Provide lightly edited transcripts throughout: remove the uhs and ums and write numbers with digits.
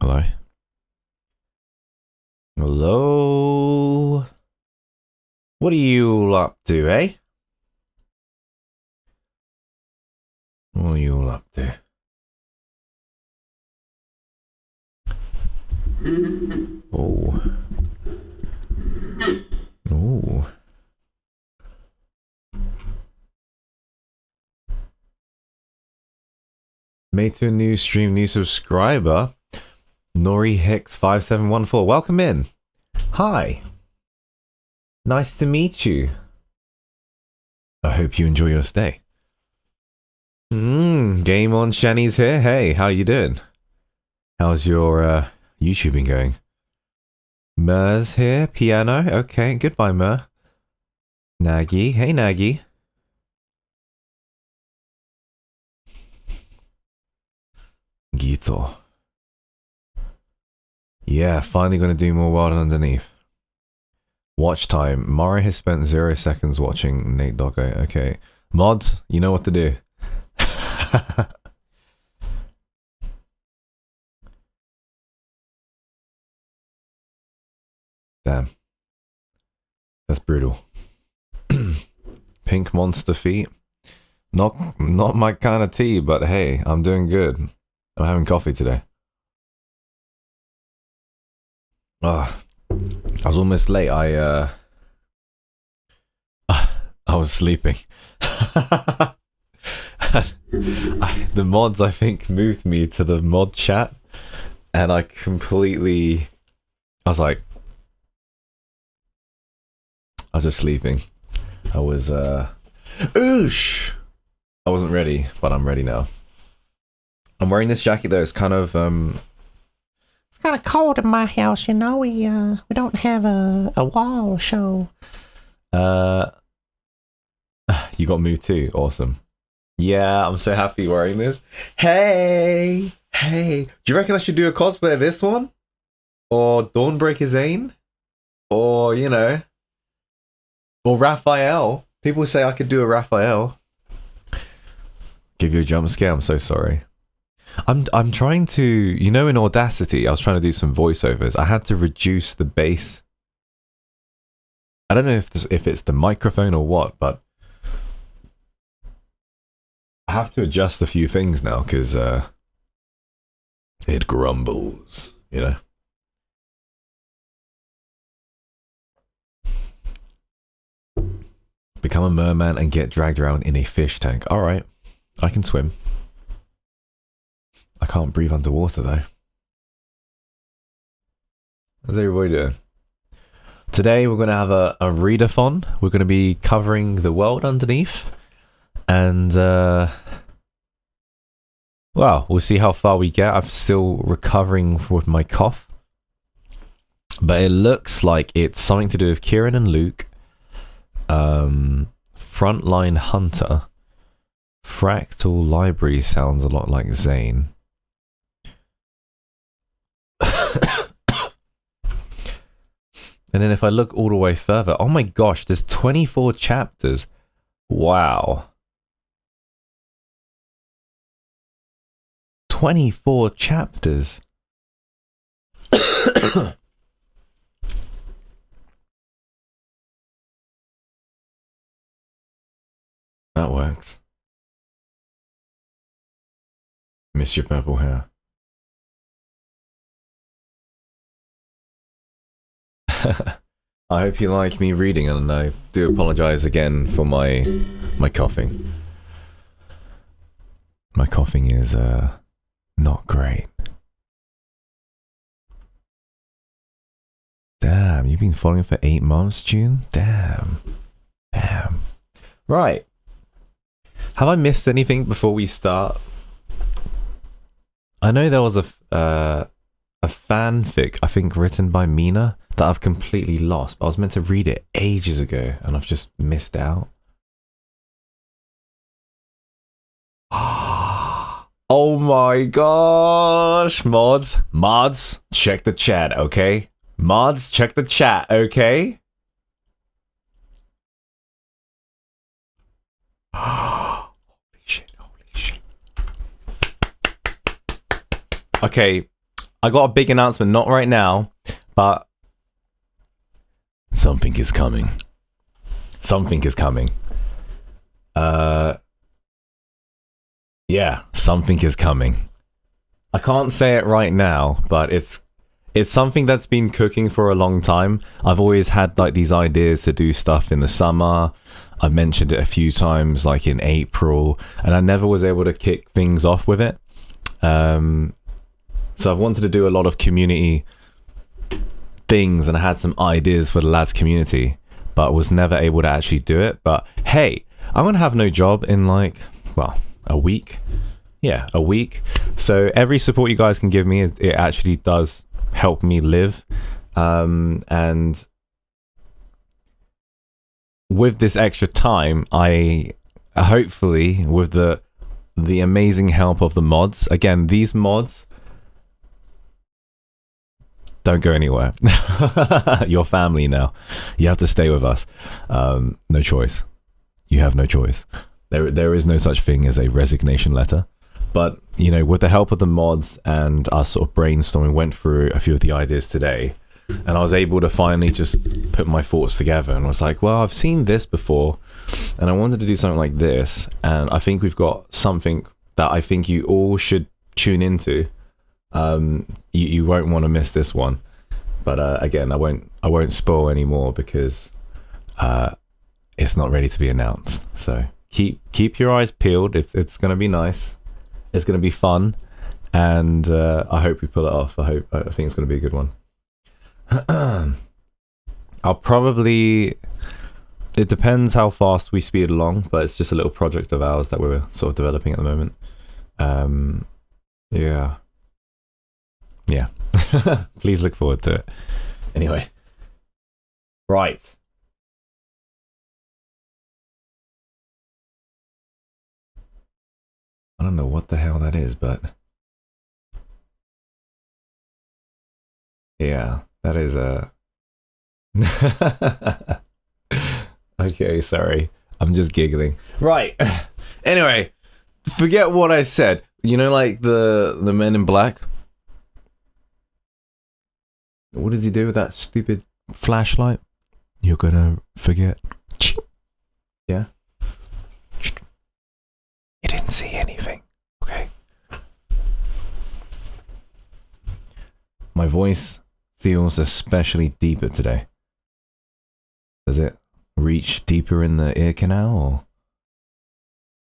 Hello? Hello? What are you all up to, eh? What are you all up to? Oh. Oh. Made to a new stream, new subscriber. Nori Hicks 5714. Welcome in. Hi. Nice to meet you. I hope you enjoy your stay. Game on Shani's here. Hey, how you doing? How's your YouTube been going? Mer's here, piano. Okay, goodbye, Mer. Naggy. Hey, Naggy. Gito. Yeah, finally gonna do more World Underneath. Watch time. Mari has spent 0 seconds watching Nate Doggo. Okay. Mods, you know what to do. Damn. That's brutal. Pink monster feet. Not my kind of tea, but hey, I'm doing good. I'm having coffee today. I was almost late. I was sleeping. The mods, I think, moved me to the mod chat, and I was like, I was just sleeping. I was oosh. I wasn't ready, but I'm ready now. I'm wearing this jacket though. It's kind of it's kind of cold in my house, you know. We don't have a wall, so you got moved too. Awesome. Yeah, I'm so happy wearing this. Hey, do you reckon I should do a cosplay of this one, or Dawnbreaker Zane, or or Raphael? People say I could do a Raphael. Give you a jump scare. I'm so sorry. I'm trying to, in Audacity, I was trying to do some voiceovers. I had to reduce the bass. I don't know if it's the microphone or what, but I have to adjust a few things now because it grumbles, Become a merman and get dragged around in a fish tank. All right, I can swim. I can't breathe underwater though. How's everybody doing? Today we're going to have a readathon. We're going to be covering the world underneath. And, well, we'll see how far we get. I'm still recovering with my cough. But it looks like it's something to do with Kieran and Luke. Frontline Hunter. Fractal Library sounds a lot like Zane. And then if I look all the way further, oh my gosh, there's 24 chapters. Wow. 24 chapters. That works. Miss your purple hair. I hope you like me reading, and I do apologize again for my coughing. My coughing is not great. Damn, you've been following for 8 months, June? Damn. Right. Have I missed anything before we start? I know there was a fanfic, I think, written by Mina that I've completely lost. But I was meant to read it ages ago, and I've just missed out. Oh my gosh, mods, check the chat, okay? Mods, check the chat, okay? Holy shit. Okay, I got a big announcement, not right now, but something is coming. Something is coming. Yeah, something is coming. I can't say it right now, but it's something that's been cooking for a long time. I've always had like these ideas to do stuff in the summer. I've mentioned it a few times, like in April, and I never was able to kick things off with it. So I've wanted to do a lot of community things, and I had some ideas for the lads community, but was never able to actually do it. But hey, I'm gonna have no job in like, well, a week. Yeah, a week. So every support you guys can give me, it actually does help me live. And with this extra time, I hopefully, with the amazing help of the mods, again, these mods don't go anywhere. You're family now. You have to stay with us. No choice. You have no choice. There is no such thing as a resignation letter. But, you know, with the help of the mods and us sort of brainstorming, went through a few of the ideas today, and I was able to finally just put my thoughts together and was like, well, I've seen this before, and I wanted to do something like this, and I think we've got something that I think you all should tune into. You won't want to miss this one. But again, I won't spoil any more because it's not ready to be announced. So keep your eyes peeled. It's gonna be nice. It's gonna be fun, and I hope we pull it off. I think it's gonna be a good one. I'll probably. It depends how fast we speed along, but it's just a little project of ours that we're sort of developing at the moment. Yeah. Please look forward to it. Anyway, right. I don't know what the hell that is, but yeah, that is a. Okay, sorry. I'm just giggling. Right. Anyway, forget what I said. You know, like the Men in Black. What does he do with that stupid flashlight? You're gonna forget. Yeah. You didn't see anything. Okay. My voice feels especially deeper today. Does it reach deeper in the ear canal, or?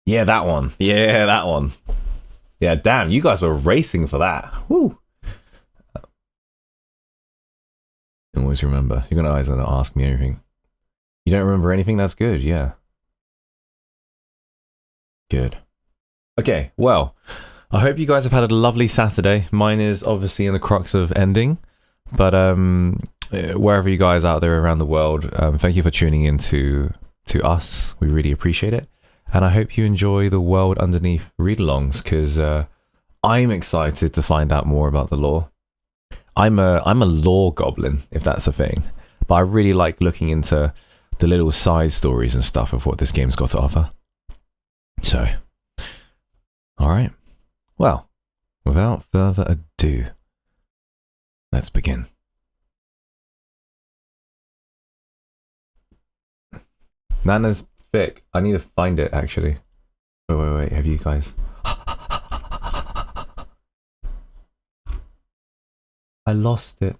Yeah, that one. Yeah, that one. Yeah, damn, you guys were racing for that. Woo. Always remember. You're gonna ask me anything. You don't remember anything? That's good, yeah. Good. Okay, well, I hope you guys have had a lovely Saturday. Mine is obviously in the crux of ending, but wherever you guys out there around the world, thank you for tuning in to us. We really appreciate it, and I hope you enjoy the World Underneath read-alongs, because I'm excited to find out more about the lore. I'm a lore goblin, if that's a thing, but I really like looking into the little side stories and stuff of what this game's got to offer. So, all right. Well, without further ado, let's begin. Nana's thick. I need to find it, actually. Wait. Have you guys... I lost it.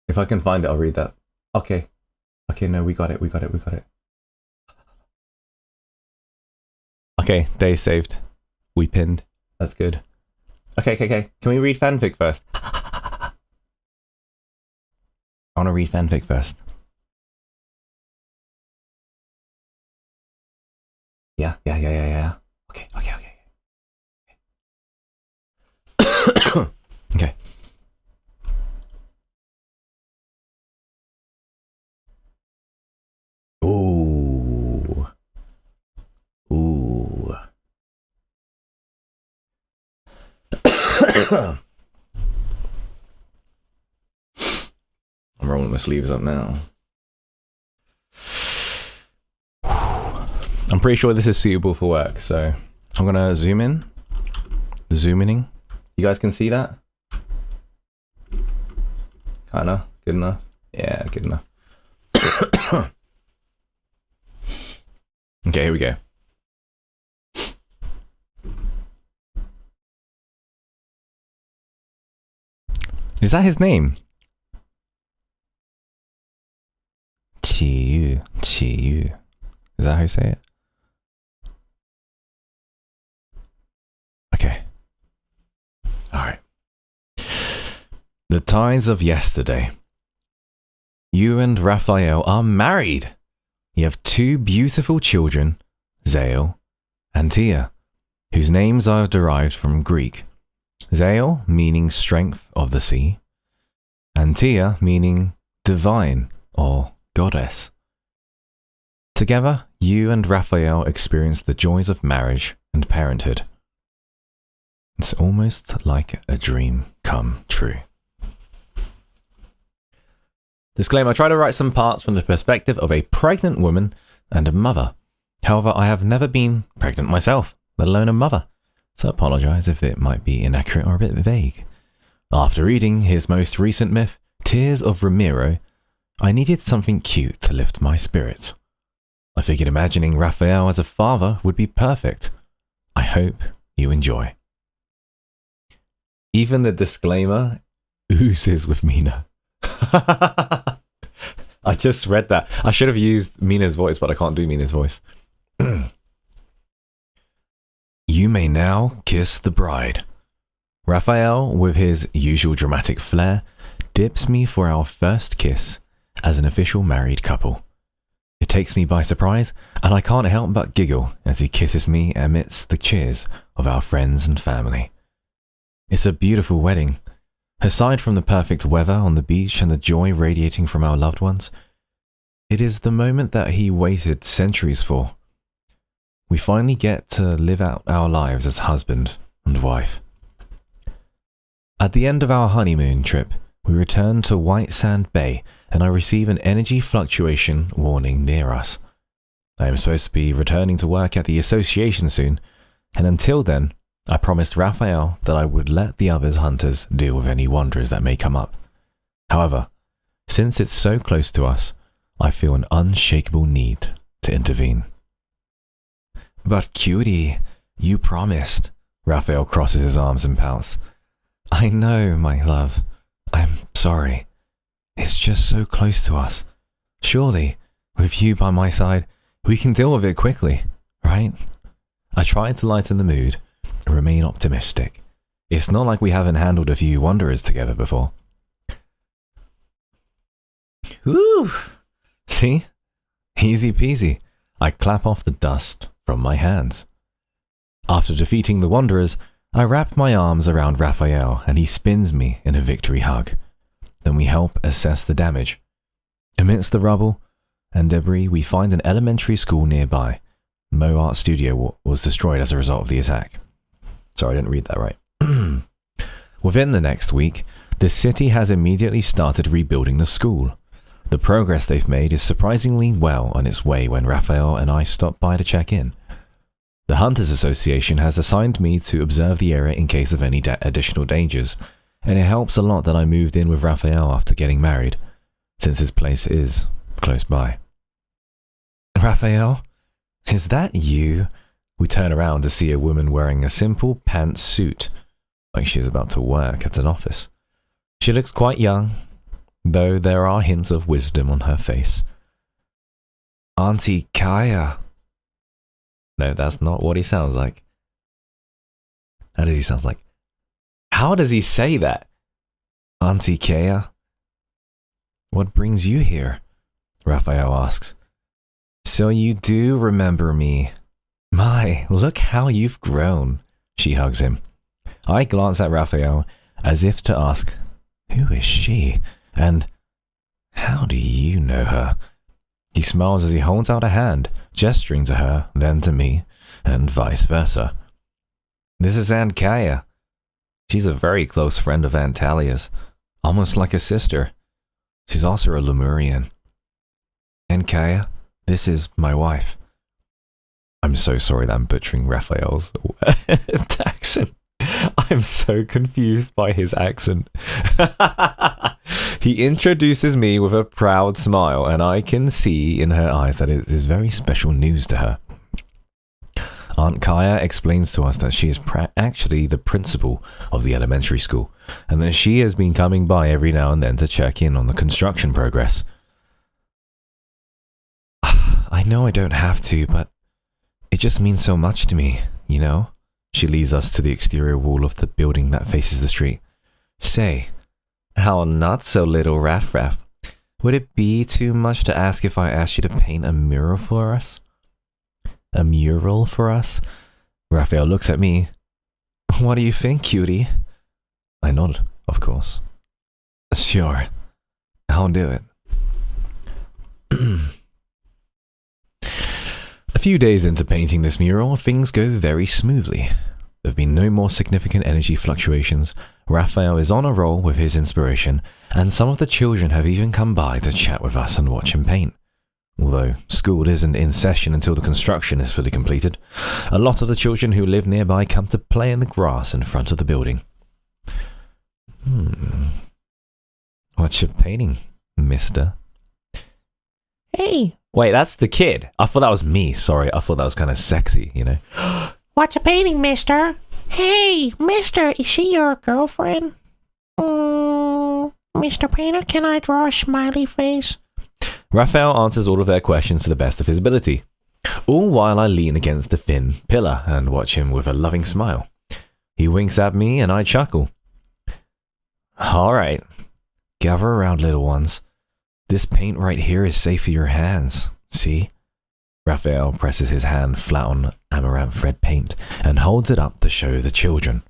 If I can find it, I'll read that. Okay. Okay, no, we got it. Okay, day saved. We pinned. That's good. Okay. Can we read fanfic first? I want to read fanfic first. Yeah. Okay. Okay. Ooh. I'm rolling my sleeves up now. I'm pretty sure this is suitable for work, so I'm gonna zoom in. Zooming. You guys can see that? Kinda. Good enough? Yeah, good enough. Okay, here we go. Is that his name? Qiyu. Qiyu. Is that how you say it? Okay. Alright. The ties of yesterday. You and Raphael are married. You have 2 beautiful children, Zael and Tia, whose names are derived from Greek. Zael meaning strength of the sea, and Tia meaning divine or goddess. Together, you and Raphael experience the joys of marriage and parenthood. It's almost like a dream come true. Disclaimer, I try to write some parts from the perspective of a pregnant woman and a mother. However, I have never been pregnant myself, let alone a mother, so I apologise if it might be inaccurate or a bit vague. After reading his most recent myth, Tears of Ramiro, I needed something cute to lift my spirits. I figured imagining Raphael as a father would be perfect. I hope you enjoy. Even the disclaimer oozes with Mina. I just read that. I should have used Mina's voice, but I can't do Mina's voice. You may now kiss the bride. Raphael, with his usual dramatic flair, dips me for our first kiss as an official married couple. It takes me by surprise, and I can't help but giggle as he kisses me amidst the cheers of our friends and family. It's a beautiful wedding. Aside from the perfect weather on the beach and the joy radiating from our loved ones, it is the moment that he waited centuries for. We finally get to live out our lives as husband and wife. At the end of our honeymoon trip, we return to White Sand Bay and I receive an energy fluctuation warning near us. I am supposed to be returning to work at the association soon, and until then, I promised Raphael that I would let the other hunters deal with any wanderers that may come up. However, since it's so close to us, I feel an unshakable need to intervene. But cutie, you promised. Raphael crosses his arms and pouts. I know, my love. I'm sorry. It's just so close to us. Surely, with you by my side, we can deal with it quickly, right? I tried to lighten the mood and remain optimistic. It's not like we haven't handled a few wanderers together before. Woo! See? Easy peasy. I clap off the dust from my hands. After defeating the wanderers, I wrap my arms around Raphael and he spins me in a victory hug. Then we help assess the damage. Amidst the rubble and debris, we find an elementary school nearby. Mo Art Studio was destroyed as a result of the attack. Sorry, I didn't read that right. Within the next week, the city has immediately started rebuilding the school. The progress they've made is surprisingly well on its way when Raphael and I stop by to check in. The Hunters Association has assigned me to observe the area in case of any additional dangers, and it helps a lot that I moved in with Raphael after getting married, since his place is close by. Raphael, is that you? We turn around to see a woman wearing a simple pantsuit, like she is about to work at an office. She looks quite young, though there are hints of wisdom on her face. Auntie Kaya. No, that's not what he sounds like. How does he sound like? How does he say that? Auntie Kaya? What brings you here? Raphael asks. So you do remember me. My, look how you've grown. She hugs him. I glance at Raphael as if to ask, who is she? And how do you know her? He smiles as he holds out a hand, gesturing to her, then to me, and vice versa. This is Aunt Kaya. She's a very close friend of Aunt Talia's, almost like a sister. She's also a Lemurian. Aunt Kaya, this is my wife. I'm so sorry that I'm butchering Raphael's accent. I'm I'm so confused by his accent. He introduces me with a proud smile, and I can see in her eyes that it is very special news to her. Aunt Kaya explains to us that she is actually the principal of the elementary school, and that she has been coming by every now and then to check in on the construction progress. I know I don't have to, but it just means so much to me, you know? She leads us to the exterior wall of the building that faces the street. Say, how not so little, Raff. Would it be too much to ask if I asked you to paint a mural for us? A mural for us? Raphael looks at me. What do you think, cutie? I nod, of course. Sure, I'll do it. A few days into painting this mural, things go very smoothly. There have been no more significant energy fluctuations. Raphael is on a roll with his inspiration, and some of the children have even come by to chat with us and watch him paint. Although school isn't in session until the construction is fully completed, a lot of the children who live nearby come to play in the grass in front of the building. What you painting, mister? Hey. Wait, that's the kid. I thought that was me. Sorry, I thought that was kind of sexy, you know. What's a painting, mister? Hey, mister, is she your girlfriend? Mr. Painter, can I draw a smiley face? Raphael answers all of their questions to the best of his ability, all while I lean against the thin pillar and watch him with a loving smile. He winks at me and I chuckle. All right, gather around, little ones. This paint right here is safe for your hands, see? Raphael presses his hand flat on amaranth red paint and holds it up to show the children.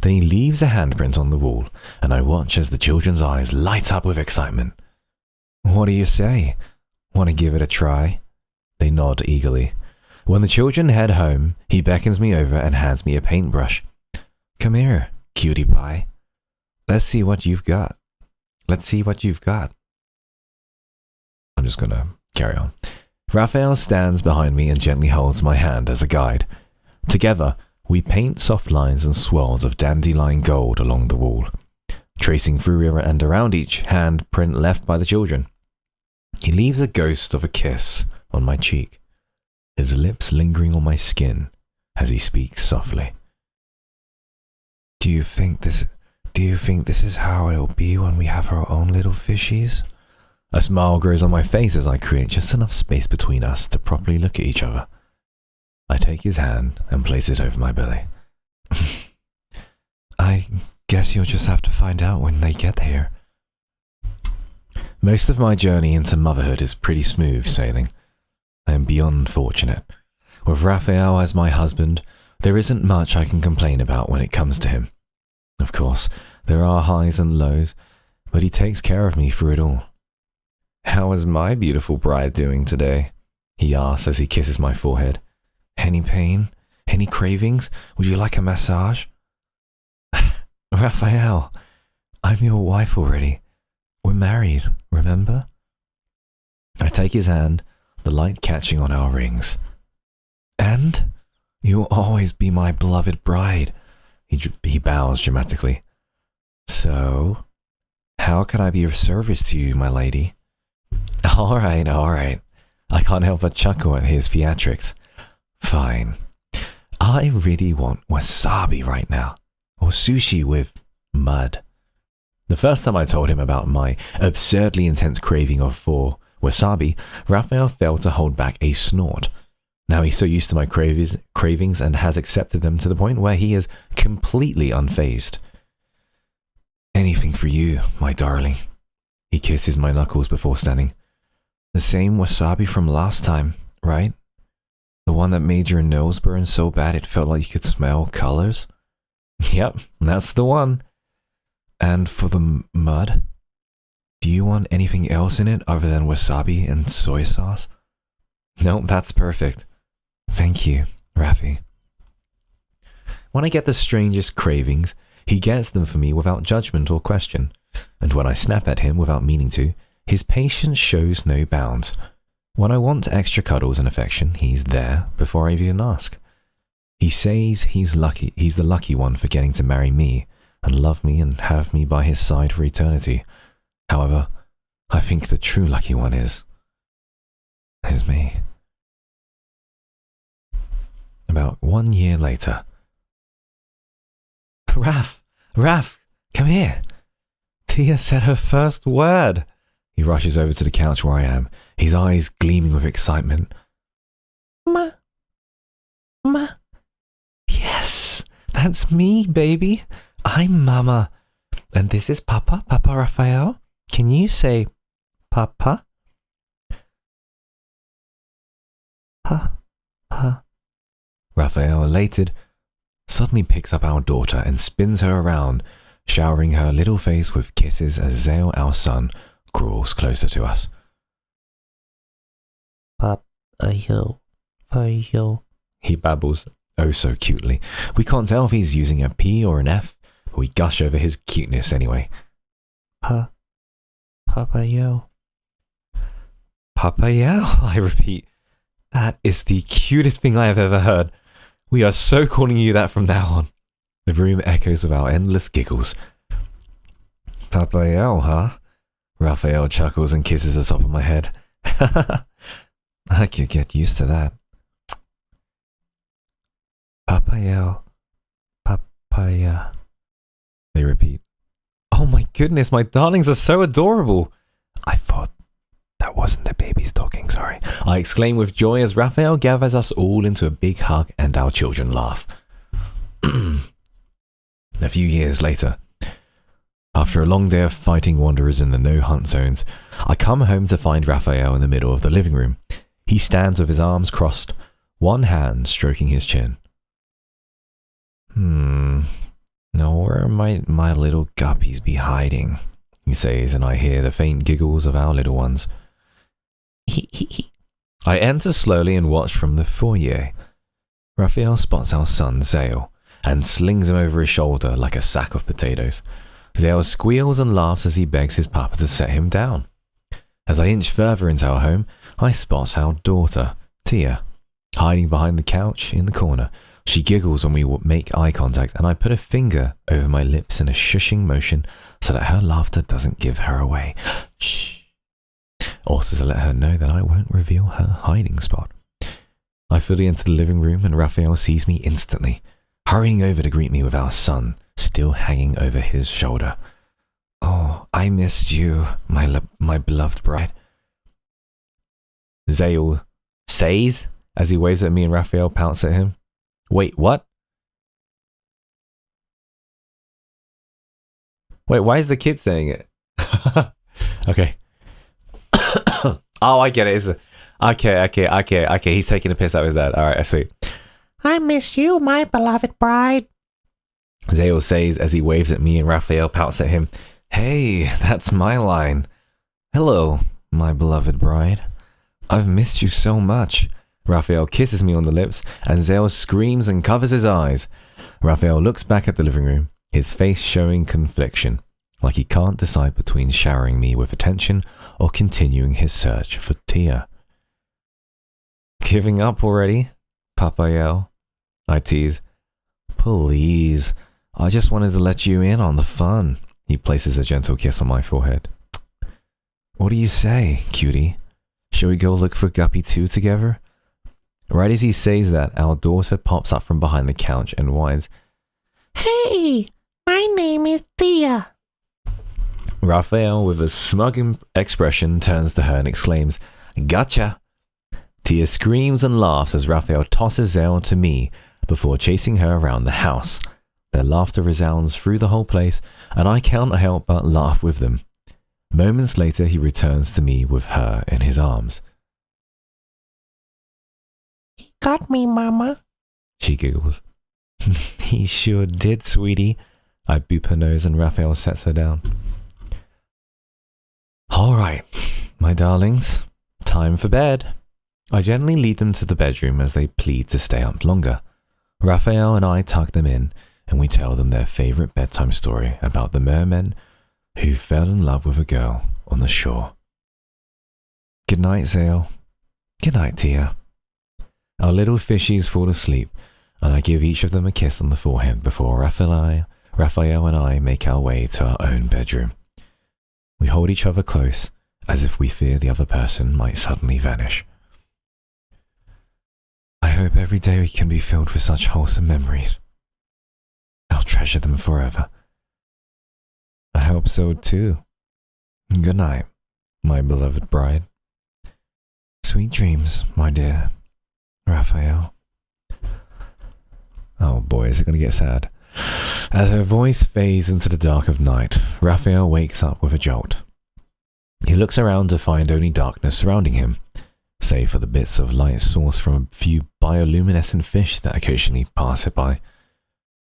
Then he leaves a handprint on the wall, and I watch as the children's eyes light up with excitement. What do you say? Want to give it a try? They nod eagerly. When the children head home, he beckons me over and hands me a paintbrush. Come here, cutie pie. Let's see what you've got. I'm just gonna carry on. Raphael stands behind me and gently holds my hand as a guide. Together, we paint soft lines and swirls of dandelion gold along the wall, tracing through and around each hand print left by the children. He leaves a ghost of a kiss on my cheek, his lips lingering on my skin as he speaks softly. Do you think this is how it'll be when we have our own little fishies? A smile grows on my face as I create just enough space between us to properly look at each other. I take his hand and place it over my belly. I guess you'll just have to find out when they get here. Most of my journey into motherhood is pretty smooth sailing. I am beyond fortunate. With Raphael as my husband, there isn't much I can complain about when it comes to him. Of course, there are highs and lows, but he takes care of me through it all. How is my beautiful bride doing today? He asks as he kisses my forehead. Any pain? Any cravings? Would you like a massage? Raphael, I'm your wife already. We're married, remember? I take his hand, the light catching on our rings. And you'll always be my beloved bride. He bows dramatically. So, how can I be of service to you, my lady? All right. I can't help but chuckle at his theatrics. Fine. I really want wasabi right now. Or sushi with mud. The first time I told him about my absurdly intense craving for wasabi, Raphael failed to hold back a snort. Now he's so used to my cravings and has accepted them to the point where he is completely unfazed. Anything for you, my darling. He kisses my knuckles before standing. The same wasabi from last time, right? The one that made your nose burn so bad it felt like you could smell colors? Yep, that's the one. And for the mud? Do you want anything else in it other than wasabi and soy sauce? No, that's perfect. Thank you, Rafi. When I get the strangest cravings, he gets them for me without judgment or question. And when I snap at him without meaning to, his patience shows no bounds. When I want extra cuddles and affection, he's there before I even ask. He says he's the lucky one for getting to marry me and love me and have me by his side for eternity. However, I think the true lucky one is me. About 1 year later. Raph, come here. Tia said her first word. He rushes over to the couch where I am, his eyes gleaming with excitement. Ma. Yes, that's me, baby. I'm Mama. And this is Papa Raphael. Can you say Papa? Pa. Raphael, elated, suddenly picks up our daughter and spins her around, showering her little face with kisses as Zale, our son, crawls closer to us. Papa-yo, he babbles, oh so cutely. We can't tell if he's using a P or an F, but we gush over his cuteness anyway. Papa-yo. Papa-yo, I repeat. That is the cutest thing I have ever heard. We are so calling you that from now on. The room echoes with our endless giggles. Papa-yo, huh? Raphael chuckles and kisses the top of my head. I could get used to that. Papa-yo, Papaya. They repeat. Oh my goodness, my darlings are so adorable. I thought that wasn't the babies talking, sorry. I exclaim with joy as Raphael gathers us all into a big hug and our children laugh. A few years later, after a long day of fighting wanderers in the no-hunt zones, I come home to find Raphael in the middle of the living room. He stands with his arms crossed, one hand stroking his chin. Now where might my little guppies be hiding? He says, and I hear the faint giggles of our little ones. I enter slowly and watch from the foyer. Raphael spots our son, Zale, and slings him over his shoulder like a sack of potatoes. Zale squeals and laughs as he begs his papa to set him down. As I inch further into our home, I spot our daughter, Tia, hiding behind the couch in the corner. She giggles when we make eye contact, and I put a finger over my lips in a shushing motion so that her laughter doesn't give her away. Shh. Also to let her know that I won't reveal her hiding spot. I fully enter the living room and Raphael sees me instantly, hurrying over to greet me with our son, still hanging over his shoulder. Oh, I missed you, my beloved bride. Zale says as he waves at me and Raphael pouts at him. Wait, what? Wait, why is the kid saying it? Okay. Oh, I get it. It's okay. He's taking a piss out of his dad. All right, sweet. I miss you, my beloved bride. Zale says as he waves at me and Raphael pouts at him. Hey, that's my line. Hello, my beloved bride. I've missed you so much. Raphael kisses me on the lips, and Zale screams and covers his eyes. Raphael looks back at the living room, his face showing confliction, like he can't decide between showering me with attention or continuing his search for Tia. Giving up already? Papa-yo, I tease. Please, I just wanted to let you in on the fun. He places a gentle kiss on my forehead. What do you say, cutie? Shall we go look for Guppy 2 together? Right as he says that, our daughter pops up from behind the couch and whines, Hey, my name is Tia. Raphael, with a smug expression, turns to her and exclaims, Gotcha! Tia screams and laughs as Raphael tosses Zale to me before chasing her around the house. Their laughter resounds through the whole place, and I can't help but laugh with them. Moments later, he returns to me with her in his arms. He got me, Mama. She giggles. He sure did, sweetie. I boop her nose and Raphael sets her down. All right, my darlings, time for bed. I gently lead them to the bedroom as they plead to stay up longer. Raphael and I tuck them in, and we tell them their favorite bedtime story about the mermen who fell in love with a girl on the shore. Good night, Zale. Good night, Tia. Our little fishies fall asleep, and I give each of them a kiss on the forehead before Raphael and I make our way to our own bedroom. We hold each other close, as if we fear the other person might suddenly vanish. I hope every day can be filled with such wholesome memories. I'll treasure them forever. I hope so too. Good night, my beloved bride. Sweet dreams, my dear Raphael. Oh boy, is it going to get sad. As her voice fades into the dark of night, Raphael wakes up with a jolt. He looks around to find only darkness surrounding him, save for the bits of light sourced from a few bioluminescent fish that occasionally pass it by.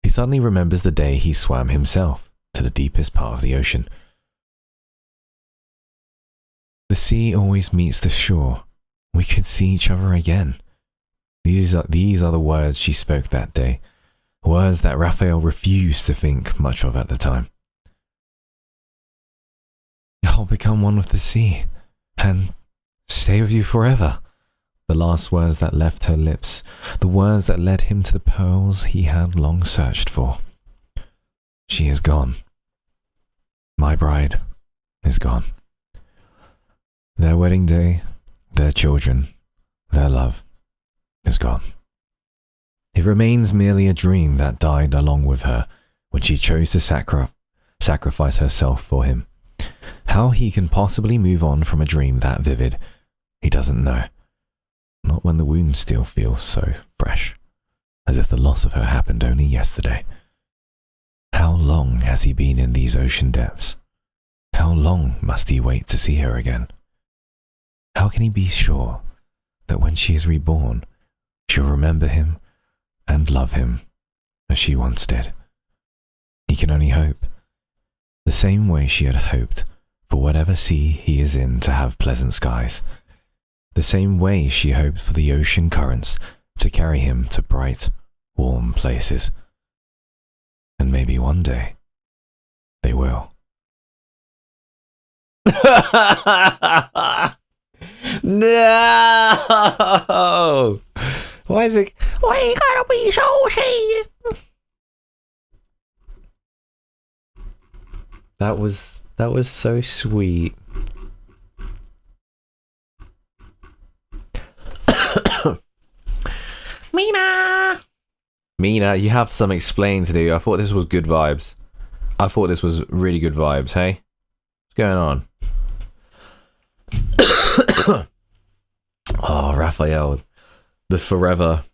He suddenly remembers the day he swam himself to the deepest part of the ocean. The sea always meets the shore. We could see each other again. These are the words she spoke that day, words that Raphael refused to think much of at the time. I'll become one with the sea, and stay with you forever. The last words that left her lips, the words that led him to the pearls he had long searched for. She is gone. My bride is gone. Their wedding day, their children, their love is gone. It remains merely a dream that died along with her when she chose to sacrifice herself for him. How he can possibly move on from a dream that vivid, he doesn't know. Not when the wound still feels so fresh, as if the loss of her happened only yesterday. How long has he been in these ocean depths? How long must he wait to see her again? How can he be sure that when she is reborn, she'll remember him and love him as she once did? He can only hope, the same way she had hoped for whatever sea he is in to have pleasant skies, the same way she hoped for the ocean currents to carry him to bright, warm places. And maybe one day, they will. No! Why is it? Why you gotta be so serious? That was so sweet. Mina, you have some explaining to do. I thought this was good vibes. I thought this was really good vibes, hey? What's going on? Oh, Raphael, the forever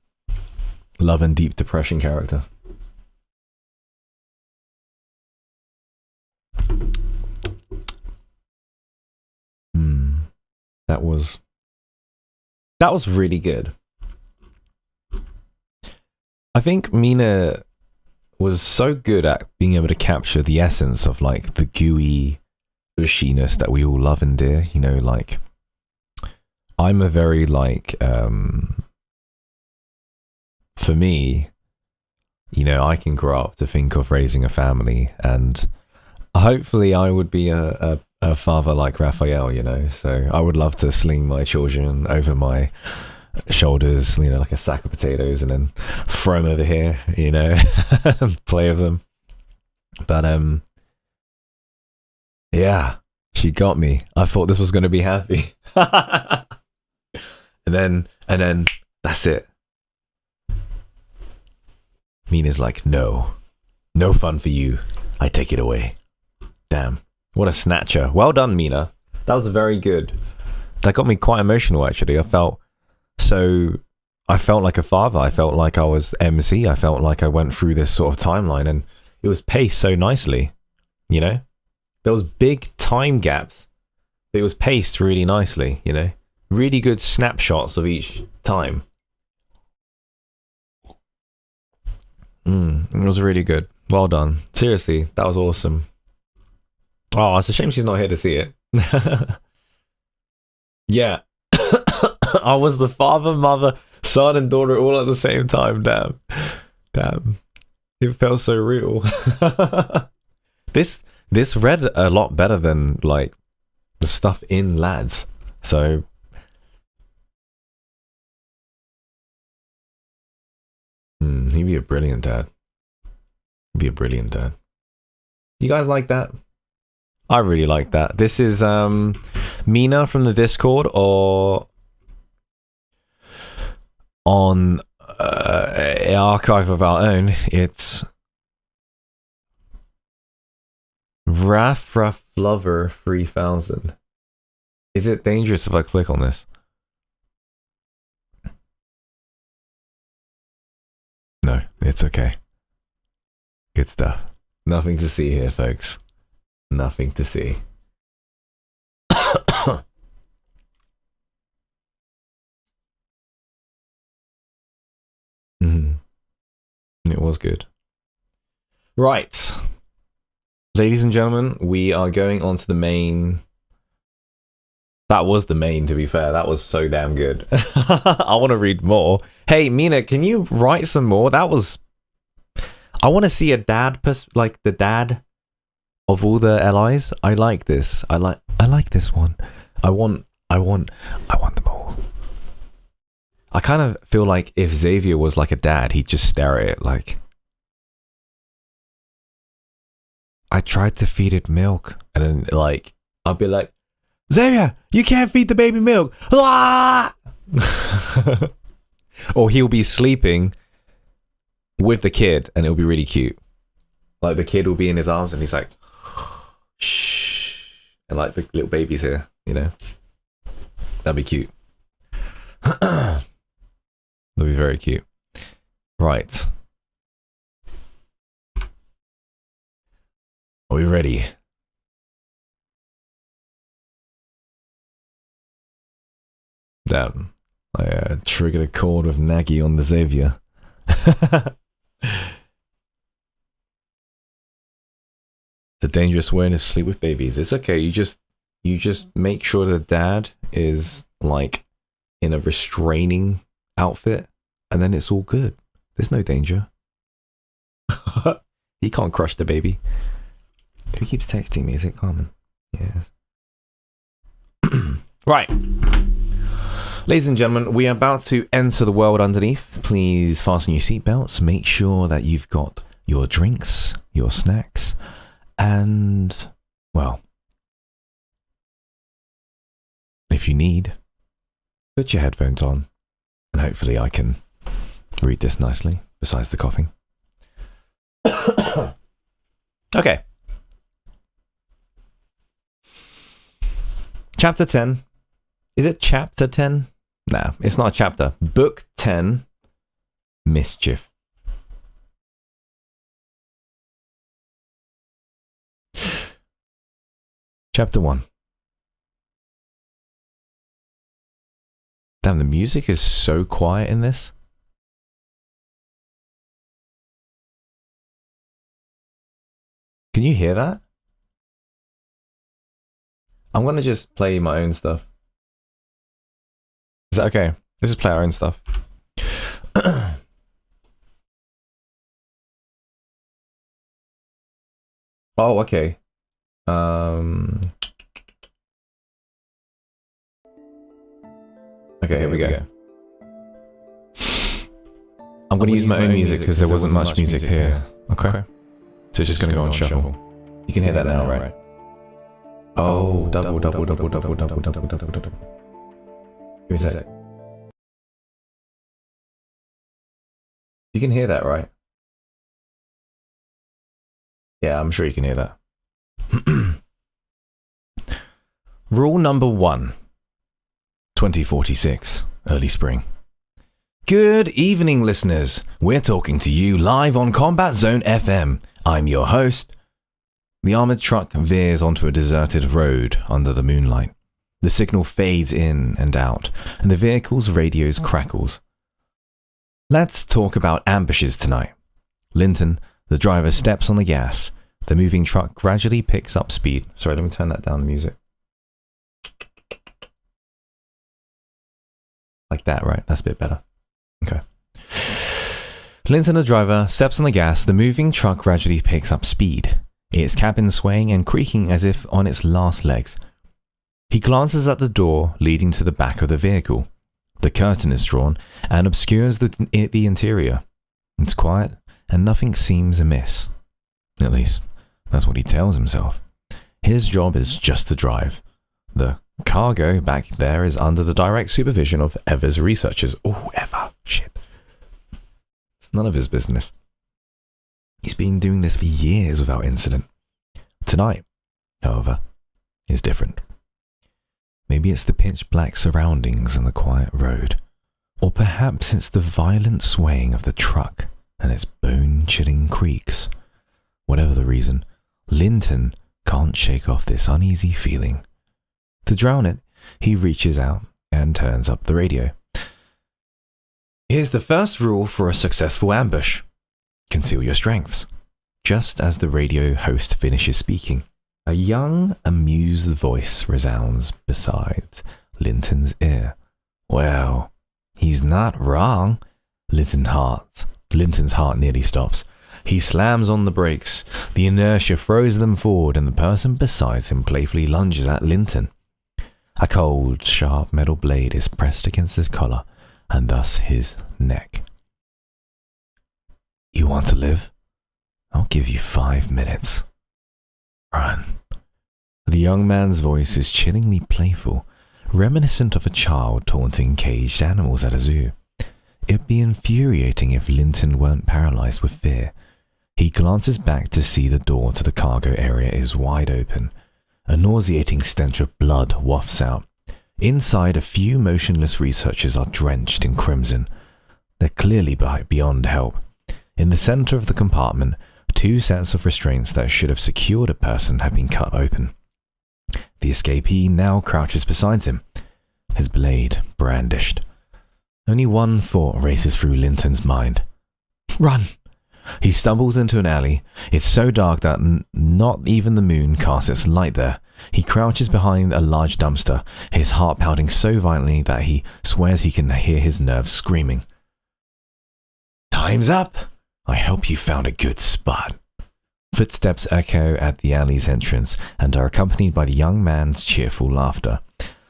love and deep depression character. That was really good. I think Mina was so good at being able to capture the essence of like the gooey gushiness that we all love and dear. You know, like I'm a very like for me, you know, I can grow up to think of raising a family, and hopefully I would be a father like Raphael, you know. So I would love to sling my children over my shoulders, you know, like a sack of potatoes, and then throw them over here, you know, and play with them. But yeah, she got me. I thought this was going to be happy. and then that's it. Mina's like, no fun for you. I take it away. Damn, what a snatcher. Well done, Mina. That was very good. That got me quite emotional, actually. I felt like a father. I felt like I was MC. I felt like I went through this sort of timeline, and it was paced so nicely, you know? There was big time gaps, but it was paced really nicely, you know? Really good snapshots of each time. It was really good. Well done. Seriously, that was awesome. Oh, it's a shame she's not here to see it. Yeah. I was the father, mother, son, and daughter all at the same time. Damn. It felt so real. This read a lot better than like the stuff in Lads. So He'd be a brilliant dad. He'd be a brilliant dad. You guys like that? I really like that. This is Mina from the Discord, or on an archive of our own. It's Rafraflover 3000. Is it dangerous if I click on this? No, it's okay. Good stuff. Nothing to see here, folks. Nothing to see. It was good. Right. Ladies and gentlemen, we are going on to the main. That was the main, to be fair. That was so damn good. I want to read more. Hey, Mina, can you write some more? That was... I want to see a dad, like the dad of all the allies. I like this. I like this one. I want them all. I kind of feel like if Xavier was like a dad, he'd just stare at it like... I tried to feed it milk, and then like I'll be like, Xavier, you can't feed the baby milk. Ah! Or he'll be sleeping with the kid, and it'll be really cute. Like the kid will be in his arms, and he's like, shh, and like the little baby's here, you know. That'd be cute. That'd be very cute. Right. Are we ready? Damn. I triggered a chord with Naggy on the Xavier. It's a dangerous way to sleep with babies. It's okay. You just make sure the dad is like in a restraining outfit, and then it's all good. There's no danger. He can't crush the baby. Who keeps texting me? Is it Carmen? Yes. Right. Ladies and gentlemen, we are about to enter the world underneath. Please fasten your seatbelts. Make sure that you've got your drinks, your snacks, and, well, if you need, put your headphones on, and hopefully I can read this nicely, besides the coughing. Okay. Chapter 10. Is it chapter 10? No, it's not a chapter. Book 10. Mischief. Chapter 1. Damn, the music is so quiet in this. Can you hear that? I'm gonna just play my own stuff. Is that okay? Let's just play our own stuff. Oh, okay. Okay, here we go. I'm gonna use my own music because there wasn't much music here. Okay. So it's just gonna go on shuffle. You can hear that now, right? Oh, double. Give me a sec. You can hear that, right? Yeah, I'm sure you can hear that. Rule number 1. 2046, early spring. Good evening, listeners. We're talking to you live on Combat Zone FM. I'm your host. The armored truck veers onto a deserted road under the moonlight. The signal fades in and out, and the vehicle's radios crackles. Let's talk about ambushes tonight. Linton, the driver, steps on the gas. The moving truck gradually picks up speed. Sorry, let me turn that down, the music. Like that, right? That's a bit better. Okay. Linton, the driver, steps on the gas. The moving truck gradually picks up speed, its cabin swaying and creaking as if on its last legs. He glances at the door leading to the back of the vehicle. The curtain is drawn and obscures the interior. It's quiet, and nothing seems amiss. At least, that's what he tells himself. His job is just to drive. The cargo back there is under the direct supervision of Ever's researchers. Oh, Ever. Shit. It's none of his business. He's been doing this for years without incident. Tonight, however, is different. Maybe it's the pitch black surroundings and the quiet road. Or perhaps it's the violent swaying of the truck and its bone-chilling creaks. Whatever the reason, Linton can't shake off this uneasy feeling. To drown it, he reaches out and turns up the radio. Here's the first rule for a successful ambush. Conceal your strengths. Just as the radio host finishes speaking, a young, amused voice resounds beside Linton's ear. Well, he's not wrong. Linton's heart nearly stops. He slams on the brakes. The inertia throws them forward, and the person beside him playfully lunges at Linton. A cold, sharp metal blade is pressed against his collar, and thus his neck. You want to live? I'll give you 5 minutes. Run. The young man's voice is chillingly playful, reminiscent of a child taunting caged animals at a zoo. It'd be infuriating if Linton weren't paralyzed with fear. He glances back to see the door to the cargo area is wide open. A nauseating stench of blood wafts out. Inside, a few motionless researchers are drenched in crimson. They're clearly beyond help. In the center of the compartment, 2 sets of restraints that should have secured a person have been cut open. The escapee now crouches beside him, his blade brandished. Only one thought races through Linton's mind. Run! He stumbles into an alley. It's so dark that not even the moon casts its light there. He crouches behind a large dumpster, his heart pounding so violently that he swears he can hear his nerves screaming. Time's up! I hope you found a good spot. Footsteps echo at the alley's entrance and are accompanied by the young man's cheerful laughter.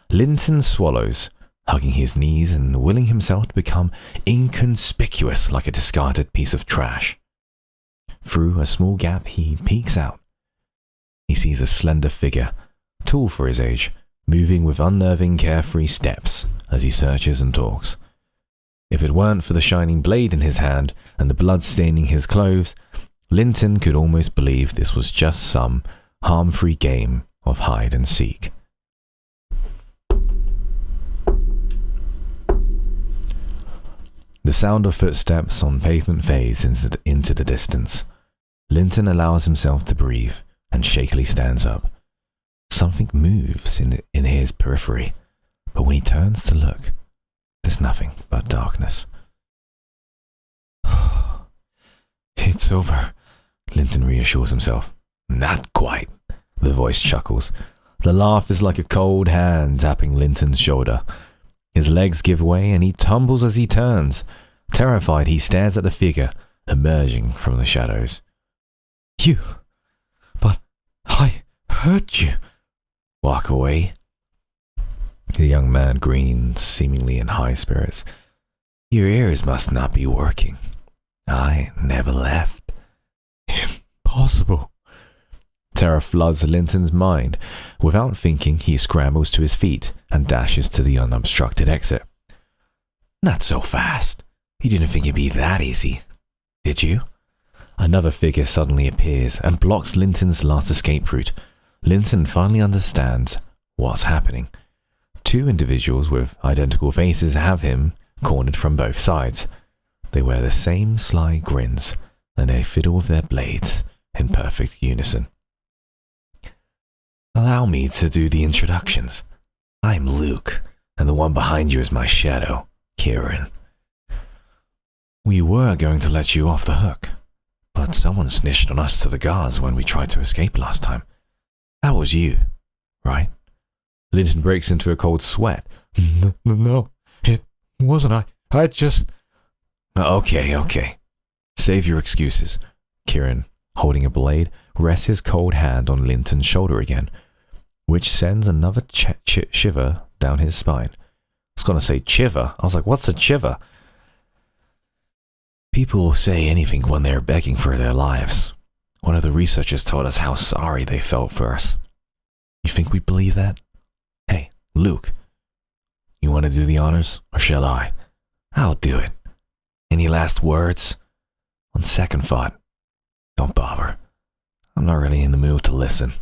Linton swallows, hugging his knees and willing himself to become inconspicuous like a discarded piece of trash. Through a small gap, he peeks out. He sees a slender figure, tall for his age, moving with unnerving, carefree steps as he searches and talks. If it weren't for the shining blade in his hand and the blood staining his clothes, Linton could almost believe this was just some harm-free game of hide and seek. The sound of footsteps on pavement fades into the distance. Linton allows himself to breathe and shakily stands up. Something moves in his periphery, but when he turns to look, there's nothing but darkness. It's over, Linton reassures himself. Not quite, the voice chuckles. The laugh is like a cold hand tapping Linton's shoulder. His legs give way and he tumbles as he turns. Terrified, he stares at the figure emerging from the shadows. But I hurt you. Walk away. The young man grins, seemingly in high spirits. Your ears must not be working. I never left. Impossible. Terror floods Linton's mind. Without thinking, he scrambles to his feet and dashes to the unobstructed exit. Not so fast. You didn't think it'd be that easy, did you? Another figure suddenly appears and blocks Linton's last escape route. Linton finally understands what's happening. 2 individuals with identical faces have him cornered from both sides. They wear the same sly grins, and they fiddle with their blades in perfect unison. Allow me to do the introductions. I'm Luke, and the one behind you is my shadow, Kieran. We were going to let you off the hook, but someone snitched on us to the guards when we tried to escape last time. That was you, right? Linton breaks into a cold sweat. No, it wasn't. I just... Okay. Save your excuses. Kieran, holding a blade, rests his cold hand on Linton's shoulder again, which sends another shiver down his spine. I was going to say chiver. I was like, what's a chiver? People will say anything when they're begging for their lives. One of the researchers told us how sorry they felt for us. You think we believe that? Hey, Luke, you want to do the honors, or shall I? I'll do it. Any last words? On second thought, don't bother. I'm not really in the mood to listen.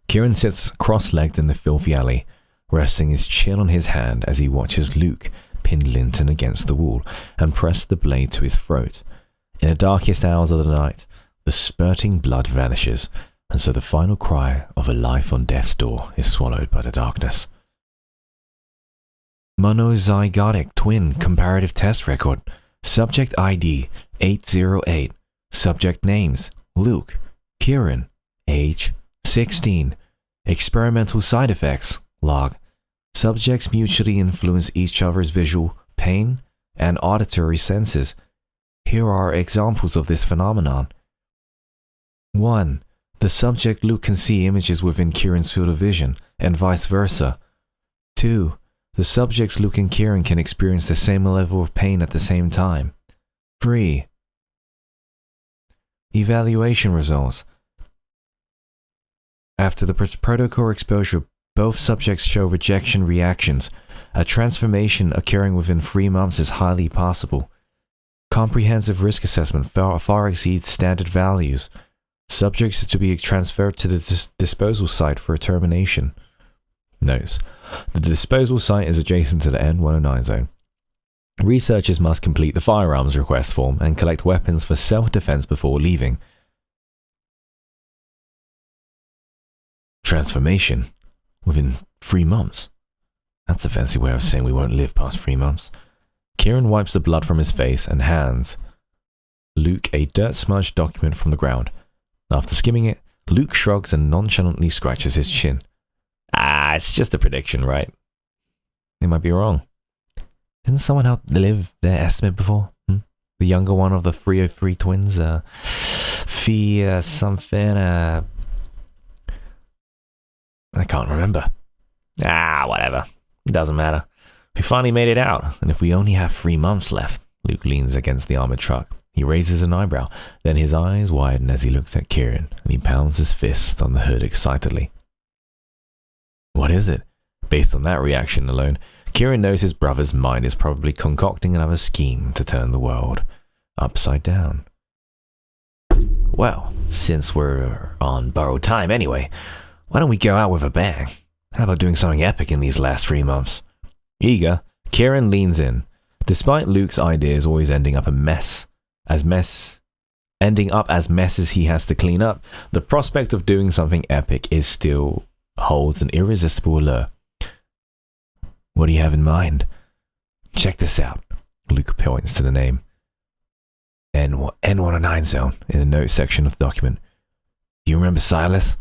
Kieran sits cross-legged in the filthy alley, resting his chin on his hand as he watches Luke pin Linton against the wall and press the blade to his throat. In the darkest hours of the night, the spurting blood vanishes, and so the final cry of a life on death's door is swallowed by the darkness. Monozygotic twin comparative test record. Subject ID 808. Subject names Luke, Kieran, age 16. Experimental side effects log. Subjects mutually influence each other's visual, pain, and auditory senses. Here are examples of this phenomenon. 1. The subject Luke can see images within Kieran's field of vision, and vice versa. 2. The subjects Luke and Kieran can experience the same level of pain at the same time. 3. Evaluation results. After the protocol exposure, both subjects show rejection reactions. A transformation occurring within 3 months is highly possible. Comprehensive risk assessment far exceeds standard values. Subjects to be transferred to the disposal site for termination. Notes. The disposal site is adjacent to the N109 zone. Researchers must complete the firearms request form and collect weapons for self-defense before leaving. Transformation within 3 months. That's a fancy way of saying we won't live past 3 months. Kieran wipes the blood from his face and hands Luke a dirt-smudged document from the ground. After skimming it, Luke shrugs and nonchalantly scratches his chin. It's just a prediction, right? They might be wrong. Didn't someone outlive their estimate before? The younger one of the 303 twins? Fee something, I can't remember. Whatever. It doesn't matter. We finally made it out, and if we only have 3 months left. Luke leans against the armored truck. He raises an eyebrow, then his eyes widen as he looks at Kieran, and he pounds his fist on the hood excitedly. What is it? Based on that reaction alone, Kieran knows his brother's mind is probably concocting another scheme to turn the world upside down. Well, since we're on borrowed time anyway, why don't we go out with a bang? How about doing something epic in these last 3 months? Eager, Kieran leans in. Despite Luke's ideas always ending up as messes he has to clean up, the prospect of doing something epic still holds an irresistible allure. What do you have in mind? Check this out. Luke points to the name. N109 zone in the notes section of the document. Do you remember Silas?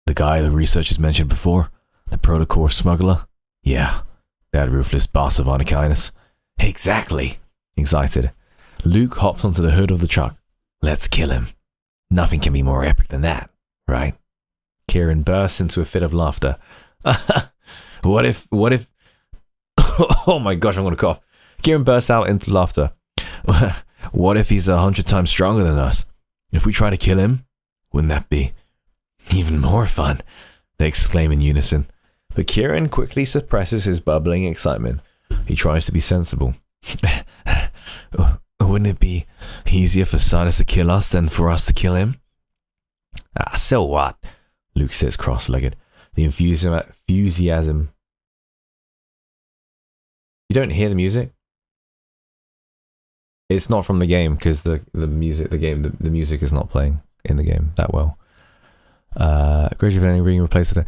The guy the researchers mentioned before? The protocol smuggler? Yeah, that ruthless boss of Anakinus. Exactly. Excited, Luke hops onto the hood of the truck. Let's kill him. Nothing can be more epic than that, right? Kieran bursts into a fit of laughter. What if... Oh my gosh, I'm going to cough. Kieran bursts out into laughter. What if he's 100 times stronger than us? If we try to kill him, wouldn't that be even more fun? They exclaim in unison. But Kieran quickly suppresses his bubbling excitement. He tries to be sensible. Wouldn't it be easier for Silas to kill us than for us to kill him? So what? Luke sits cross-legged. The enthusiasm. You don't hear the music? It's not from the game because the music is not playing in the game that well. Gradually being replaced with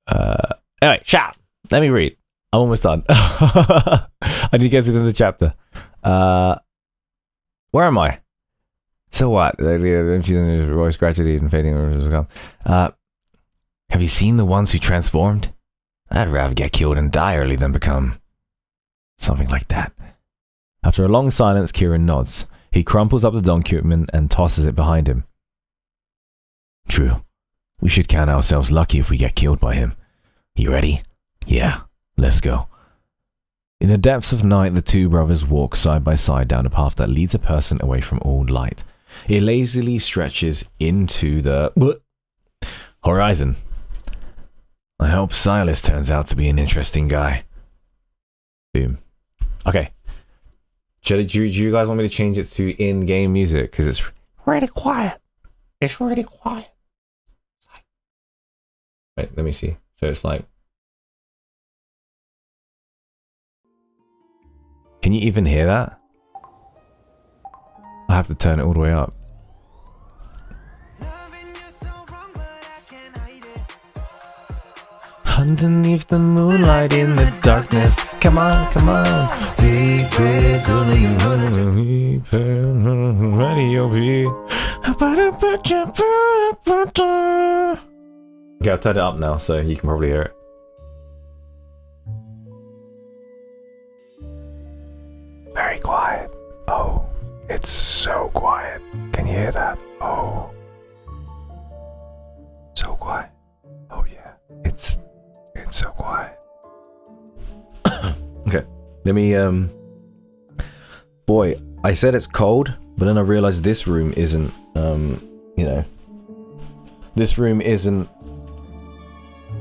a. Anyway, shut. Let me read. I'm almost done. I need to get to the end of the chapter. Where am I? So what? Voice gradually and fading. Have you seen the ones who transformed? I'd rather get killed and die early than become something like that. After a long silence, Kieran nods. He crumples up the document and tosses it behind him. True. We should count ourselves lucky if we get killed by him. You ready? Yeah, let's go. In the depths of night, the two brothers walk side by side down a path that leads a person away from all light. It lazily stretches into the horizon. I hope Silas turns out to be an interesting guy. Boom. Okay. Do you guys want me to change it to in-game music? Because it's Really quiet. It's really quiet. Wait, let me see. So it's like... Can you even hear that? I have to turn it all the way up. Underneath the moonlight in the darkness. Come on, come on. Secrets only you radio B. Okay, I've turned it up now, so you can probably hear it. Very quiet. Oh, it's so quiet. Can you hear that? Oh. So quiet. Oh yeah. It's so quiet. Okay, let me, Boy, I said it's cold, but then I realized this room isn't, you know... This room isn't,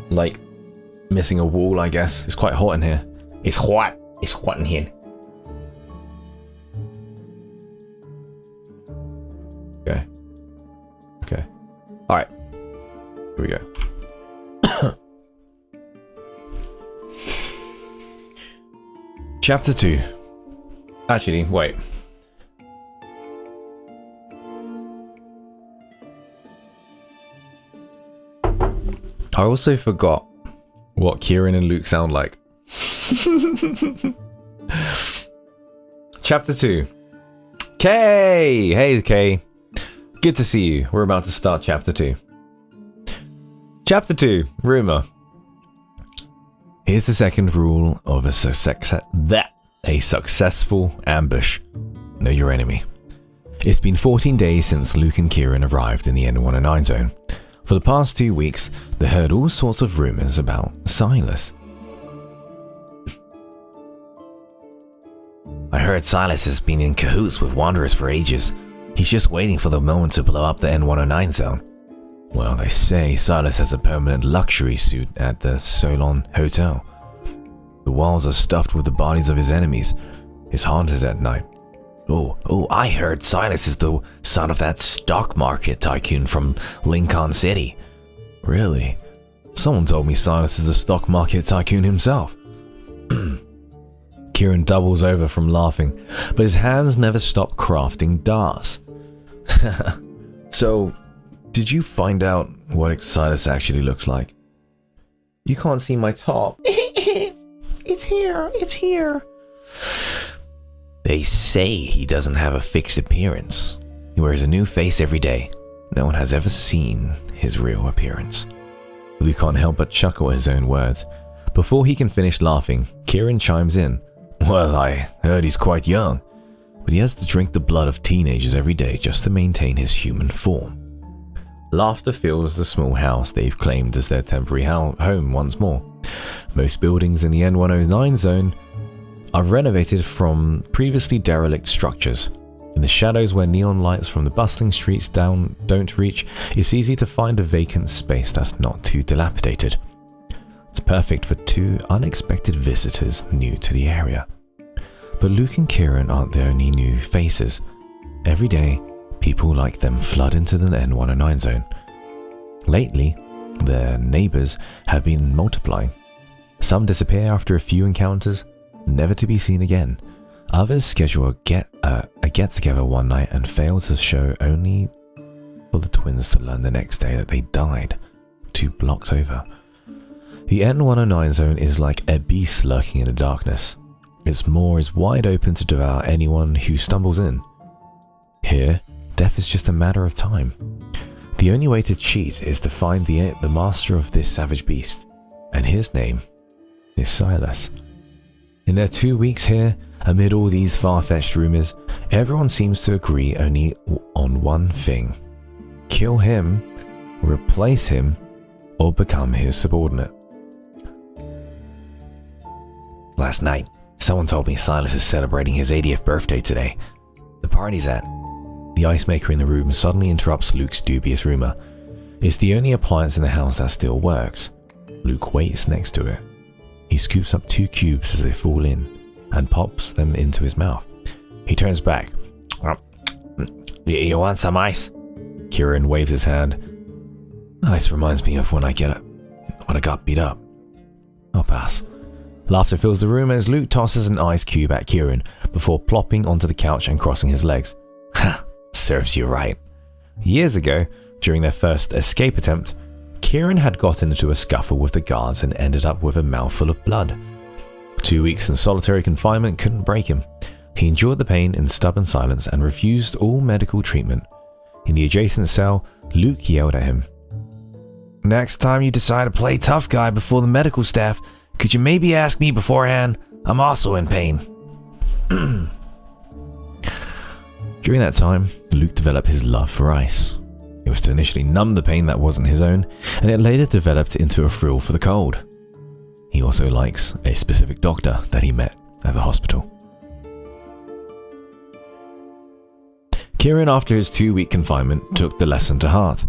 like, missing a wall, I guess. It's quite hot in here. It's hot. It's hot in here. Okay. Okay. Alright. Here we go. Chapter 2. Actually, wait. I also forgot what Kieran and Luke sound like. Chapter 2. Kay! Hey, Kay. Good to see you. We're about to start Chapter 2. Chapter 2. Rumor. Here's the second rule of a successful ambush. Know your enemy. It's been 14 days since Luke and Kieran arrived in the N109 zone. For the past 2 weeks, they heard all sorts of rumors about Silas. I heard Silas has been in cahoots with Wanderers for ages. He's just waiting for the moment to blow up the N109 zone. Well, they say Silas has a permanent luxury suite at the Solon Hotel. The walls are stuffed with the bodies of his enemies. It's haunted at night. Oh, I heard Silas is the son of that stock market tycoon from Lincoln City. Really? Someone told me Silas is the stock market tycoon himself. Kieran doubles over from laughing, but his hands never stop crafting darts. So, did you find out what Silas actually looks like? You can't see my top. It's here. It's here. They say he doesn't have a fixed appearance. He wears a new face every day. No one has ever seen his real appearance. Luke can't help but chuckle at his own words. Before he can finish laughing, Kieran chimes in. Well, I heard he's quite young, but he has to drink the blood of teenagers every day just to maintain his human form. Laughter fills the small house they've claimed as their temporary home once more. Most buildings in the N109 zone are renovated from previously derelict structures. In the shadows where neon lights from the bustling streets don't reach, it's easy to find a vacant space that's not too dilapidated. It's perfect for 2 unexpected visitors new to the area. But Luke and Kieran aren't the only new faces. Every day, people like them flood into the N109 zone. Lately, their neighbors have been multiplying. Some disappear after a few encounters, never to be seen again. Others schedule a get-together one night and fail to show, only for the twins to learn the next day that they died 2 blocks over. The N109 zone is like a beast lurking in the darkness. Its maw is wide open to devour anyone who stumbles in. Here, death is just a matter of time. The only way to cheat is to find the master of this savage beast, and his name is Silas. In their 2 weeks here, amid all these far-fetched rumors, everyone seems to agree only on one thing. Kill him, replace him, or become his subordinate. Last night, Someone told me Silas is celebrating his 80th birthday today. The party's at. The ice maker in the room suddenly interrupts Luke's dubious rumor. It's the only appliance in the house that still works. Luke waits next to it. He scoops up 2 cubes as they fall in and pops them into his mouth. He turns back. You want some ice? Kieran waves his hand. Ice reminds me of when I got beat up. I'll pass. Laughter fills the room as Luke tosses an ice cube at Kieran before plopping onto the couch and crossing his legs. Ha! Serves you right. Years ago, during their first escape attempt, Kieran had gotten into a scuffle with the guards and ended up with a mouthful of blood. 2 weeks in solitary confinement couldn't break him. He endured the pain in stubborn silence and refused all medical treatment. In the adjacent cell, Luke yelled at him. Next time you decide to play tough guy before the medical staff, could you maybe ask me beforehand? I'm also in pain. During that time, Luke developed his love for ice. It was to initially numb the pain that wasn't his own, and it later developed into a thrill for the cold. He also likes a specific doctor that he met at the hospital. Kieran, after his 2-week confinement, took the lesson to heart.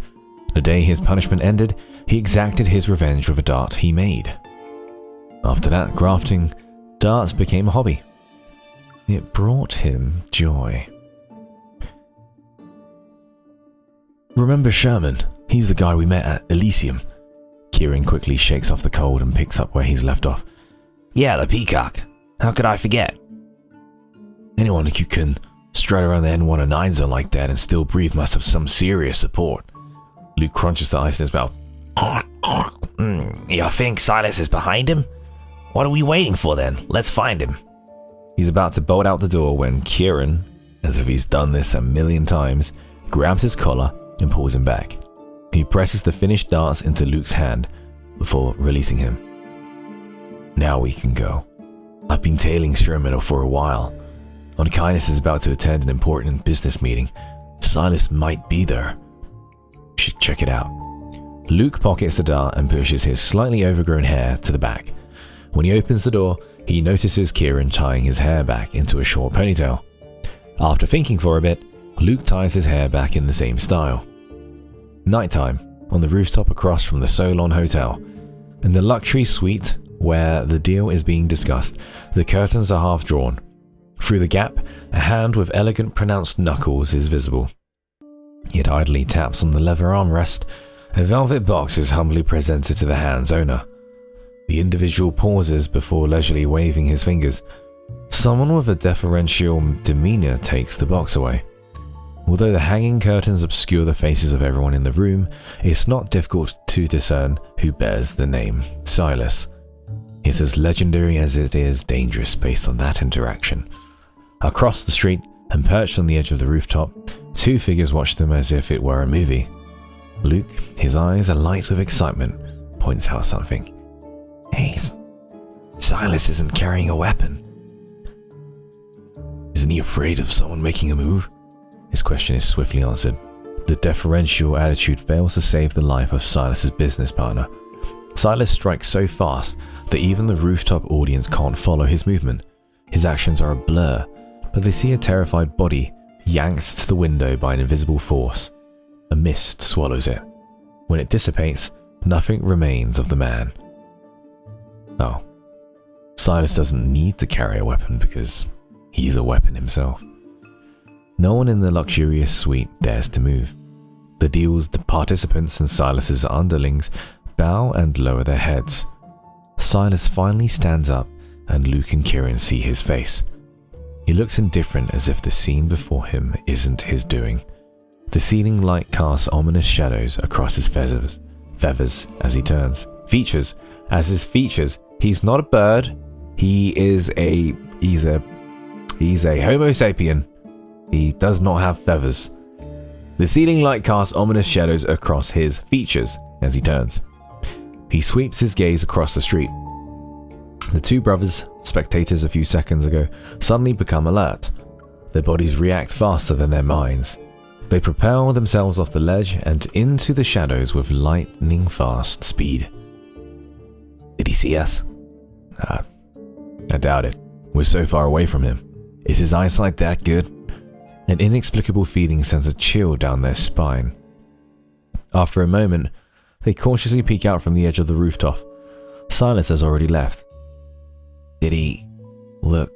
The day his punishment ended, he exacted his revenge with a dart he made. After that, grafting darts became a hobby. It brought him joy. Remember Sherman? He's the guy we met at Elysium. Kieran quickly shakes off the cold and picks up where he's left off. Yeah, the peacock. How could I forget? Anyone who can strut around the N109 zone like that and still breathe must have some serious support. Luke crunches the ice in his mouth. You think Silas is behind him? What are we waiting for then? Let's find him. He's about to bolt out the door when Kieran, as if he's done this a million times, grabs his collar and pulls him back. He presses the finished darts into Luke's hand before releasing him. Now we can go. I've been tailing Sherman for a while. Unkindness is about to attend an important business meeting. Silas might be there. You should check it out. Luke pockets the dart and pushes his slightly overgrown hair to the back. When he opens the door, he notices Kieran tying his hair back into a short ponytail. After thinking for a bit, Luke ties his hair back in the same style. Nighttime, on the rooftop across from the Solon Hotel. In the luxury suite where the deal is being discussed, the curtains are half drawn. Through the gap, a hand with elegant pronounced knuckles is visible. It idly taps on the leather armrest. A velvet box is humbly presented to the hand's owner. The individual pauses before leisurely waving his fingers. Someone with a deferential demeanor takes the box away. Although the hanging curtains obscure the faces of everyone in the room, it's not difficult to discern who bears the name Silas. It's as legendary as it is dangerous based on that interaction. Across the street, and perched on the edge of the rooftop, 2 figures watch them as if it were a movie. Luke, his eyes alight with excitement, points out something. Hey, Silas isn't carrying a weapon. Isn't he afraid of someone making a move? His question is swiftly answered. The deferential attitude fails to save the life of Silas's business partner. Silas strikes so fast that even the rooftop audience can't follow his movement. His actions are a blur, but they see a terrified body yanked to the window by an invisible force. A mist swallows it. When it dissipates, nothing remains of the man. Oh. Silas doesn't need to carry a weapon because he's a weapon himself. No one in the luxurious suite dares to move. The deal's participants and Silas's underlings bow and lower their heads. Silas finally stands up and Luke and Kieran see his face. He looks indifferent as if the scene before him isn't his doing. The ceiling light casts ominous shadows across his feathers as he turns. Features. As his features, he's not a bird. He's a Homo sapien. He does not have feathers. The ceiling light casts ominous shadows across his features as he turns. He sweeps his gaze across the street. The 2 brothers, spectators a few seconds ago, suddenly become alert. Their bodies react faster than their minds. They propel themselves off the ledge and into the shadows with lightning fast speed. Did he see us? I doubt it. We're so far away from him. Is his eyesight that good? An inexplicable feeling sends a chill down their spine. After a moment, they cautiously peek out from the edge of the rooftop. Silas has already left. Did he look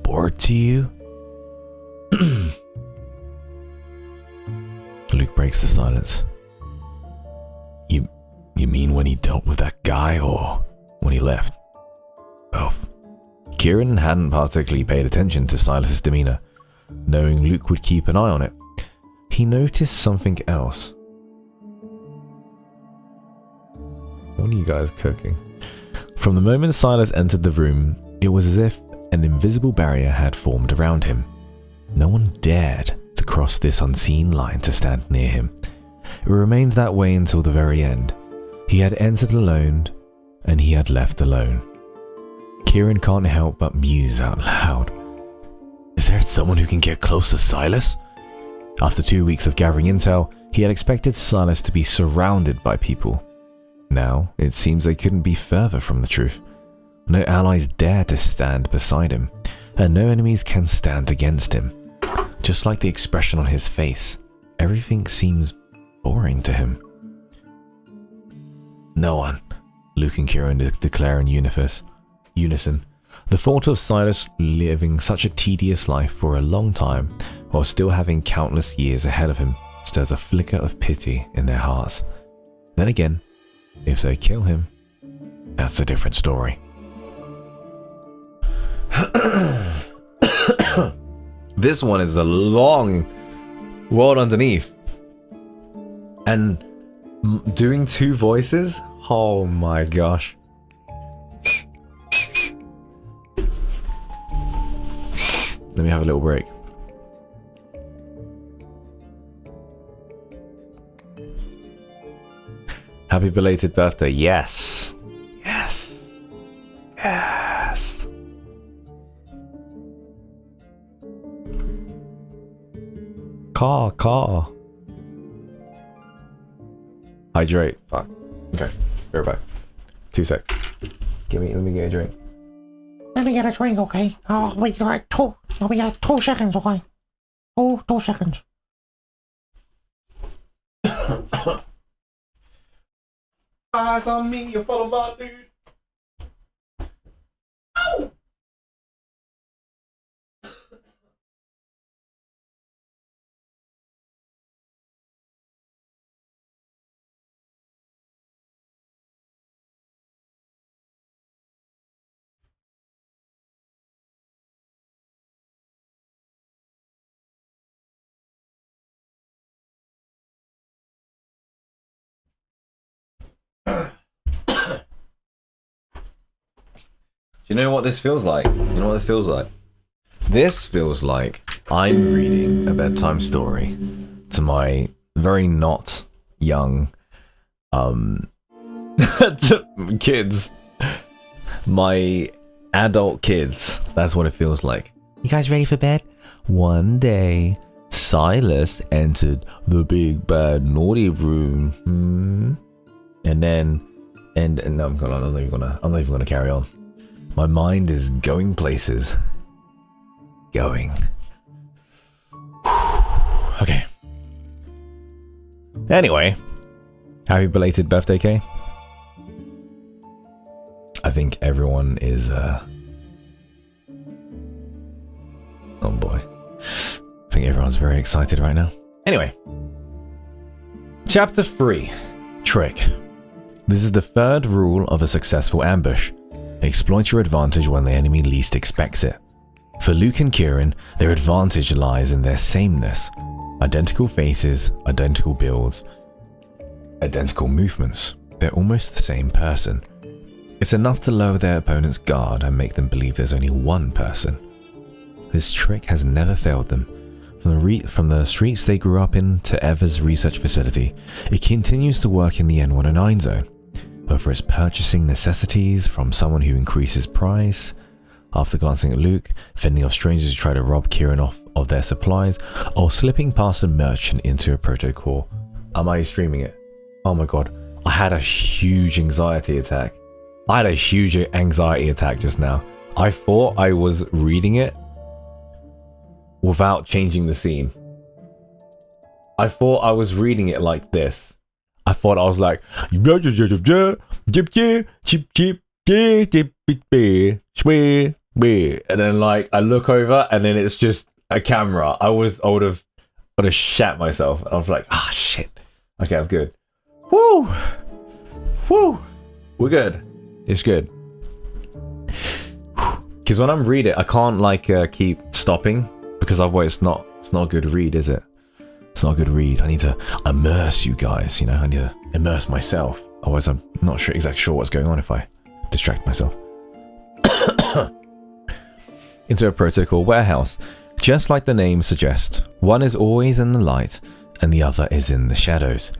bored to you? Luke breaks the silence. You mean when he dealt with that guy or when he left? Both. Kieran hadn't particularly paid attention to Silas's demeanor, knowing Luke would keep an eye on it. He noticed something else. What are you guys cooking? From the moment Silas entered the room, it was as if an invisible barrier had formed around him. No one dared to cross this unseen line to stand near him. It remained that way until the very end. He had entered alone, and he had left alone. Kieran can't help but muse out loud. Is there someone who can get close to Silas? After 2 weeks of gathering intel, he had expected Silas to be surrounded by people. Now, it seems they couldn't be further from the truth. No allies dare to stand beside him, and no enemies can stand against him. Just like the expression on his face, everything seems boring to him. No one, Luke and Kieran declare in unison. The thought of Silas living such a tedious life for a long time, while still having countless years ahead of him, stirs a flicker of pity in their hearts. Then again, if they kill him, that's a different story. This one is a long World Underneath. And doing 2 voices? Oh my gosh. Let me have a little break. Happy belated birthday. Yes. Yes. Yes. Car. Hydrate. Fuck. Okay. Be right back. 2 secs. Let me get a drink. Let me get a drink, okay? Oh, wait, like 2 seconds, okay? 2 seconds. Eyes on me, you follow my dude. Ow! Do you know what this feels like? You know what this feels like? This feels like I'm reading a bedtime story to my very not young kids. My adult kids. That's what it feels like. You guys ready for bed? One day, Silas entered the big bad naughty room. And then, and no, I'm not even gonna carry on. My mind is going places. Going. Okay. Anyway, happy belated birthday, Kay. I think everyone is, oh boy. I think everyone's very excited right now. Anyway. Chapter 3. Trick. This is the 3rd rule of a successful ambush. Exploit your advantage when the enemy least expects it. For Luke and Kieran, their advantage lies in their sameness. Identical faces, identical builds, identical movements. They're almost the same person. It's enough to lower their opponent's guard and make them believe there's only one person. This trick has never failed them. From the streets they grew up in to Ever's research facility, it continues to work in the N109 zone. Whether it's purchasing necessities from someone who increases price, after glancing at Luke, fending off strangers who try to rob Kieran of their supplies, or slipping past a merchant into a protocol. Am I streaming it? Oh my god, I had a huge anxiety attack. Just now. I thought I was reading it without changing the scene. I thought I was reading it like this. I thought I was like, and then like I look over and then it's just a camera. I would have shat myself. I was like, shit. Okay, I'm good. Woo! We're good. It's good. Because when I'm reading it, I can't like keep stopping because otherwise it's not a good read, is it? It's not a good read. I need to immerse you guys, you know. I need to immerse myself. Otherwise, I'm not exactly sure what's going on if I distract myself. Into a protocol warehouse. Just like the name suggests, one is always in the light and the other is in the shadows.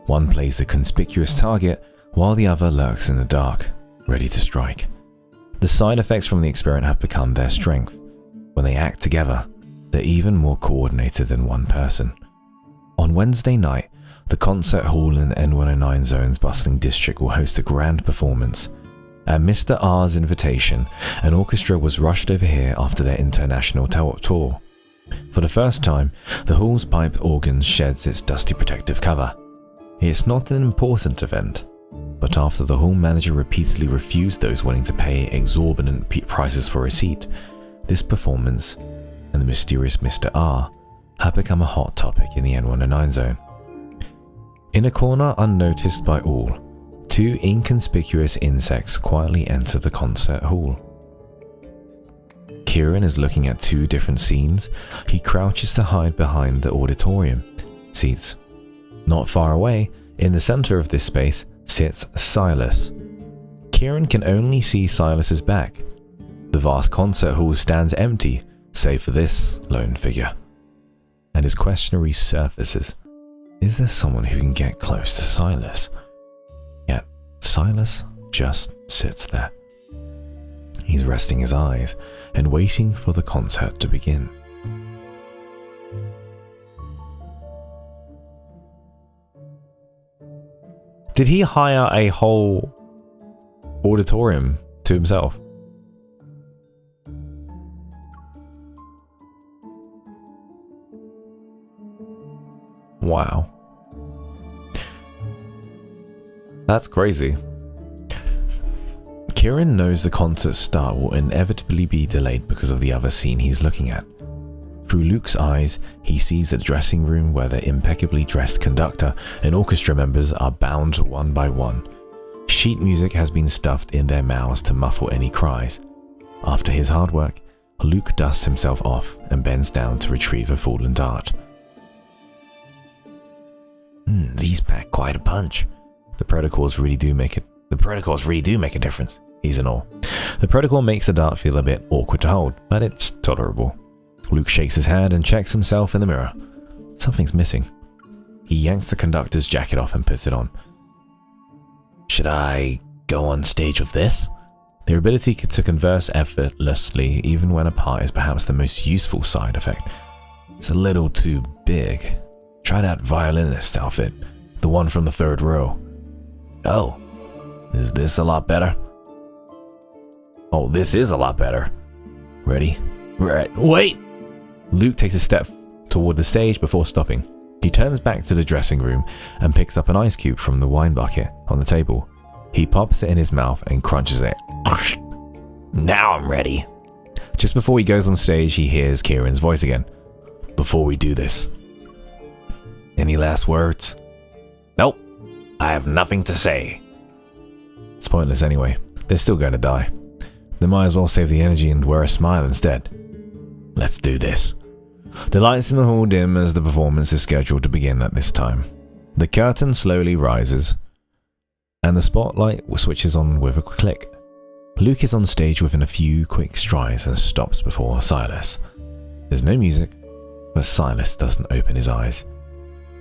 One plays a conspicuous target while the other lurks in the dark, ready to strike. The side effects from the experiment have become their strength. When they act together, they're even more coordinated than one person. On Wednesday night, the concert hall in the N109 zone's bustling district will host a grand performance. At Mr. R's invitation, an orchestra was rushed over here after their international tour. For the first time, the hall's pipe organ sheds its dusty protective cover. It's not an important event, but after the hall manager repeatedly refused those willing to pay exorbitant prices for a seat, this performance and the mysterious Mr. R have become a hot topic in the N109 zone. In a corner unnoticed by all, two inconspicuous insects quietly enter the concert hall. Kieran is looking at two different scenes. He crouches to hide behind the auditorium seats. Not far away, in the center of this space, sits Silas. Kieran can only see Silas's back. The vast concert hall stands empty, save for this lone figure. And his questionary surfaces. Is there someone who can get close to Silas? Yet, Silas just sits there. He's resting his eyes and waiting for the concert to begin. Did he hire a whole auditorium to himself? Wow. That's crazy. Kieran knows the concert's start will inevitably be delayed because of the other scene he's looking at. Through Luke's eyes, he sees the dressing room where the impeccably dressed conductor and orchestra members are bound one by one. Sheet music has been stuffed in their mouths to muffle any cries. After his hard work, Luke dusts himself off and bends down to retrieve a fallen dart. These pack quite a punch. The protocols really do make a difference. He's in awe. The protocol makes the dart feel a bit awkward to hold, but it's tolerable. Luke shakes his hand and checks himself in the mirror. Something's missing. He yanks the conductor's jacket off and puts it on. Should I go on stage with this? Their ability to converse effortlessly, even when apart, is perhaps the most useful side effect. It's a little too big. Try that violinist outfit, the one from the third row. Oh, is this a lot better? Oh, this is a lot better. Ready? Right. Wait! Luke takes a step toward the stage before stopping. He turns back to the dressing room and picks up an ice cube from the wine bucket on the table. He pops it in his mouth and crunches it. Now I'm ready. Just before he goes on stage, he hears Kieran's voice again. Before we do this, any last words? Nope. I have nothing to say. It's pointless anyway. They're still going to die. They might as well save the energy and wear a smile instead. Let's do this. The lights in the hall dim as the performance is scheduled to begin at this time. The curtain slowly rises, and the spotlight switches on with a click. Luke is on stage within a few quick strides and stops before Silas. There's no music, but Silas doesn't open his eyes.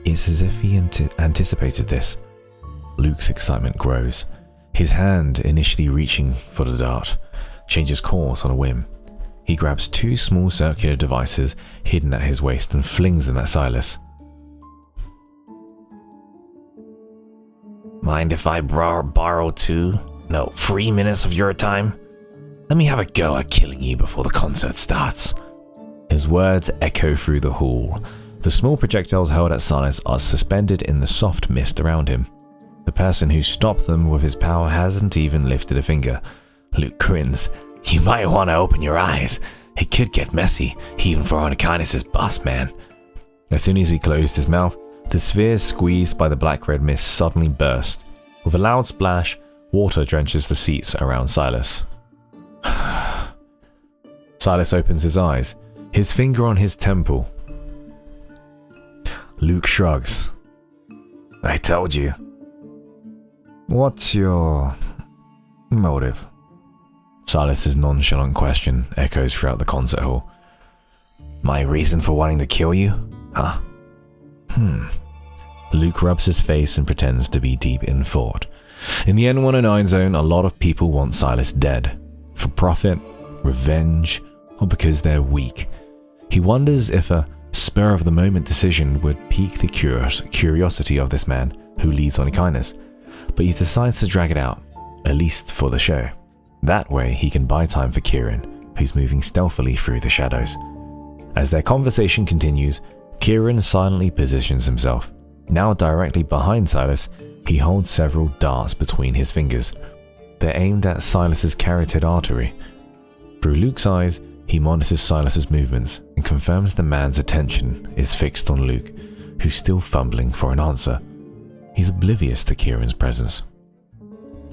It's as if he anticipated this. Luke's excitement grows. His hand, initially reaching for the dart, changes course on a whim. He grabs two small circular devices hidden at his waist and flings them at Silas. Mind if I borrow 3 minutes of your time? Let me have a go at killing you before the concert starts. His words echo through the hall. The small projectiles held at Silas are suspended in the soft mist around him. The person who stopped them with his power hasn't even lifted a finger. Luke grins. You might want to open your eyes. It could get messy, even for Onakainis' boss man. As soon as he closed his mouth, the spheres squeezed by the black-red mist suddenly burst. With a loud splash, water drenches the seats around Silas. Silas opens his eyes, his finger on his temple. Luke shrugs. I told you. What's your motive? Silas's nonchalant question echoes throughout the concert hall. My reason for wanting to kill you? Huh? Luke rubs his face and pretends to be deep in thought. In the N109 zone, a lot of people want Silas dead. For profit, revenge, or because they're weak. He wonders if a spur-of-the-moment decision would pique the curiosity of this man who leads Onakainis, but he decides to drag it out, at least for the show. That way he can buy time for Kieran, who's moving stealthily through the shadows. As their conversation continues, Kieran silently positions himself. Now directly behind Silas, he holds several darts between his fingers. They're aimed at Silas's carotid artery. Through Luke's eyes, he monitors Silas's movements and confirms the man's attention is fixed on Luke, who's still fumbling for an answer. He's oblivious to Kieran's presence.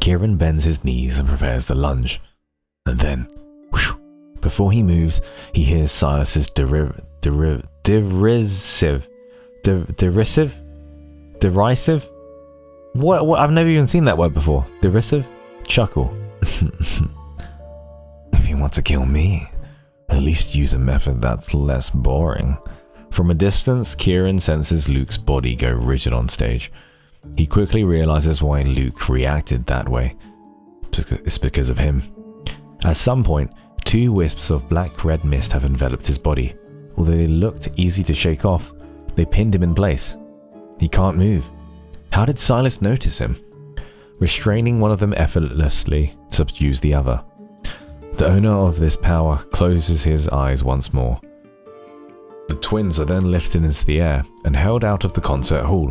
Kieran bends his knees and prepares the lunge. And then, whoosh, before he moves, he hears Silas's derisive? What? I've never even seen that word before. Derisive? Chuckle. If you want to kill me, at least use a method that's less boring. From a distance, Kieran senses Luke's body go rigid on stage. He quickly realizes why Luke reacted that way. It's because of him. At some point, 2 wisps of black-red mist have enveloped his body. Although they looked easy to shake off, they pinned him in place. He can't move. How did Silas notice him? Restraining one of them effortlessly subdues the other. The owner of this power closes his eyes once more. The twins are then lifted into the air and held out of the concert hall,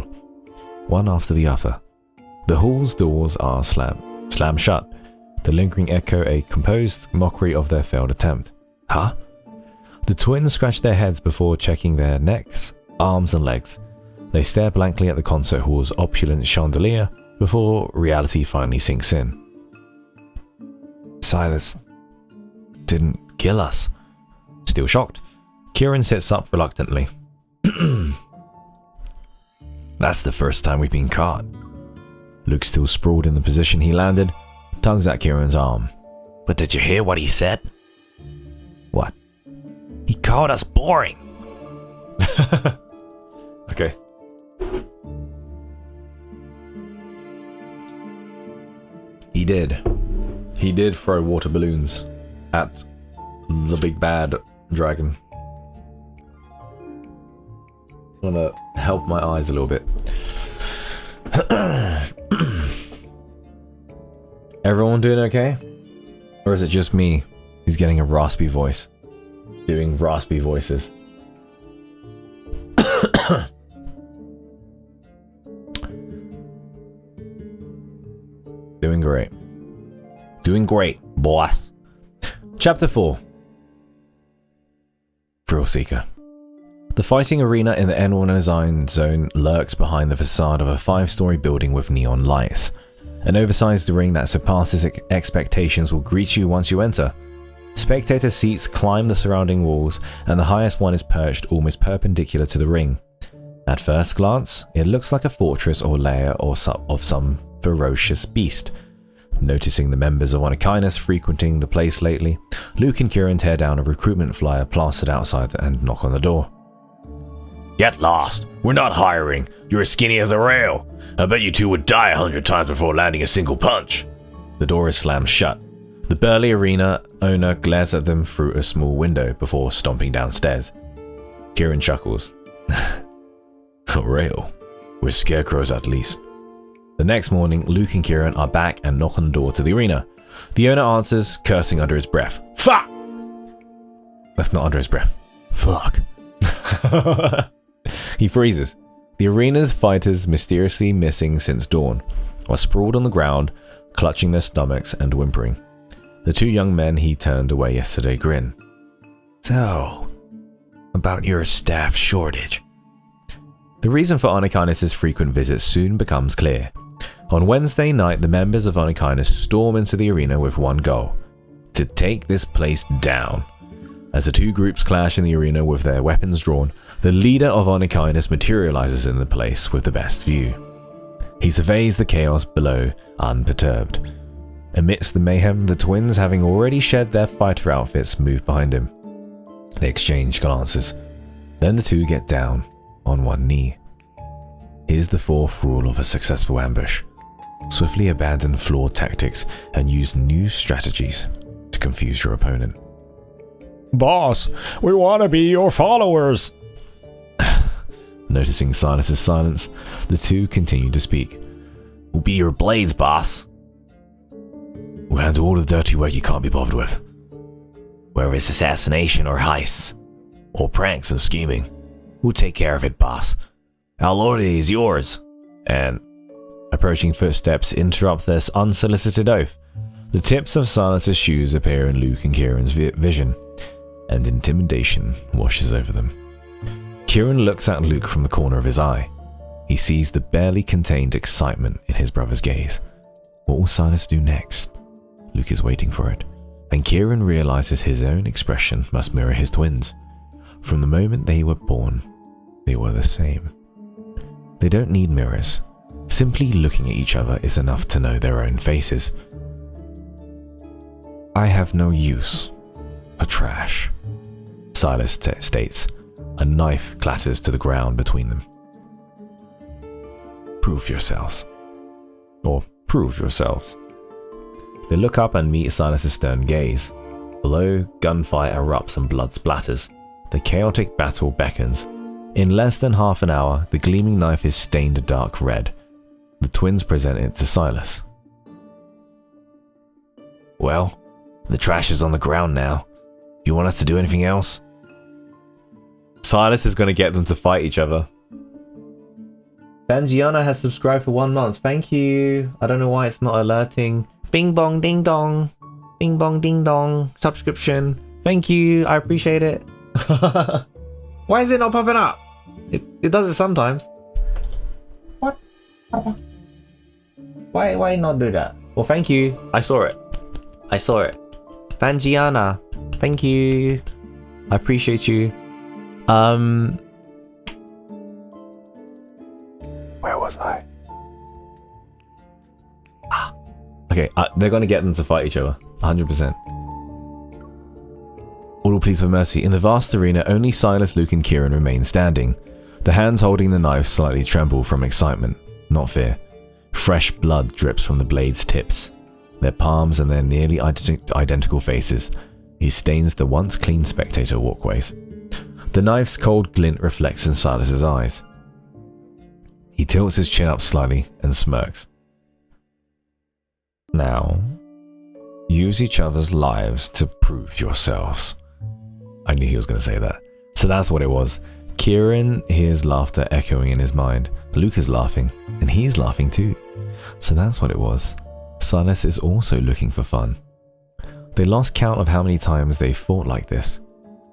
one after the other. The hall's doors are slammed shut. The lingering echo a composed mockery of their failed attempt. Huh? The twins scratch their heads before checking their necks, arms and legs. They stare blankly at the concert hall's opulent chandelier before reality finally sinks in. Silas didn't kill us. Still shocked, Kieran sits up reluctantly. That's the first time we've been caught. Luke, still sprawled in the position he landed, tugs at Kieran's arm. But did you hear what he said? What? He called us boring. Okay. He did. He did throw water balloons at the big bad dragon. I'm gonna help my eyes a little bit. Everyone doing okay? Or is it just me who's getting a raspy voice? Doing raspy voices. Doing great. Doing great, boss. Chapter 4. Thrill Seeker. The fighting arena in the N109 zone lurks behind the facade of a 5-story building with neon lights. An oversized ring that surpasses expectations will greet you once you enter. Spectator seats climb the surrounding walls, and the highest one is perched almost perpendicular to the ring. At first glance, it looks like a fortress or lair of some ferocious beast. Noticing the members of Onakainis frequenting the place lately, Luke and Kieran tear down a recruitment flyer plastered outside and knock on the door. Get lost! We're not hiring! You're as skinny as a rail! I bet you two would die 100 times before landing a single punch! The door is slammed shut. The burly arena owner glares at them through a small window before stomping downstairs. Kieran chuckles. A rail? We're scarecrows at least. The next morning, Luke and Kieran are back and knock on the door to the arena. The owner answers, cursing under his breath. Fuck! That's not under his breath. Fuck. He freezes. The arena's fighters, mysteriously missing since dawn, are sprawled on the ground, clutching their stomachs and whimpering. The two young men he turned away yesterday grin. So, about your staff shortage. The reason for Onykinus' frequent visits soon becomes clear. On Wednesday night, the members of Onykinus storm into the arena with one goal: to take this place down. As the two groups clash in the arena with their weapons drawn, the leader of Onykinus materializes in the place with the best view. He surveys the chaos below, unperturbed. Amidst the mayhem, the twins, having already shed their fighter outfits, move behind him. They exchange glances. Then the two get down on one knee. Here's the fourth rule of a successful ambush: swiftly abandon flawed tactics and use new strategies to confuse your opponent. Boss, we want to be your followers. Noticing Silas's silence, the two continue to speak. We'll be your blades, boss. We'll handle all the dirty work you can't be bothered with. Whether it's assassination or heists, or pranks and scheming, we'll take care of it, boss. Our loyalty is yours. And approaching footsteps interrupt this unsolicited oath. The tips of Silas's shoes appear in Luke and Kieran's vision, and intimidation washes over them. Kieran looks at Luke from the corner of his eye. He sees the barely contained excitement in his brother's gaze. What will Silas do next? Luke is waiting for it, and Kieran realizes his own expression must mirror his twins. From the moment they were born, they were the same. They don't need mirrors. Simply looking at each other is enough to know their own faces. I have no use for trash, Silas states. A knife clatters to the ground between them. Prove yourselves. Or prove yourselves. They look up and meet Silas's stern gaze. Below, gunfire erupts and blood splatters. The chaotic battle beckons. In less than half an hour, the gleaming knife is stained a dark red. The twins present it to Silas. Well, the trash is on the ground now. You want us to do anything else? Silas is going to get them to fight each other. Bangiana has subscribed for 1 month. Thank you. I don't know why it's not alerting. Bing bong ding dong. Bing bong ding dong. Subscription. Thank you. I appreciate it. Why is it not popping up? It does it sometimes. What? Why not do that? Well, thank you. I saw it. Bangiana. Thank you. I appreciate you. Where was I? Okay, they're going to get them to fight each other. 100%. All will please for mercy. In the vast arena, only Silas, Luke, and Kieran remain standing. The hands holding the knife slightly tremble from excitement, not fear. Fresh blood drips from the blade's tips. Their palms and their nearly identical faces. He stains the once clean spectator walkways. The knife's cold glint reflects in Silas's eyes. He tilts his chin up slightly and smirks. Now, use each other's lives to prove yourselves. I knew he was going to say that. So that's what it was. Kieran hears laughter echoing in his mind. Luke is laughing, and he's laughing too. So that's what it was. Silas is also looking for fun. They lost count of how many times they fought like this.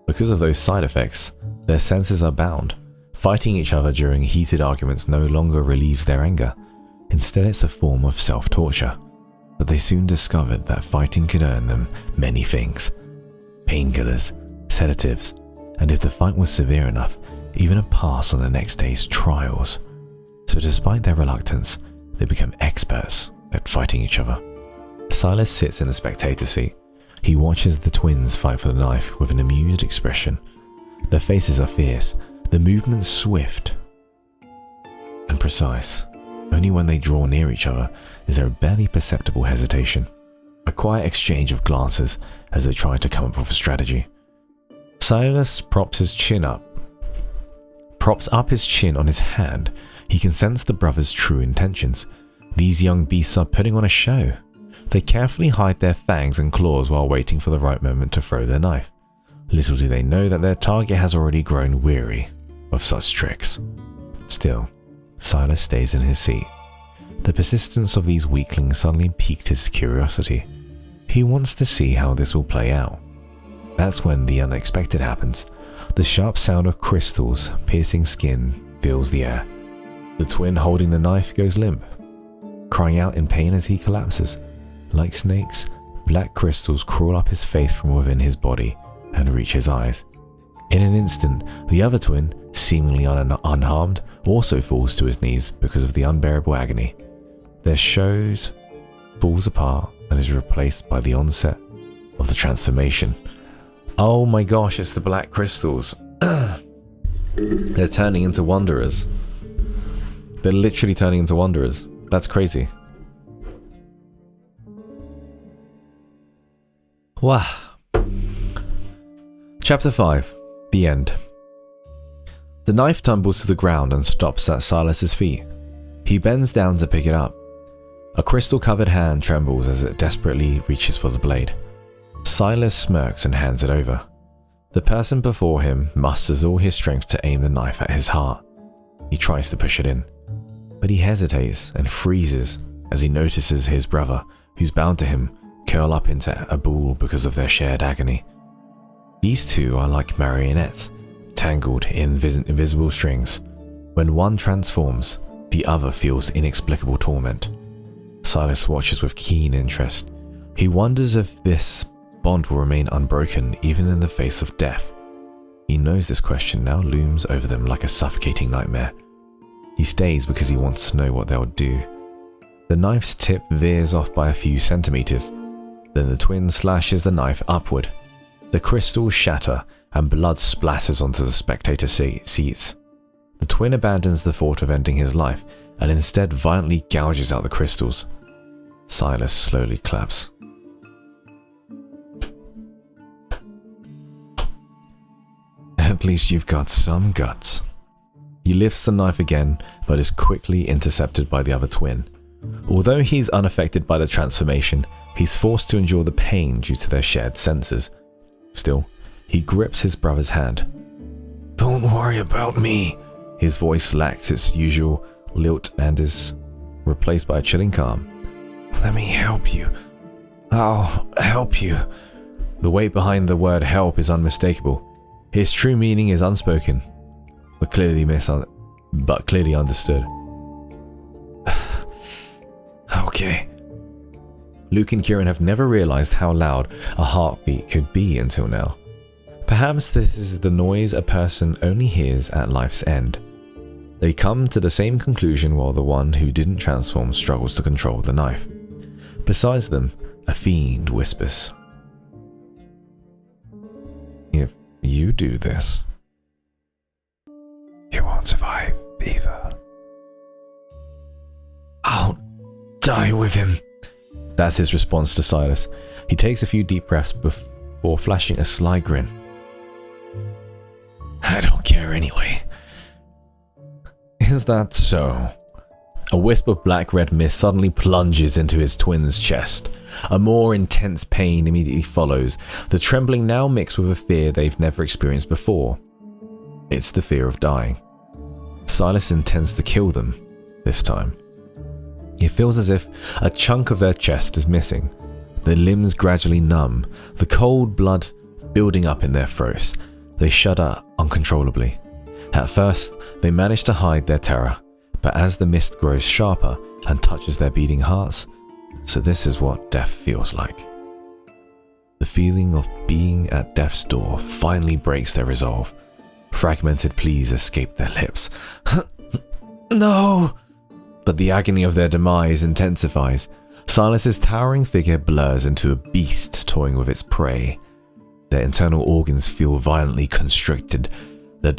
Because of those side effects, their senses are bound. Fighting each other during heated arguments no longer relieves their anger. Instead, it's a form of self-torture. But they soon discovered that fighting could earn them many things. Painkillers, sedatives, and if the fight was severe enough, even a pass on the next day's trials. So despite their reluctance, they become experts at fighting each other. Silas sits in the spectator seat. He watches the twins fight for the knife with an amused expression. Their faces are fierce, the movements swift and precise. Only when they draw near each other is there a barely perceptible hesitation. A quiet exchange of glances as they try to come up with a strategy. Silas props up his chin on his hand. He can sense the brothers' true intentions. These young beasts are putting on a show. They carefully hide their fangs and claws while waiting for the right moment to throw their knife. Little do they know that their target has already grown weary of such tricks. Still, Silas stays in his seat. The persistence of these weaklings suddenly piqued his curiosity. He wants to see how this will play out. That's when the unexpected happens. The sharp sound of crystals piercing skin fills the air. The twin holding the knife goes limp, crying out in pain as he collapses. Like snakes, black crystals crawl up his face from within his body and reach his eyes. In an instant, the other twin, seemingly unharmed, also falls to his knees because of the unbearable agony. Their shows falls apart and is replaced by the onset of the transformation. Oh my gosh, it's the black crystals. They're turning into wanderers. They're literally turning into wanderers. That's crazy. Wow. Chapter 5. The End. The knife tumbles to the ground and stops at Silas's feet. He bends down to pick it up. A crystal-covered hand trembles as it desperately reaches for the blade. Silas smirks and hands it over. The person before him musters all his strength to aim the knife at his heart. He tries to push it in, but he hesitates and freezes as he notices his brother, who's bound to him, curl up into a ball because of their shared agony. These two are like marionettes, tangled in invisible strings. When one transforms, the other feels inexplicable torment. Silas watches with keen interest. He wonders if this bond will remain unbroken even in the face of death. He knows this question now looms over them like a suffocating nightmare. He stays because he wants to know what they'll do. The knife's tip veers off by a few centimeters. Then the twin slashes the knife upward. The crystals shatter and blood splatters onto the spectator seats. The twin abandons the thought of ending his life and instead violently gouges out the crystals. Silas slowly claps. At least you've got some guts. He lifts the knife again, but is quickly intercepted by the other twin. Although he's unaffected by the transformation, he's forced to endure the pain due to their shared senses. Still, he grips his brother's hand. Don't worry about me. His voice lacks its usual lilt and is replaced by a chilling calm. Let me help you. I'll help you. The weight behind the word help is unmistakable. His true meaning is unspoken, but clearly understood. Okay. Luke and Kieran have never realized how loud a heartbeat could be until now. Perhaps this is the noise a person only hears at life's end. They come to the same conclusion while the one who didn't transform struggles to control the knife. Besides them, a fiend whispers. If you do this, you won't survive either. I'll die with him. That's his response to Silas. He takes a few deep breaths before flashing a sly grin. I don't care anyway. Is that so? A wisp of black-red mist suddenly plunges into his twin's chest. A more intense pain immediately follows, the trembling now mixed with a fear they've never experienced before. It's the fear of dying. Silas intends to kill them, this time. It feels as if a chunk of their chest is missing. Their limbs gradually numb, the cold blood building up in their throats. They shudder uncontrollably. At first, they manage to hide their terror, but as the mist grows sharper and touches their beating hearts, so this is what death feels like. The feeling of being at death's door finally breaks their resolve. Fragmented pleas escape their lips. No! But the agony of their demise intensifies. Silas's towering figure blurs into a beast toying with its prey. Their internal organs feel violently constricted, the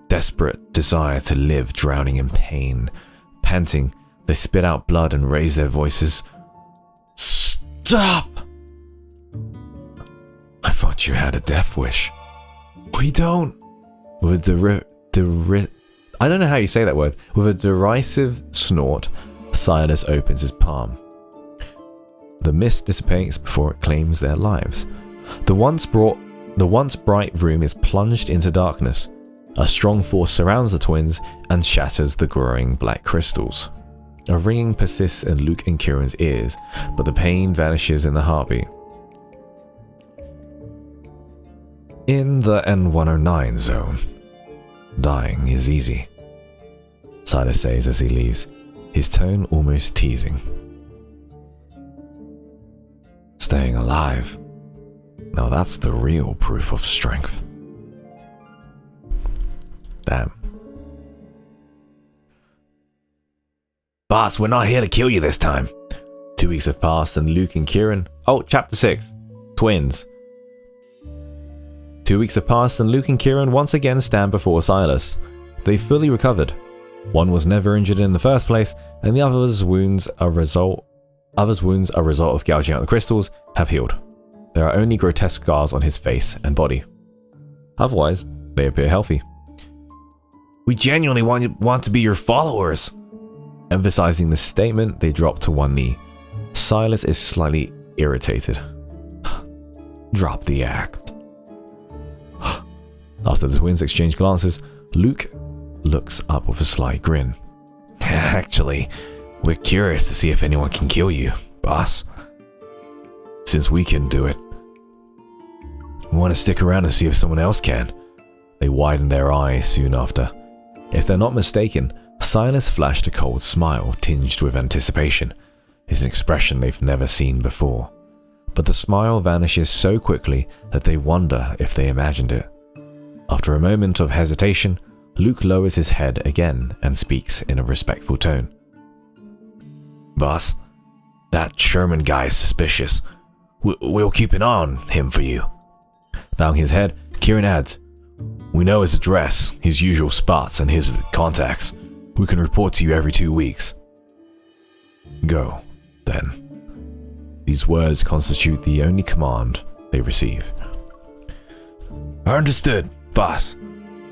desperate desire to live drowning in pain. Panting, they spit out blood and raise their voices. Stop! I thought you had a death wish. We don't. With I don't know how you say that word. With a derisive snort, Silas opens his palm. The mist dissipates before it claims their lives. The once bright room is plunged into darkness. A strong force surrounds the twins and shatters the growing black crystals. A ringing persists in Luke and Kieran's ears, but the pain vanishes in the heartbeat. In the N109 zone, dying is easy, Silas says as he leaves, his tone almost teasing. Staying alive, now that's the real proof of strength. Damn. Boss, we're not here to kill you this time. 2 weeks have passed and Luke and Kieran... Oh, chapter 6. Twins. 2 weeks have passed and Luke and Kieran once again stand before Silas. They've fully recovered. One was never injured in the first place, and the other's wounds, a result of gouging out the crystals, have healed. There are only grotesque scars on his face and body. Otherwise, they appear healthy. We genuinely want to be your followers. Emphasizing the statement, they drop to one knee. Silas is slightly irritated. Drop the act. After the twins exchange glances, Luke looks up with a sly grin. Actually, we're curious to see if anyone can kill you, boss. Since we can do it, we want to stick around and see if someone else can. They widen their eyes soon after. If they're not mistaken, Silas flashed a cold smile tinged with anticipation. It's an expression they've never seen before. But the smile vanishes so quickly that they wonder if they imagined it. After a moment of hesitation, Luke lowers his head again and speaks in a respectful tone. Boss, that Sherman guy is suspicious. We'll keep an eye on him for you. Bowing his head, Kieran adds, we know his address, his usual spots, and his contacts. We can report to you every 2 weeks. Go, then. These words constitute the only command they receive. Understood, boss.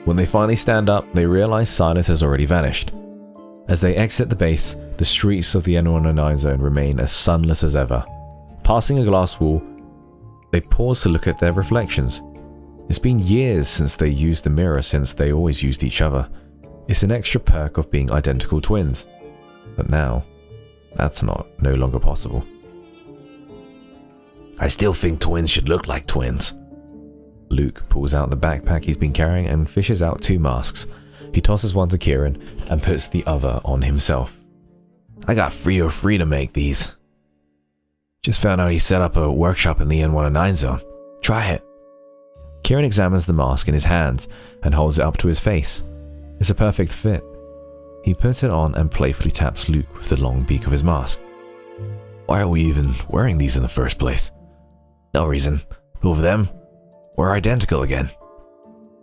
When they finally stand up, they realize Silas has already vanished. As they exit the base, the streets of the N109 zone remain as sunless as ever. Passing a glass wall, they pause to look at their reflections. It's been years since they used the mirror, since they always used each other. It's an extra perk of being identical twins. But now, that's no longer possible. I still think twins should look like twins. Luke pulls out the backpack he's been carrying and fishes out 2 masks. He tosses one to Kieran and puts the other on himself. I got free to make these. Just found out he set up a workshop in the N109 zone. Try it. Kieran examines the mask in his hands and holds it up to his face. It's a perfect fit. He puts it on and playfully taps Luke with the long beak of his mask. Why are we even wearing these in the first place? No reason. Both of them, we're identical again.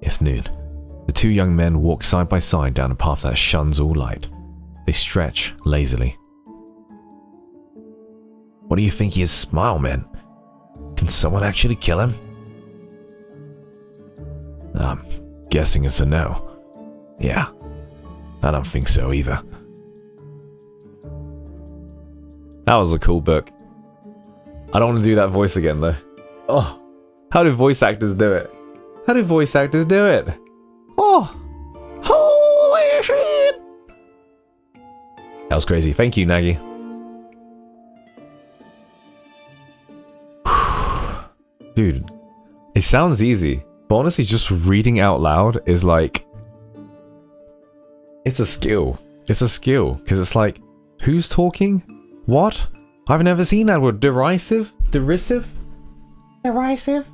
It's noon. The 2 young men walk side by side down a path that shuns all light. They stretch lazily. What do you think he is, Smile Man? Can someone actually kill him? I'm guessing it's a no. Yeah, I don't think so either. That was a cool book. I don't want to do that voice again though. Oh, how do voice actors do it? How do voice actors do it? Oh, holy shit! That was crazy. Thank you, Nagy. Dude, it sounds easy, but honestly, just reading out loud is like... It's a skill. It's a skill, because it's like, who's talking? What? I've never seen that word. Derisive? Derisive? Derisive?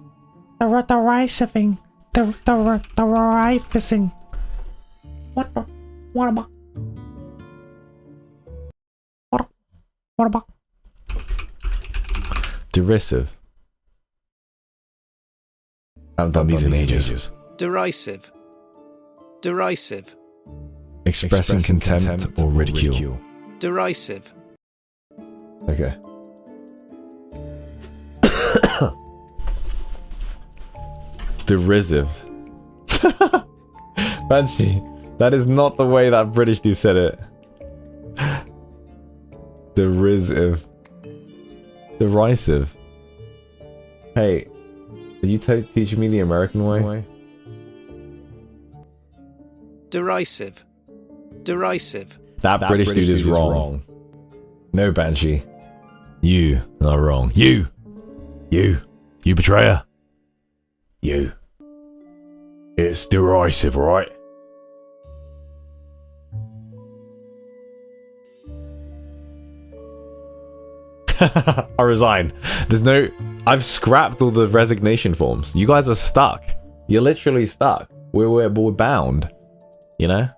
Derisiving. Deriving. What the? What about? What about? Derisive. I haven't done these in ages. Derisive. Derisive. Expressing contempt or ridicule. Derisive. Okay. Derisive. Banshee, that is not the way that British dude said it. Derisive. Derisive. Hey, are you teaching me the American way? Derisive. Derisive. That British dude is wrong. No, Banshee. You are wrong. You betrayer. You. It's derisive, right? I resign. There's no... I've scrapped all the resignation forms. You guys are stuck. You're literally stuck. We're bound. You know?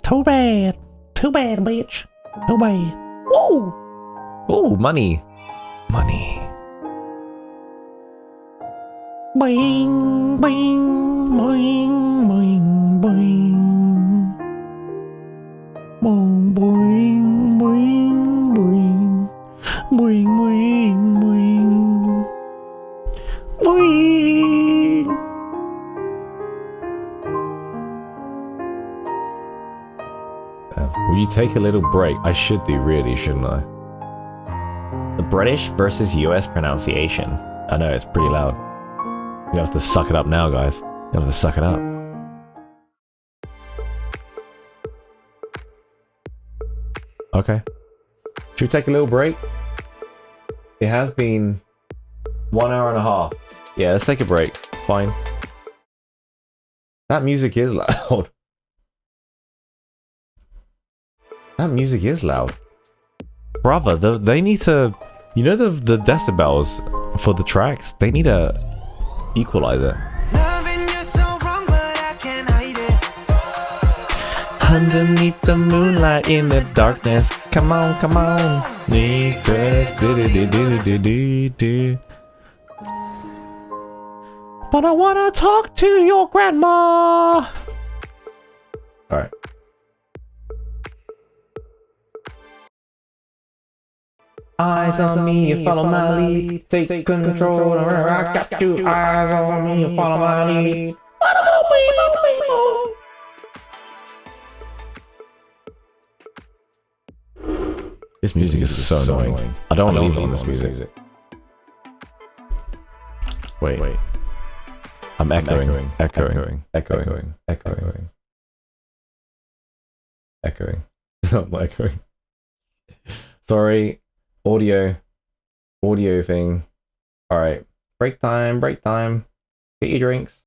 Too bad. Too bad, bitch. Too bad. Woo! Oh, money. Money. Bing, bing, bing, bing, bing. Boing, boing, boing, boing. Boing, boing, boing. Boing. Will you take a little break? I should do, really, shouldn't I? The British versus US pronunciation. I know, it's pretty loud. You have to suck it up now, guys. You have to suck it up. Okay. Should we take a little break? It has been 1 hour and a half. Yeah, let's take a break. Fine. That music is loud. That music is loud. Brother, they need to... You know the decibels for the tracks? They need to equalize it. Underneath the moonlight in the darkness. Come on, come on. Secrets. But I wanna talk to your grandma. Alright. Eyes on me, you follow my lead. Take control, I got you. Eyes on me, you follow my lead. This music is so annoying. I don't want to leave on this music. Wait. I'm echoing. I'm echoing. Sorry. Audio thing. Alright. Break time. Get your drinks.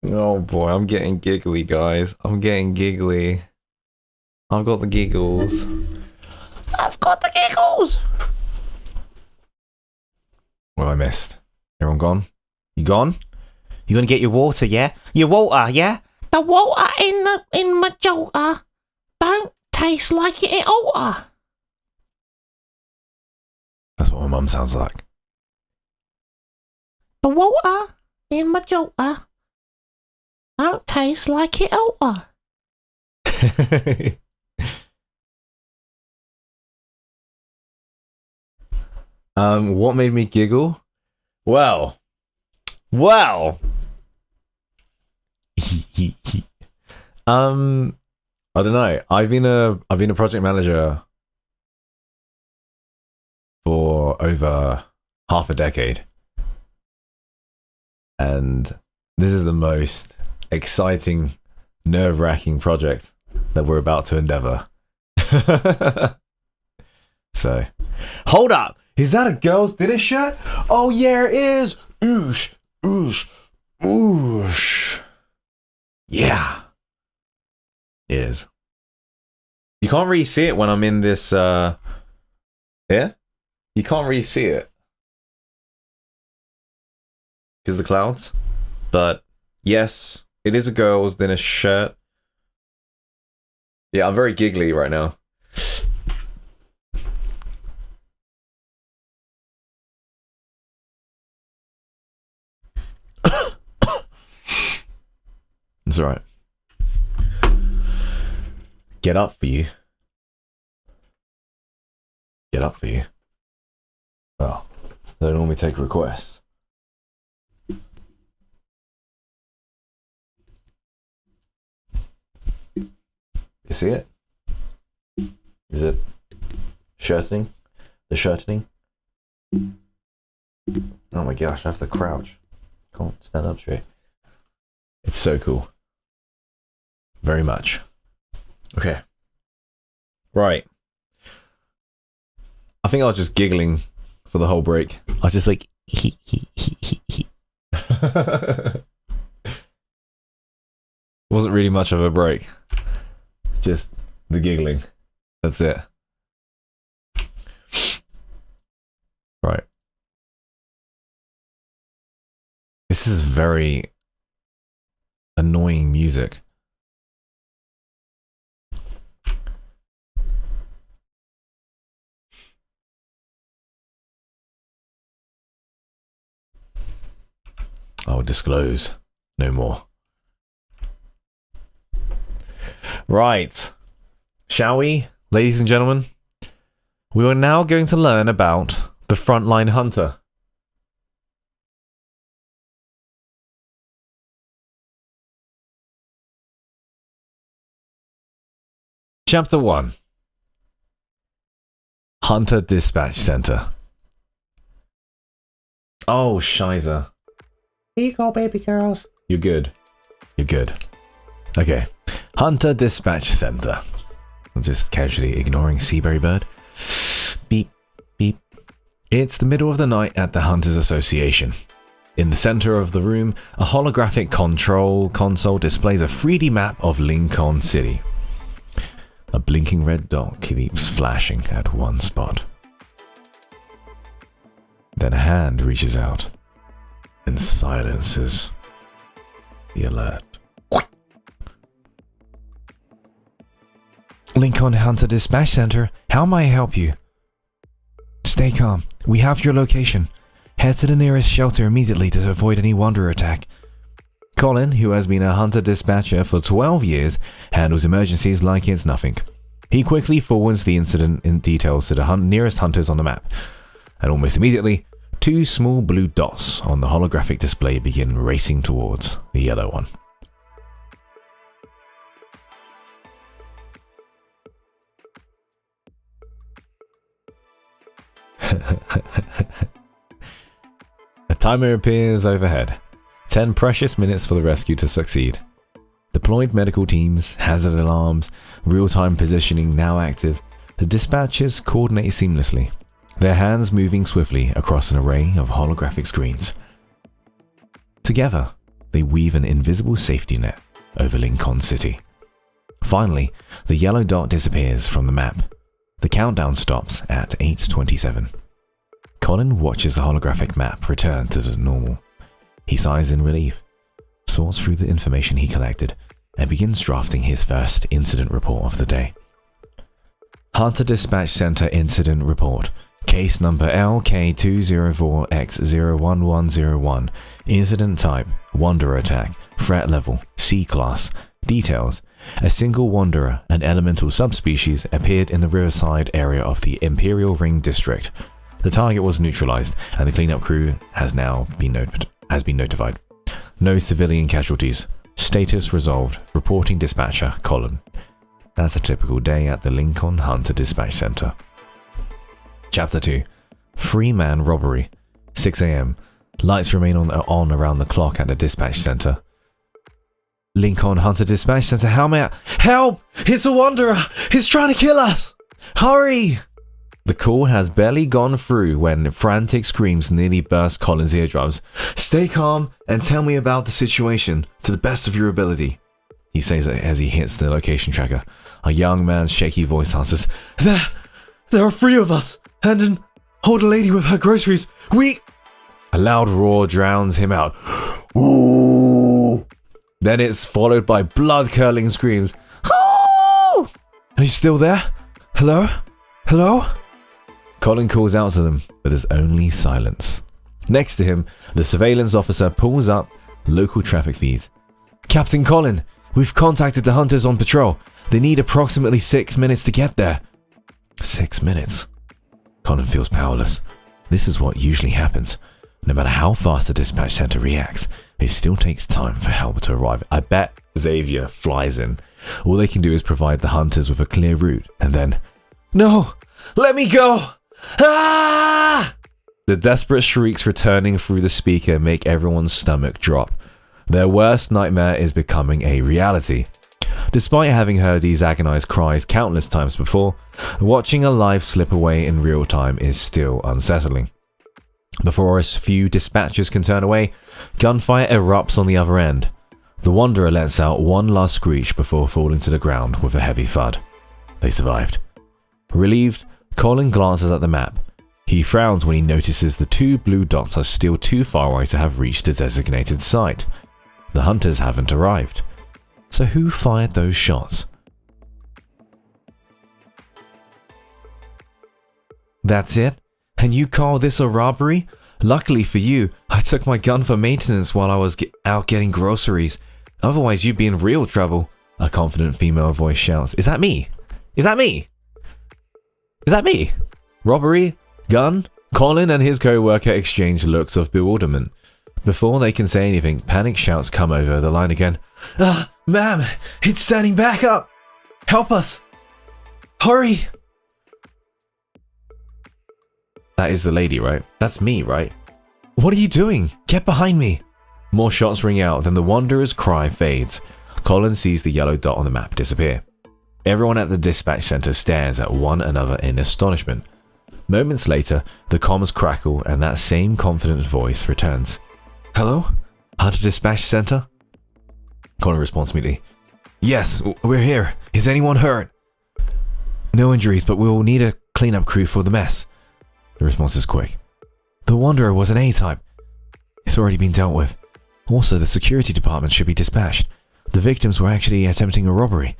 Oh boy, I'm getting giggly, guys. I'm getting giggly. I've got the giggles. I've got the giggles. What have I missed? Everyone gone? You gone? You gonna get your water, yeah? Your water, yeah? The water in my jolter don't taste like it at all. That's what my mum sounds like. The water in my jolter don't taste like it all. What made me giggle? Well. I don't know. I've been a project manager for over half a decade. And this is the most exciting, nerve-wracking project that we're about to endeavor. So, hold up! Is that a girl's dinner shirt? Oh yeah, it is! Oosh, oosh, oosh. Yeah. It is. You can't really see it when I'm in this, yeah? You can't really see it. Because of the clouds. But, yes, it is a girl's dinner shirt. Yeah, I'm very giggly right now. It's alright. Get up for you. Get up for you. Well, they don't normally take requests. You see it? Is it shirting? The shirting? Oh my gosh, I have to crouch. Can't stand up straight. It's so cool. Very much. Okay. Right. I think I was just giggling for the whole break. I was just like, he. Wasn't really much of a break. Just the giggling. That's it. Right. This is very annoying music. I will disclose no more. Right. Shall we, ladies and gentlemen? We are now going to learn about the frontline hunter. Chapter 1. Hunter Dispatch Center. Oh, Shiza. Here you go, baby girls. You're good. You're good. Okay. Hunter Dispatch Center. I'm just casually ignoring Seaberry Bird. Beep, beep. It's the middle of the night at the Hunters Association. In the center of the room, a holographic control console displays a 3D map of Lincoln City. A blinking red dot keeps flashing at one spot. Then a hand reaches out and silences the alert. Lincoln Hunter Dispatch Center, how may I help you? Stay calm. We have your location. Head to the nearest shelter immediately to avoid any wanderer attack. Colin, who has been a hunter dispatcher for 12 years, handles emergencies like it's nothing. He quickly forwards the incident in details to the nearest hunters on the map. And almost immediately, two small blue dots on the holographic display begin racing towards the yellow one. A timer appears overhead. 10 precious minutes for the rescue to succeed. Deployed medical teams, hazard alarms, real-time positioning now active. The dispatchers coordinate seamlessly, their hands moving swiftly across an array of holographic screens. Together, they weave an invisible safety net over Lincoln City. Finally, the yellow dot disappears from the map. The countdown stops at 8:27. Colin watches the holographic map return to the normal. He sighs in relief, sorts through the information he collected, and begins drafting his first incident report of the day. Hunter Dispatch Center Incident Report. Case number LK204X01101. Incident type, Wanderer attack. Threat level, C-class. Details. A single Wanderer, an elemental subspecies, appeared in the riverside area of the Imperial Ring District. The target was neutralized, and the cleanup crew has been notified. No civilian casualties. Status resolved. Reporting dispatcher, Colin. That's a typical day at the Lincoln Hunter Dispatch Center. Chapter 2. Three-man robbery. 6 a.m. Lights remain on around the clock at the dispatch center. Lincoln Hunter Dispatch Center, how may I— Help! It's a Wanderer! He's trying to kill us! Hurry! The call has barely gone through when frantic screams nearly burst Colin's eardrums. Stay calm and tell me about the situation to the best of your ability, he says as he hits the location tracker. A young man's shaky voice answers. There are 3 of us, and an older lady with her groceries. A loud roar drowns him out. Ooh. Then it's followed by blood-curdling screams. Oh! Are you still there? Hello? Hello? Colin calls out to them, but there's only silence. Next to him, the surveillance officer pulls up local traffic feeds. Captain Colin, we've contacted the hunters on patrol. They need approximately 6 minutes to get there. 6 minutes? Colin feels powerless. This is what usually happens. No matter how fast the dispatch center reacts, it still takes time for help to arrive. I bet Xavier flies in. All they can do is provide the hunters with a clear route, and then... No! Let me go! Ah! The desperate shrieks returning through the speaker make everyone's stomach drop. Their worst nightmare is becoming a reality. Despite having heard these agonized cries countless times before, watching a life slip away in real time is still unsettling. Before a few dispatchers can turn away, gunfire erupts on the other end. The Wanderer lets out one last screech before falling to the ground with a heavy thud. They survived. Relieved, Colin glances at the map. He frowns when he notices the 2 blue dots are still too far away to have reached the designated site. The hunters haven't arrived. So who fired those shots? That's it? And you call this a robbery? Luckily for you, I took my gun for maintenance while I was out getting groceries. Otherwise you'd be in real trouble, a confident female voice shouts. Is that me? Is that me? Is that me? Robbery? Gun? Colin and his co-worker exchange looks of bewilderment. Before they can say anything, panic shouts come over the line again. Ma'am, it's standing back up! Help us! Hurry! That is the lady, right? That's me, right? What are you doing? Get behind me! More shots ring out, then the Wanderer's cry fades. Colin sees the yellow dot on the map disappear. Everyone at the dispatch center stares at one another in astonishment. Moments later, the comms crackle and that same confident voice returns. Hello? Hunter Dispatch Center? Colin responds immediately. Yes, we're here. Is anyone hurt? No injuries, but we'll need a cleanup crew for the mess. The response is quick. The Wanderer was an A-type. It's already been dealt with. Also, the security department should be dispatched. The victims were actually attempting a robbery.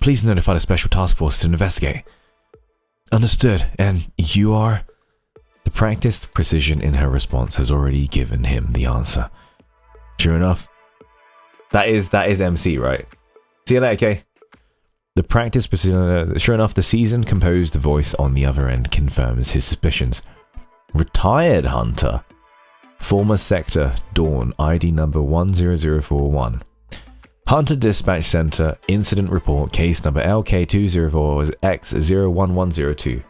Please notify the special task force to investigate. Understood. And you are? The practiced precision in her response has already given him the answer. Sure enough. That is MC, right? See you later, okay? The practiced precision... Sure enough, the seasoned, composed voice on the other end confirms his suspicions. Retired Hunter. Former Sector, Dawn, ID number 10041. Hunter Dispatch Center, Incident Report, Case number LK204X01102.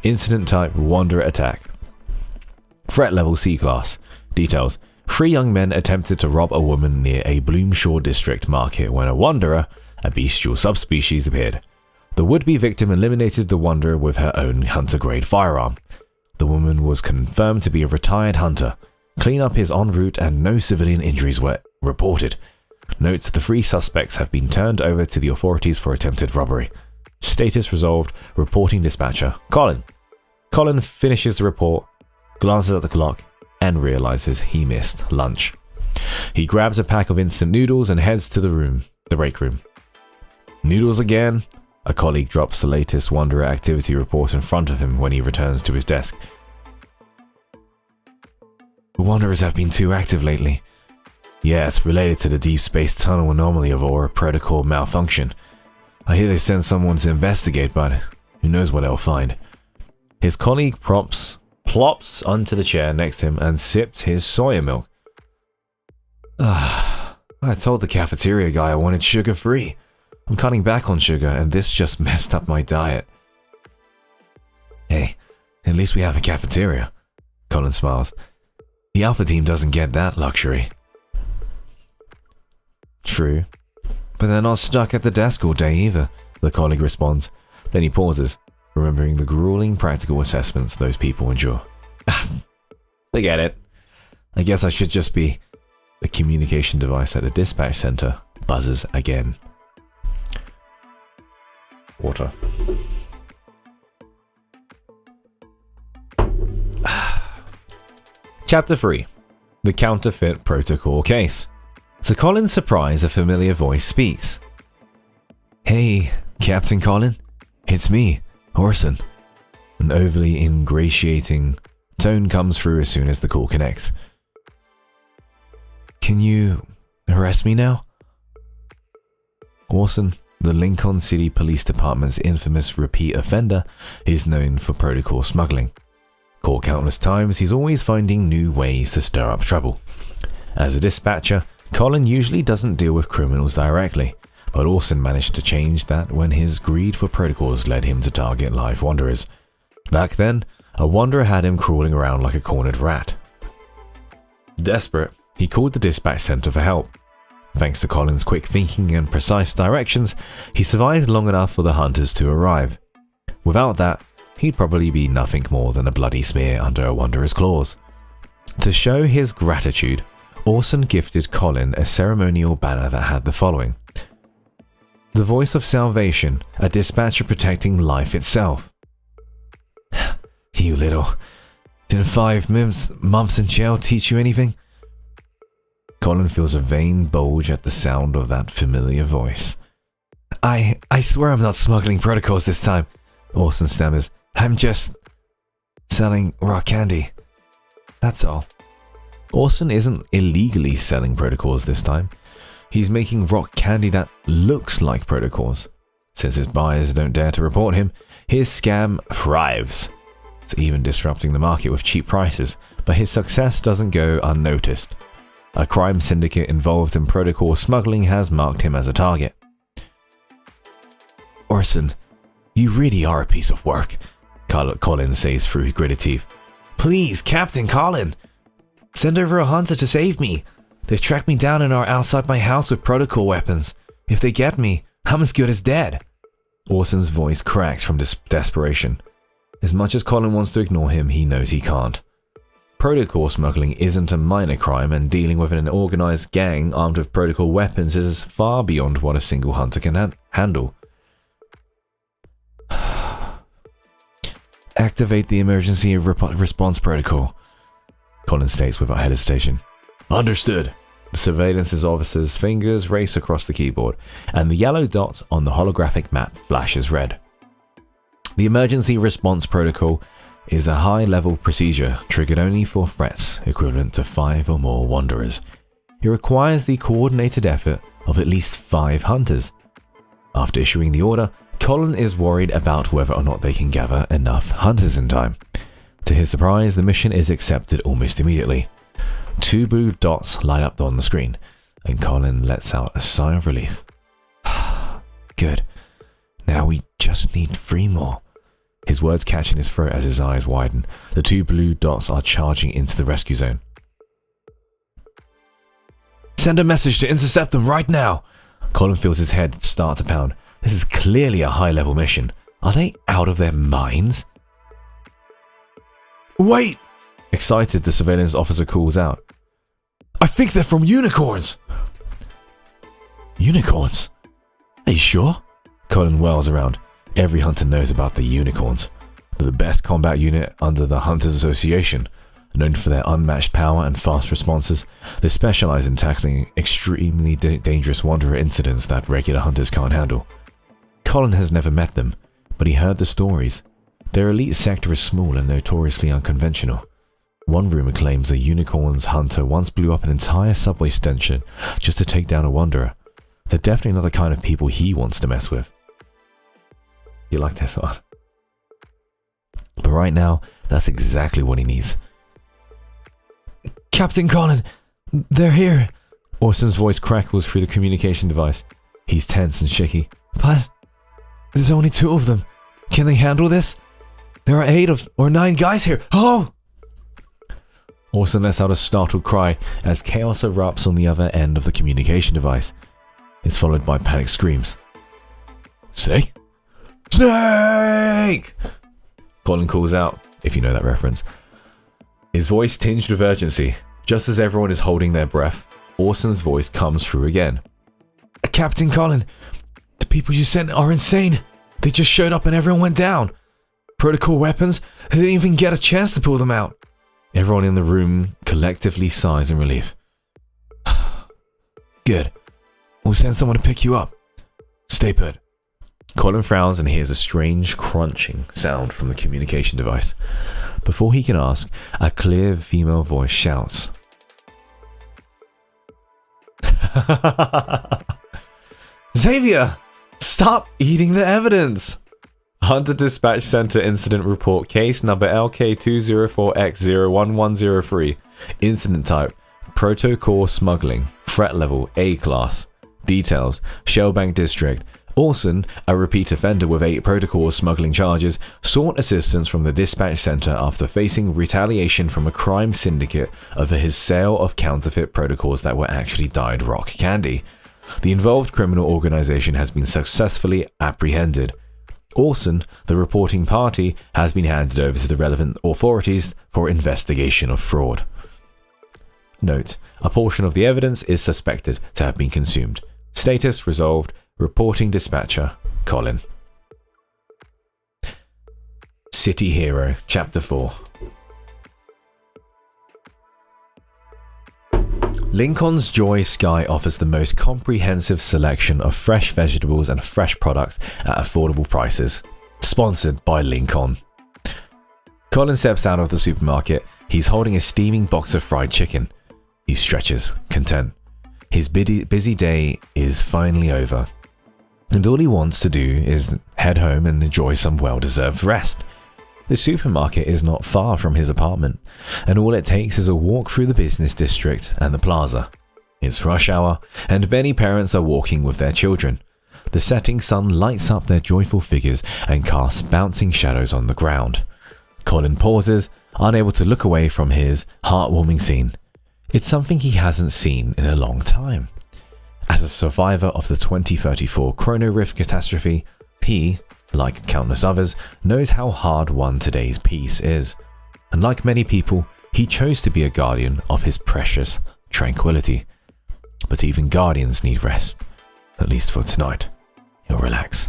Incident type, Wanderer attack. Threat level, C-class. Details. 3 young men attempted to rob a woman near a Bloomshaw District market when a Wanderer, a bestial subspecies, appeared. The would-be victim eliminated the Wanderer with her own hunter-grade firearm. The woman was confirmed to be a retired hunter. Cleanup is en route and no civilian injuries were Reported. Notes the 3 suspects have been turned over to the authorities for attempted robbery. Status resolved. Reporting dispatcher. Colin. Colin finishes the report, glances at the clock, and realizes he missed lunch. He grabs a pack of instant noodles and heads to the break room. Noodles again? A colleague drops the latest Wanderer activity report in front of him when he returns to his desk. The Wanderers have been too active lately. Yeah, it's related to the deep space tunnel anomaly or a protocol malfunction. I hear they sent someone to investigate, but who knows what they'll find. His colleague plops onto the chair next to him and sips his soya milk. I told the cafeteria guy I wanted sugar-free. I'm cutting back on sugar, and this just messed up my diet. Hey, at least we have a cafeteria. Colin smiles. The Alpha team doesn't get that luxury. True. But they're not stuck at the desk all day either, the colleague responds. Then he pauses, remembering the grueling practical assessments those people endure. Forget it. I guess I should just be... The communication device at the dispatch center buzzes again. Water. Chapter 3. The Counterfeit Protocol Case. To Colin's surprise, a familiar voice speaks. Hey, Captain Colin. It's me, Orson. An overly ingratiating tone comes through as soon as the call connects. Can you arrest me now? Orson, the Lincoln City Police Department's infamous repeat offender, is known for protocol smuggling. Caught countless times, he's always finding new ways to stir up trouble. As a dispatcher, Colin usually doesn't deal with criminals directly, but Orson managed to change that when his greed for protocols led him to target live wanderers. Back then, a wanderer had him crawling around like a cornered rat. Desperate, he called the dispatch center for help. Thanks to Colin's quick thinking and precise directions, he survived long enough for the hunters to arrive. Without that, he'd probably be nothing more than a bloody smear under a wanderer's claws. To show his gratitude, Orson gifted Colin a ceremonial banner that had the following: The Voice of Salvation, a dispatcher protecting life itself. You little... Didn't 5 months in jail teach you anything? Colin feels a vein bulge at the sound of that familiar voice. I swear I'm not smuggling protocols this time, Orson stammers. I'm just selling raw candy. That's all. Orson isn't illegally selling protocols this time. He's making rock candy that looks like protocols. Since his buyers don't dare to report him, his scam thrives. It's even disrupting the market with cheap prices, but his success doesn't go unnoticed. A crime syndicate involved in protocol smuggling has marked him as a target. Orson, you really are a piece of work, Colin says through gritted teeth. Please, Captain Colin! Send over a hunter to save me. They've tracked me down and are outside my house with protocol weapons. If they get me, I'm as good as dead. Orson's voice cracks from desperation. As much as Colin wants to ignore him, he knows he can't. Protocol smuggling isn't a minor crime, and dealing with an organized gang armed with protocol weapons is far beyond what a single hunter can handle. Activate the emergency response protocol, Colin states without hesitation. Understood. The surveillance officer's fingers race across the keyboard, and the yellow dot on the holographic map flashes red. The emergency response protocol is a high-level procedure triggered only for threats equivalent to 5 or more wanderers. It requires the coordinated effort of at least 5 hunters. After issuing the order, Colin is worried about whether or not they can gather enough hunters in time. To his surprise, the mission is accepted almost immediately. 2 blue dots light up on the screen, and Colin lets out a sigh of relief. Good. Now we just need 3 more. His words catch in his throat as his eyes widen. The 2 blue dots are charging into the rescue zone. Send a message to intercept them right now! Colin feels his head start to pound. This is clearly a high-level mission. Are they out of their minds? Wait! Excited, the surveillance officer calls out. I think they're from unicorns! Unicorns? Are you sure? Colin whirls around. Every hunter knows about the unicorns. They're the best combat unit under the Hunters Association. Known for their unmatched power and fast responses, they specialize in tackling extremely dangerous wanderer incidents that regular hunters can't handle. Colin has never met them, but he heard the stories. Their elite sector is small and notoriously unconventional. One rumor claims a unicorn's hunter once blew up an entire subway station just to take down a wanderer. They're definitely not the kind of people he wants to mess with. You like this one? But right now, that's exactly what he needs. Captain Colin, they're here. Orson's voice crackles through the communication device. He's tense and shaky. But there's only 2 of them. Can they handle this? There are 8 or 9 guys here. Oh! Orson lets out a startled cry as chaos erupts on the other end of the communication device. It's followed by panicked screams. Snake? Snake! Colin calls out, if you know that reference. His voice tinged with urgency. Just as everyone is holding their breath, Orson's voice comes through again. Captain Colin, the people you sent are insane. They just showed up and everyone went down. Protocol weapons, they didn't even get a chance to pull them out. Everyone in the room collectively sighs in relief. Good. We'll send someone to pick you up. Stay put. Colin frowns and hears a strange crunching sound from the communication device. Before he can ask, a clear female voice shouts. Xavier! Stop eating the evidence! Hunter Dispatch Center Incident Report, case number LK204X01103. Incident type, Protocol Smuggling. Threat level, A class. Details, Shellbank District. Orson, a repeat offender with 8 protocol smuggling charges, sought assistance from the dispatch center after facing retaliation from a crime syndicate over his sale of counterfeit protocols that were actually dyed rock candy. The involved criminal organization has been successfully apprehended. Orson, the reporting party, has been handed over to the relevant authorities for investigation of fraud. Note: a portion of the evidence is suspected to have been consumed. Status resolved. Reporting dispatcher, Colin. City Hero, Chapter 4. Lincoln's Joy Sky offers the most comprehensive selection of fresh vegetables and fresh products at affordable prices. Sponsored by Lincoln. Colin steps out of the supermarket. He's holding a steaming box of fried chicken. He stretches, content. His busy day is finally over. And all he wants to do is head home and enjoy some well-deserved rest. The supermarket is not far from his apartment, and all it takes is a walk through the business district and the plaza. It's rush hour, and many parents are walking with their children. The setting sun lights up their joyful figures and casts bouncing shadows on the ground. Colin pauses, unable to look away from his heartwarming scene. It's something he hasn't seen in a long time. As a survivor of the 2034 Chrono Rift catastrophe, he, like countless others, knows how hard-won today's peace is. And like many people, he chose to be a guardian of his precious tranquility. But even guardians need rest. At least for tonight. He'll relax.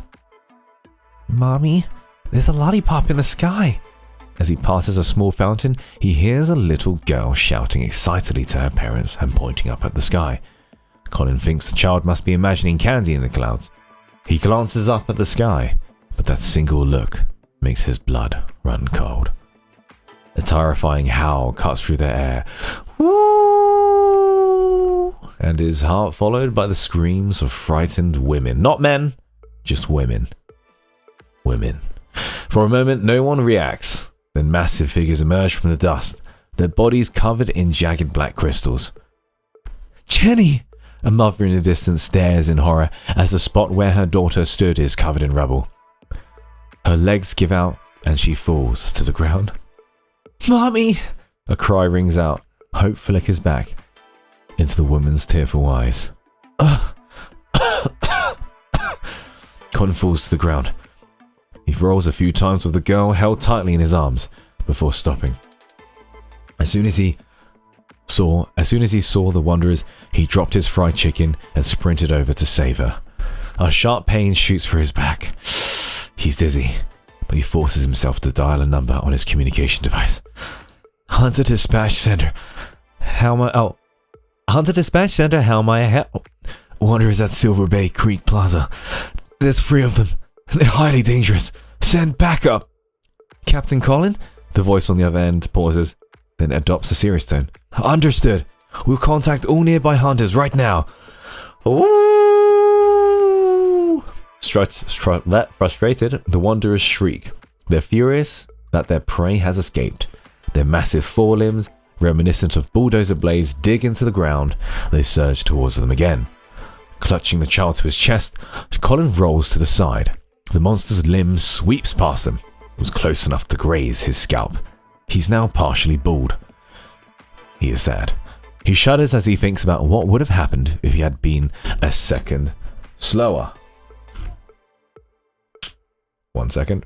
Mommy, there's a lollipop in the sky. As he passes a small fountain, he hears a little girl shouting excitedly to her parents and pointing up at the sky. Colin thinks the child must be imagining candy in the clouds. He glances up at the sky, but that single look makes his blood run cold. A terrifying howl cuts through the air, woo, and his heart followed by the screams of frightened women. Not men, just women. Women. For a moment, no one reacts. Then massive figures emerge from the dust, their bodies covered in jagged black crystals. Jenny! A mother in the distance stares in horror as the spot where her daughter stood is covered in rubble. Her legs give out and she falls to the ground. Mommy! A cry rings out. Hope flickers back into the woman's tearful eyes. Colin falls to the ground. He rolls a few times with the girl held tightly in his arms before stopping. As soon as he As soon as he saw the wanderers, he dropped his fried chicken and sprinted over to save her. A sharp pain shoots through his back. He's dizzy, but he forces himself to dial a number on his communication device. Hunter Dispatch Center. Hunter Dispatch Center, how may I help? Wanderers at Silver Bay Creek Plaza. There's 3 of them. They're highly dangerous. Send backup. Captain Colin? The voice on the other end pauses, then adopts a serious tone. Understood. We'll contact all nearby hunters right now. Ooh! Frustrated, the wanderers shriek. They're furious that their prey has escaped. Their massive forelimbs, reminiscent of bulldozer blades, dig into the ground. They surge towards them again. Clutching the child to his chest, Colin rolls to the side. The monster's limb sweeps past him. It was close enough to graze his scalp. He's now partially bald. He is sad. He shudders as he thinks about what would have happened if he had been a second slower. 1 second.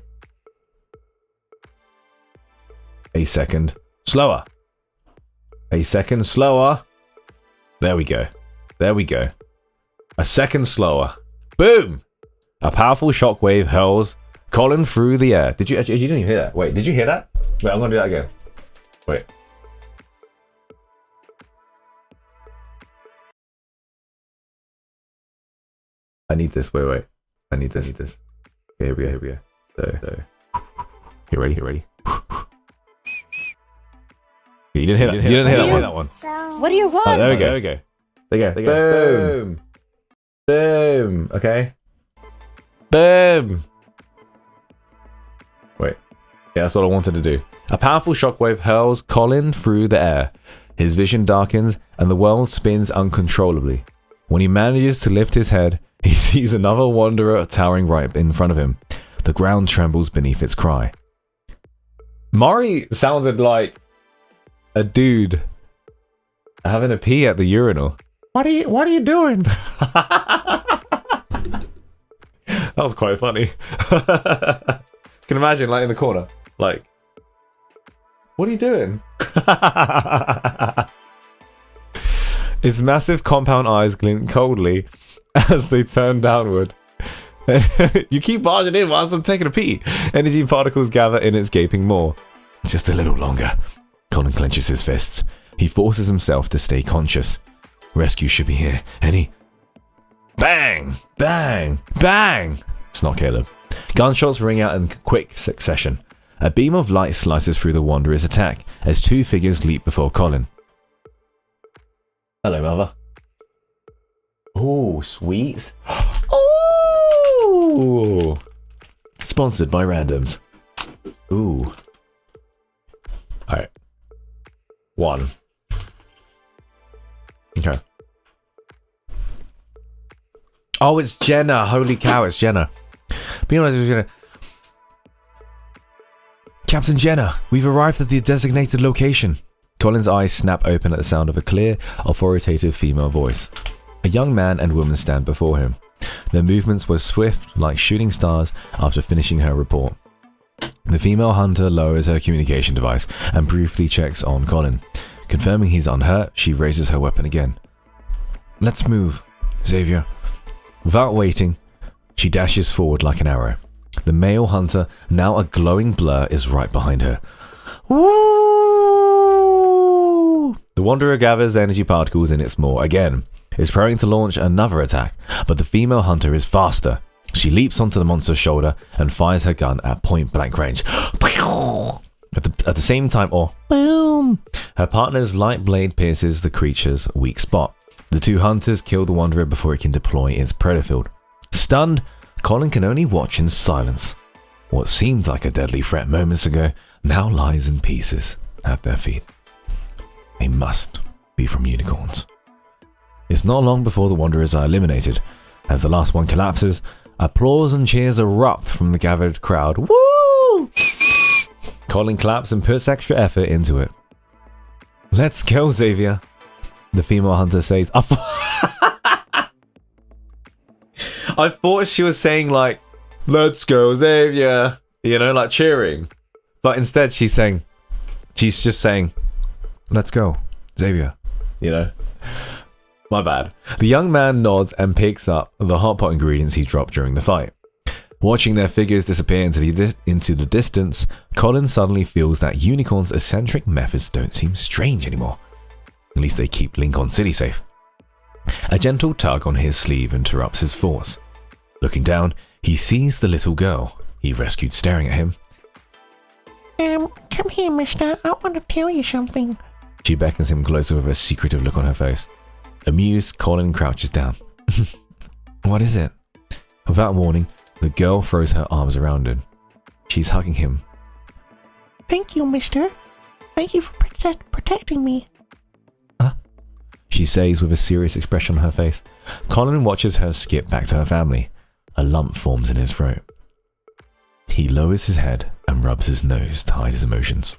A second slower. A second slower. There we go. There we go. A second slower. Boom! A powerful shockwave hurls Colin through the air. You didn't even hear that. Wait, did you hear that? Wait, I'm gonna do that again. Wait. I need this. Wait. I need this. Okay, here we go. So. You ready? You didn't hear that. You didn't hear that one. What do you want? Oh, there we go. There you go. Boom. Okay. Boom. Wait. Yeah, that's what I wanted to do. A powerful shockwave hurls Colin through the air. His vision darkens and the world spins uncontrollably. When he manages to lift his head, he sees another wanderer towering right in front of him. The ground trembles beneath its cry. Mari sounded like a dude having a pee at the urinal. What are you doing? That was quite funny. Can imagine, like, in the corner, like, what are you doing? His massive compound eyes glint coldly as they turn downward. You keep barging in whilst I'm taking a pee. Energy particles gather in its gaping maw. Just a little longer. Colin clenches his fists. He forces himself to stay conscious. Rescue should be here. Any... Bang! Bang! Bang! Snot Caleb. Gunshots ring out in quick succession. A beam of light slices through the Wanderer's attack as 2 figures leap before Colin. Hello, mother. Oh, sweet. Ooh! Sponsored by Randoms. Ooh. Alright. 1. Okay. Oh, it's Jenna. Holy cow, it's Jenna. Be honest with you, Jenna. Captain Jenna, we've arrived at the designated location. Colin's eyes snap open at the sound of a clear, authoritative female voice. A young man and woman stand before him. Their movements were swift, like shooting stars, after finishing her report. The female hunter lowers her communication device and briefly checks on Colin. Confirming he's unhurt, she raises her weapon again. Let's move, Xavier. Without waiting, she dashes forward like an arrow. The male hunter, now a glowing blur, is right behind her. Woo! The Wanderer gathers energy particles in its maw again. Is preparing to launch another attack, but the female hunter is faster. She leaps onto the monster's shoulder and fires her gun at point-blank range. At the same time, boom! Her partner's light blade pierces the creature's weak spot. The 2 hunters kill the Wanderer before it can deploy its predator field. Stunned, Colin can only watch in silence. What seemed like a deadly threat moments ago now lies in pieces at their feet. They must be from unicorns. It's not long before the Wanderers are eliminated. As the last one collapses, applause and cheers erupt from the gathered crowd. Woo! Colin claps and puts extra effort into it. Let's go, Xavier, the female hunter says. I thought she was saying, like, let's go, Xavier, you know, like cheering. But instead she's just saying, let's go. Xavier. You know? My bad. The young man nods and picks up the hot pot ingredients he dropped during the fight. Watching their figures disappear into the distance, Colin suddenly feels that Unicorn's eccentric methods don't seem strange anymore. At least they keep Lincoln City safe. A gentle tug on his sleeve interrupts his thoughts. Looking down, he sees the little girl he rescued staring at him. Come here, mister. I want to tell you something. She beckons him closer with a secretive look on her face. Amused, Colin crouches down. What is it? Without warning, the girl throws her arms around him. She's hugging him. Thank you, mister. Thank you for protecting me. She says with a serious expression on her face. Colin watches her skip back to her family. A lump forms in his throat. He lowers his head and rubs his nose to hide his emotions.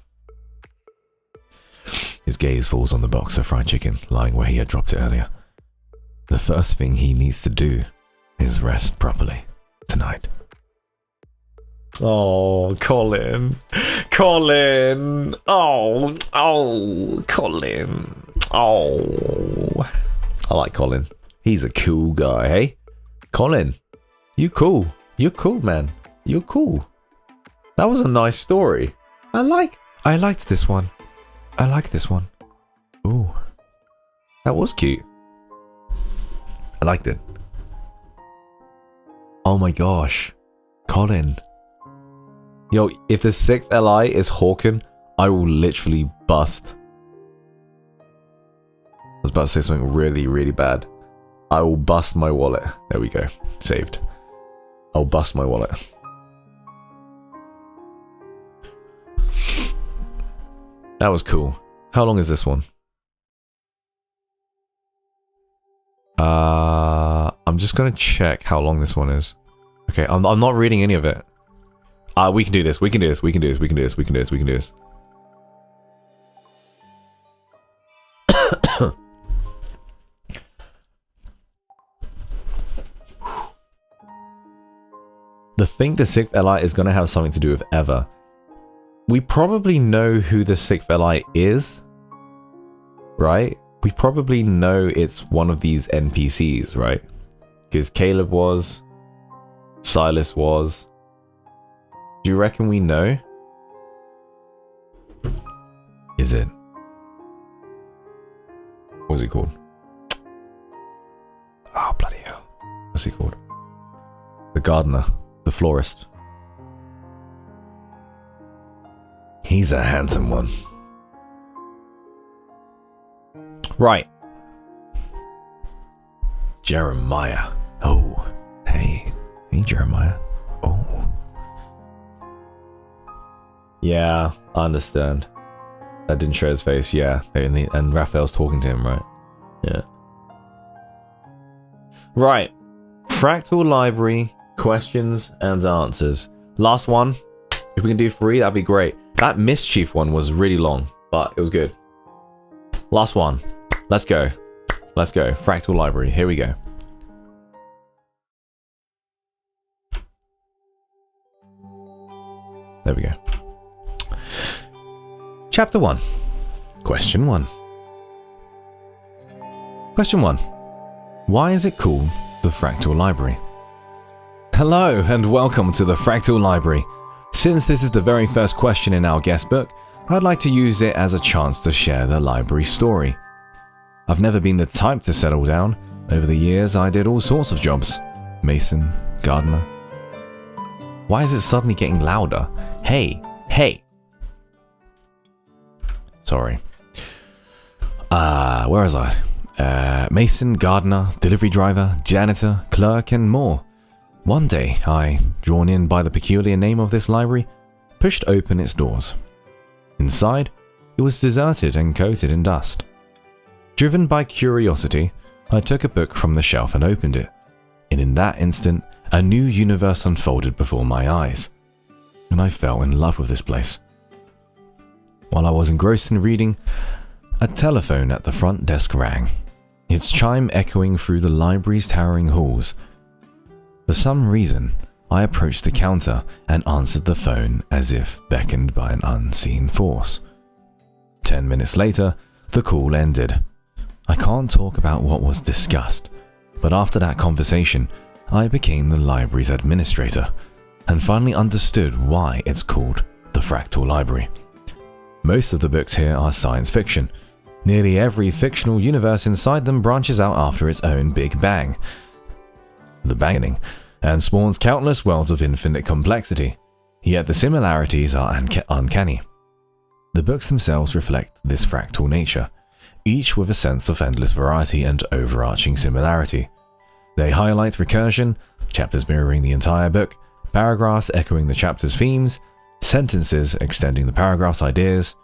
His gaze falls on the box of fried chicken lying where he had dropped it earlier. The first thing he needs to do is rest properly tonight. Oh, Colin. Colin. Oh, Colin. Oh. I like Colin. He's a cool guy, hey? Colin, you cool. You're cool, man. You're cool. That was a nice story. I liked this one. I like this one. Ooh. That was cute. I liked it. Oh my gosh. Colin. Yo, if the 6th LI is Hawken, I will literally bust. I was about to say something really, really bad. I will bust my wallet. There we go. Saved. I'll bust my wallet. That was cool. How long is this one? I'm just gonna check how long this one is. Okay, I'm not reading any of it. We can do this. We can do this. We can do this. We can do this. We can do this. We can do this. The thing the 6th LI is gonna have something to do with Ever. We probably know who the 6th LI is, right? We probably know it's one of these NPCs, right? Because Caleb was, Silas was. Do you reckon we know? Is it? What's he called? Oh, bloody hell. What's he called? The gardener. The florist. He's a handsome one. Right. Jeremiah. Oh, hey. Hey, Jeremiah. Oh. Yeah, I understand. That didn't show his face, yeah. And Raphael's talking to him, right? Yeah. Right. Fractal library, questions and answers. Last one. If we can do 3, that'd be great. That mischief one was really long, but it was good. Last one. Let's go. Let's go. Fractal library. Here we go. There we go. Chapter 1. Question 1. Question 1. Why is it called the Fractal Library? Hello and welcome to the Fractal Library. Since this is the very first question in our guest book, I'd like to use it as a chance to share the library story. I've never been the type to settle down. Over the years, I did all sorts of jobs. Mason, gardener. Why is it suddenly getting louder? Hey, hey. Sorry. Where was I? Mason, gardener, delivery driver, janitor, clerk, and more. One day, I, drawn in by the peculiar name of this library, pushed open its doors. Inside, it was deserted and coated in dust. Driven by curiosity, I took a book from the shelf and opened it. And in that instant, a new universe unfolded before my eyes. And I fell in love with this place. While I was engrossed in reading, a telephone at the front desk rang, its chime echoing through the library's towering halls. For some reason, I approached the counter and answered the phone as if beckoned by an unseen force. 10 minutes later, the call ended. I can't talk about what was discussed, but after that conversation, I became the library's administrator and finally understood why it's called the Fractal Library. Most of the books here are science fiction. Nearly every fictional universe inside them branches out after its own Big Bang, the banging, and spawns countless worlds of infinite complexity. Yet the similarities are uncanny. The books themselves reflect this fractal nature, each with a sense of endless variety and overarching similarity. They highlight recursion, chapters mirroring the entire book, paragraphs echoing the chapter's themes, sentences extending the paragraph's ideas,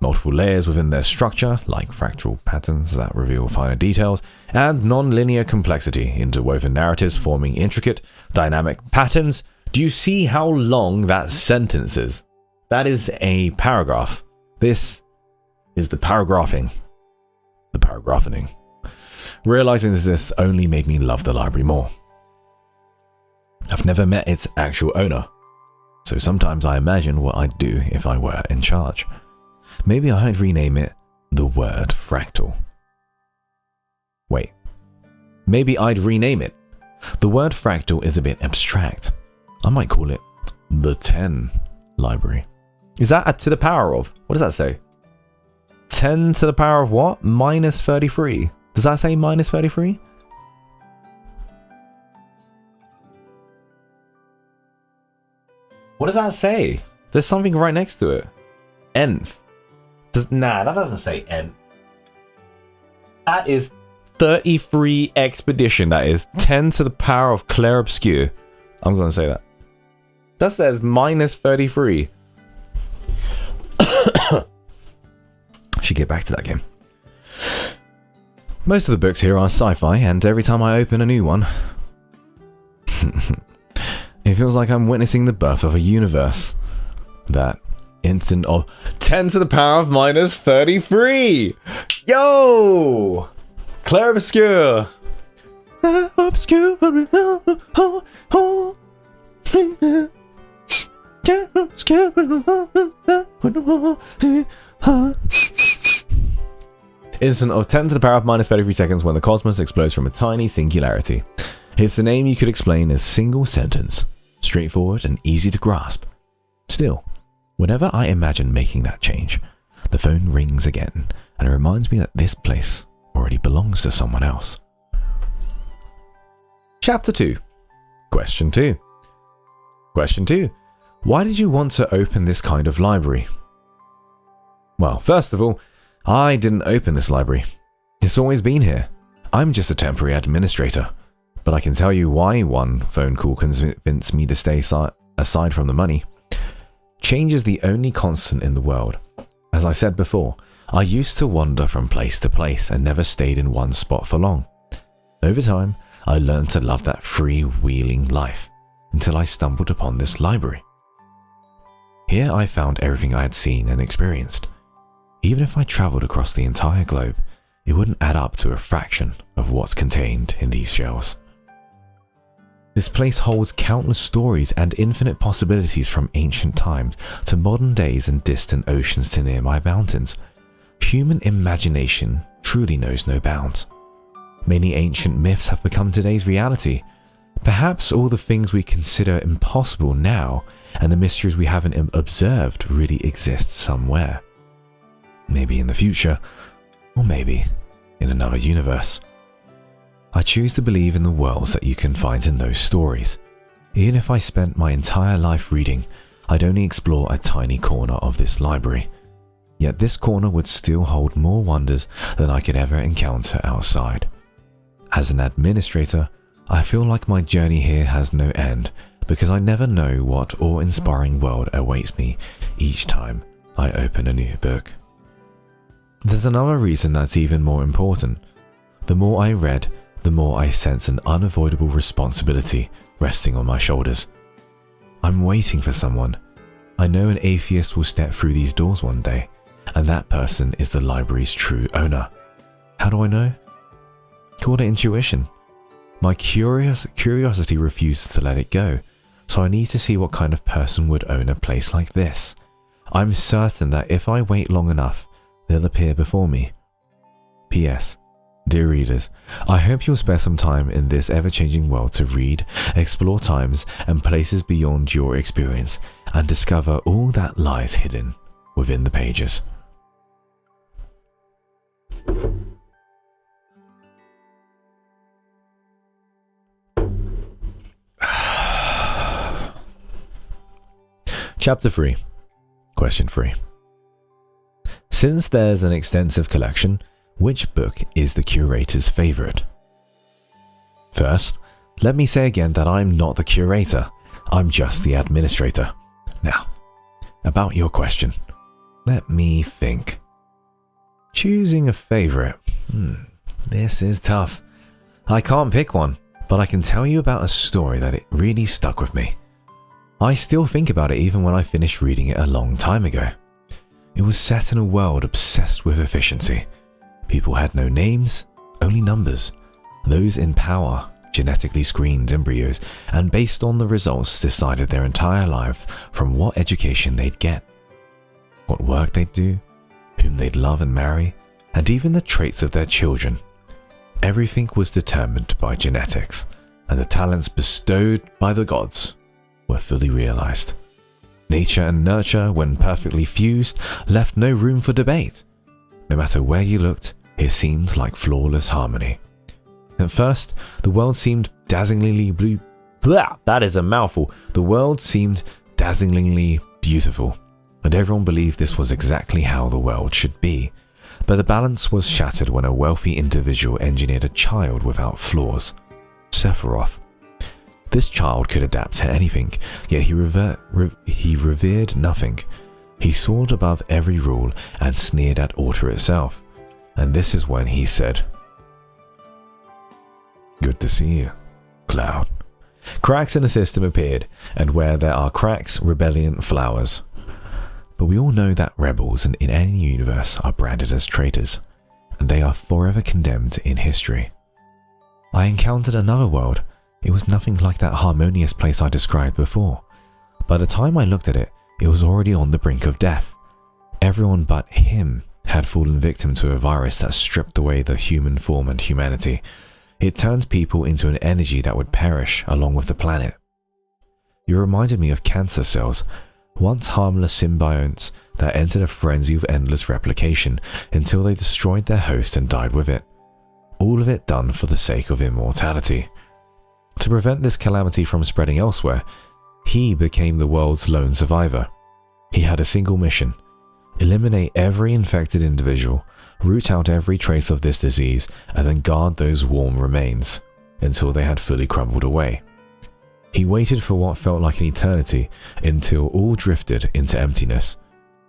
multiple layers within their structure, like fractal patterns that reveal finer details, and non-linear complexity, interwoven narratives forming intricate, dynamic patterns. Do you see how long that sentence is? That is a paragraph. This is the paragraphing. The paragraphening. Realizing this only made me love the library more. I've never met its actual owner, so sometimes I imagine what I'd do if I were in charge. Maybe I'd rename it the Word Fractal. Wait. Maybe I'd rename it. The word fractal is a bit abstract. I might call it the 10 Library. Is that a to the power of? What does that say? 10 to the power of what? Minus 33. Does that say minus 33? What does that say? There's something right next to it. Nth. Nah, that doesn't say N. That is 33 expedition. That is 10 to the power of Claire Obscure. I'm going to say that. That says minus 33. Should get back to that game. Most of the books here are sci-fi, and every time I open a new one, it feels like I'm witnessing the birth of a universe. That instant of 10 to the power of minus 33. Yo! Claire Obscure. Obscure. Instant of 10 to the power of minus 33 seconds when the cosmos explodes from a tiny singularity. It's a name you could explain as single sentence, straightforward and easy to grasp. Still, whenever I imagine making that change, the phone rings again and it reminds me that this place already belongs to someone else. Chapter 2. Question 2. Question 2. Why did you want to open this kind of library? Well, first of all, I didn't open this library. It's always been here. I'm just a temporary administrator. But I can tell you why one phone call convinced me to stay aside from the money. Change is the only constant in the world. As I said before, I used to wander from place to place and never stayed in one spot for long. Over time, I learned to love that freewheeling life until I stumbled upon this library. Here I found everything I had seen and experienced. Even if I traveled across the entire globe, it wouldn't add up to a fraction of what's contained in these shelves. This place holds countless stories and infinite possibilities from ancient times to modern days and distant oceans to nearby mountains. Human imagination truly knows no bounds. Many ancient myths have become today's reality. Perhaps all the things we consider impossible now and the mysteries we haven't observed really exist somewhere. Maybe in the future, or maybe in another universe. I choose to believe in the worlds that you can find in those stories. Even if I spent my entire life reading, I'd only explore a tiny corner of this library. Yet this corner would still hold more wonders than I could ever encounter outside. As an administrator, I feel like my journey here has no end because I never know what awe-inspiring world awaits me each time I open a new book. There's another reason that's even more important. The more I read, the more I sense an unavoidable responsibility resting on my shoulders. I'm waiting for someone. I know an atheist will step through these doors one day, and that person is the library's true owner. How do I know? Call it intuition. My curiosity refuses to let it go, so I need to see what kind of person would own a place like this. I'm certain that if I wait long enough, they'll appear before me, P.S. Dear readers, I hope you'll spare some time in this ever-changing world to read, explore times and places beyond your experience, and discover all that lies hidden within the pages. Chapter 3. Question 3. Since there's an extensive collection, which book is the curator's favorite? First, let me say again that I'm not the curator, I'm just the administrator. Now, about your question, let me think. Choosing a favorite. This is tough. I can't pick one, but I can tell you about a story that it really stuck with me. I still think about it even when I finished reading it a long time ago. It was set in a world obsessed with efficiency. People had no names, only numbers. Those in power genetically screened embryos and based on the results decided their entire lives from what education they'd get, what work they'd do, whom they'd love and marry, and even the traits of their children. Everything was determined by genetics, and the talents bestowed by the gods were fully realized. Nature and nurture, when perfectly fused, left no room for debate. No matter where you looked, it seemed like flawless harmony. At first, the world seemed dazzlingly blue. Blah, that is a mouthful. The world seemed dazzlingly beautiful, and everyone believed this was exactly how the world should be. But the balance was shattered when a wealthy individual engineered a child without flaws, Sephiroth. This child could adapt to anything, yet he revered nothing. He soared above every rule and sneered at order itself. And this is when he said, "Good to see you, Cloud." Cracks in the system appeared, and where there are cracks, rebellion flowers. But we all know that rebels in any universe are branded as traitors, and they are forever condemned in history. I encountered another world. It was nothing like that harmonious place I described before. By the time I looked at it, it was already on the brink of death. Everyone but him had fallen victim to a virus that stripped away the human form and humanity. It turned people into an energy that would perish along with the planet. You reminded me of cancer cells, once harmless symbionts that entered a frenzy of endless replication until they destroyed their host and died with it. All of it done for the sake of immortality. To prevent this calamity from spreading elsewhere, he became the world's lone survivor. He had a single mission: eliminate every infected individual, root out every trace of this disease, and then guard those warm remains until they had fully crumbled away. He waited for what felt like an eternity until all drifted into emptiness.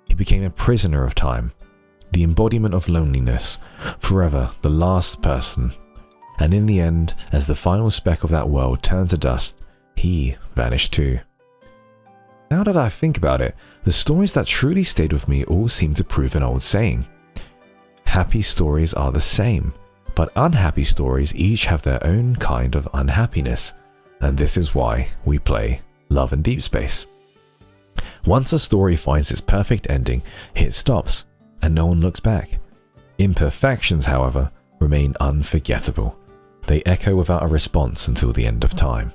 He became a prisoner of time, the embodiment of loneliness, forever the last person. And in the end, as the final speck of that world turned to dust, he vanished too. Now that I think about it, the stories that truly stayed with me all seem to prove an old saying. Happy stories are the same, but unhappy stories each have their own kind of unhappiness, and this is why we play Love and Deep Space. Once a story finds its perfect ending, it stops, and no one looks back. Imperfections, however, remain unforgettable. They echo without a response until the end of time.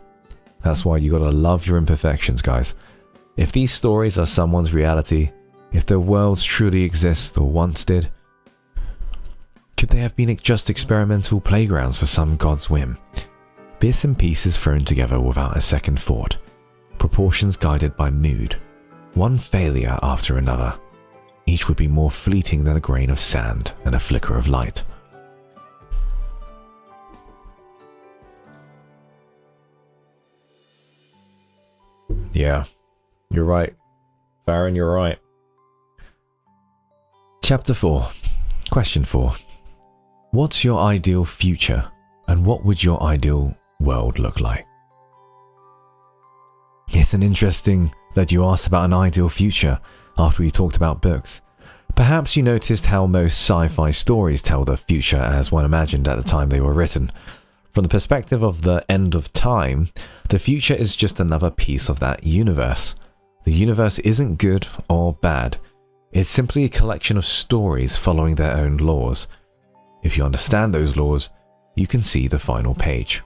That's why you gotta love your imperfections, guys. If these stories are someone's reality, if their worlds truly exist or once did, could they have been just experimental playgrounds for some god's whim? Bits and pieces thrown together without a second thought, proportions guided by mood, one failure after another. Each would be more fleeting than a grain of sand and a flicker of light. Yeah, you're right. Farron, you're right. Chapter 4. Question 4. What's your ideal future, and what would your ideal world look like? It's an interesting that you asked about an ideal future after we talked about books. Perhaps you noticed how most sci-fi stories tell the future as one imagined at the time they were written. From the perspective of the end of time, the future is just another piece of that universe. The universe isn't good or bad. It's simply a collection of stories following their own laws. If you understand those laws, you can see the final page.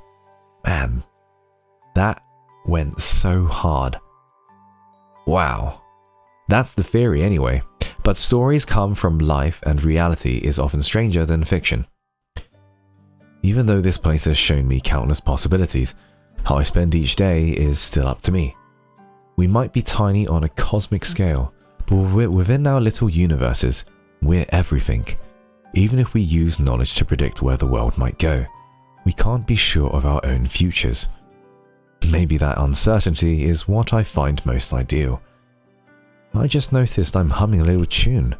Man, that went so hard. Wow. That's the theory anyway, but stories come from life and reality is often stranger than fiction. Even though this place has shown me countless possibilities, how I spend each day is still up to me. We might be tiny on a cosmic scale, but within our little universes, we're everything. Even if we use knowledge to predict where the world might go, we can't be sure of our own futures. Maybe that uncertainty is what I find most ideal. I just noticed I'm humming a little tune.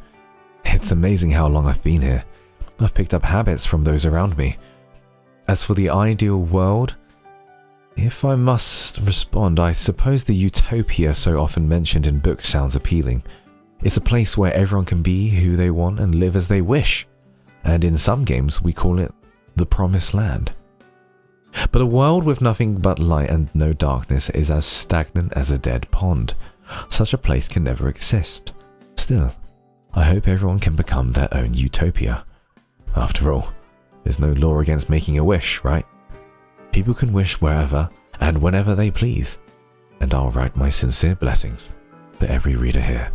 It's amazing how long I've been here. I've picked up habits from those around me. As for the ideal world, if I must respond, I suppose the utopia so often mentioned in books sounds appealing. It's a place where everyone can be who they want and live as they wish. And in some games, we call it the Promised Land. But a world with nothing but light and no darkness is as stagnant as a dead pond. Such a place can never exist. Still, I hope everyone can become their own utopia. After all, there's no law against making a wish, right? People can wish wherever and whenever they please, and I'll write my sincere blessings for every reader here.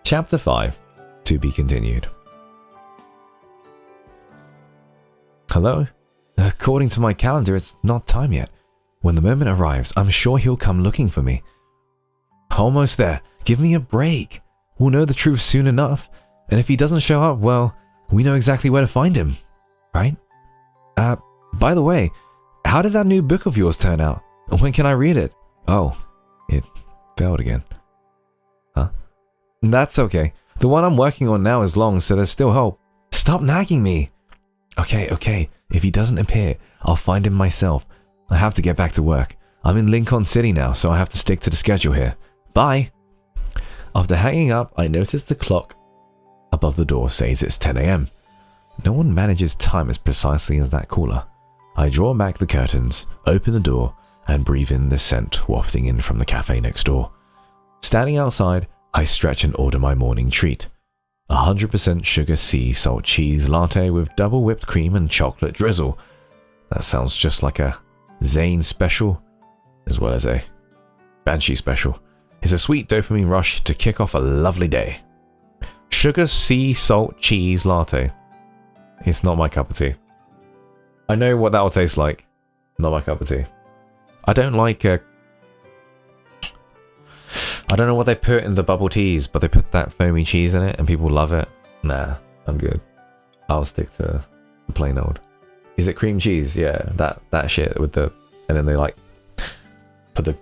Chapter 5, to be continued. Hello? According to my calendar, it's not time yet. When the moment arrives, I'm sure he'll come looking for me. Almost there. Give me a break. We'll know the truth soon enough. And if he doesn't show up, well, we know exactly where to find him. Right? By the way, how did that new book of yours turn out? When can I read it? Oh, it failed again. Huh? That's okay. The one I'm working on now is long, so there's still hope. Stop nagging me. Okay. If he doesn't appear, I'll find him myself. I have to get back to work. I'm in Lincoln City now, so I have to stick to the schedule here. Bye. After hanging up, I noticed the clock above the door says it's 10 a.m. No one manages time as precisely as that caller. I draw back the curtains, open the door, and breathe in the scent wafting in from the cafe next door. Standing outside, I stretch and order my morning treat. 100% sugar sea salt cheese latte with double whipped cream and chocolate drizzle. That sounds just like a Zane special, as well as a Banshee special. It's a sweet dopamine rush to kick off a lovely day. Sugar sea salt cheese latte. It's not my cup of tea. I know what that will taste like. Not my cup of tea. I don't like I don't know what they put in the bubble teas, but they put that foamy cheese in it and people love it. Nah, I'm good. I'll stick to the plain old. Is it cream cheese? Yeah, that shit with the, and then they like put the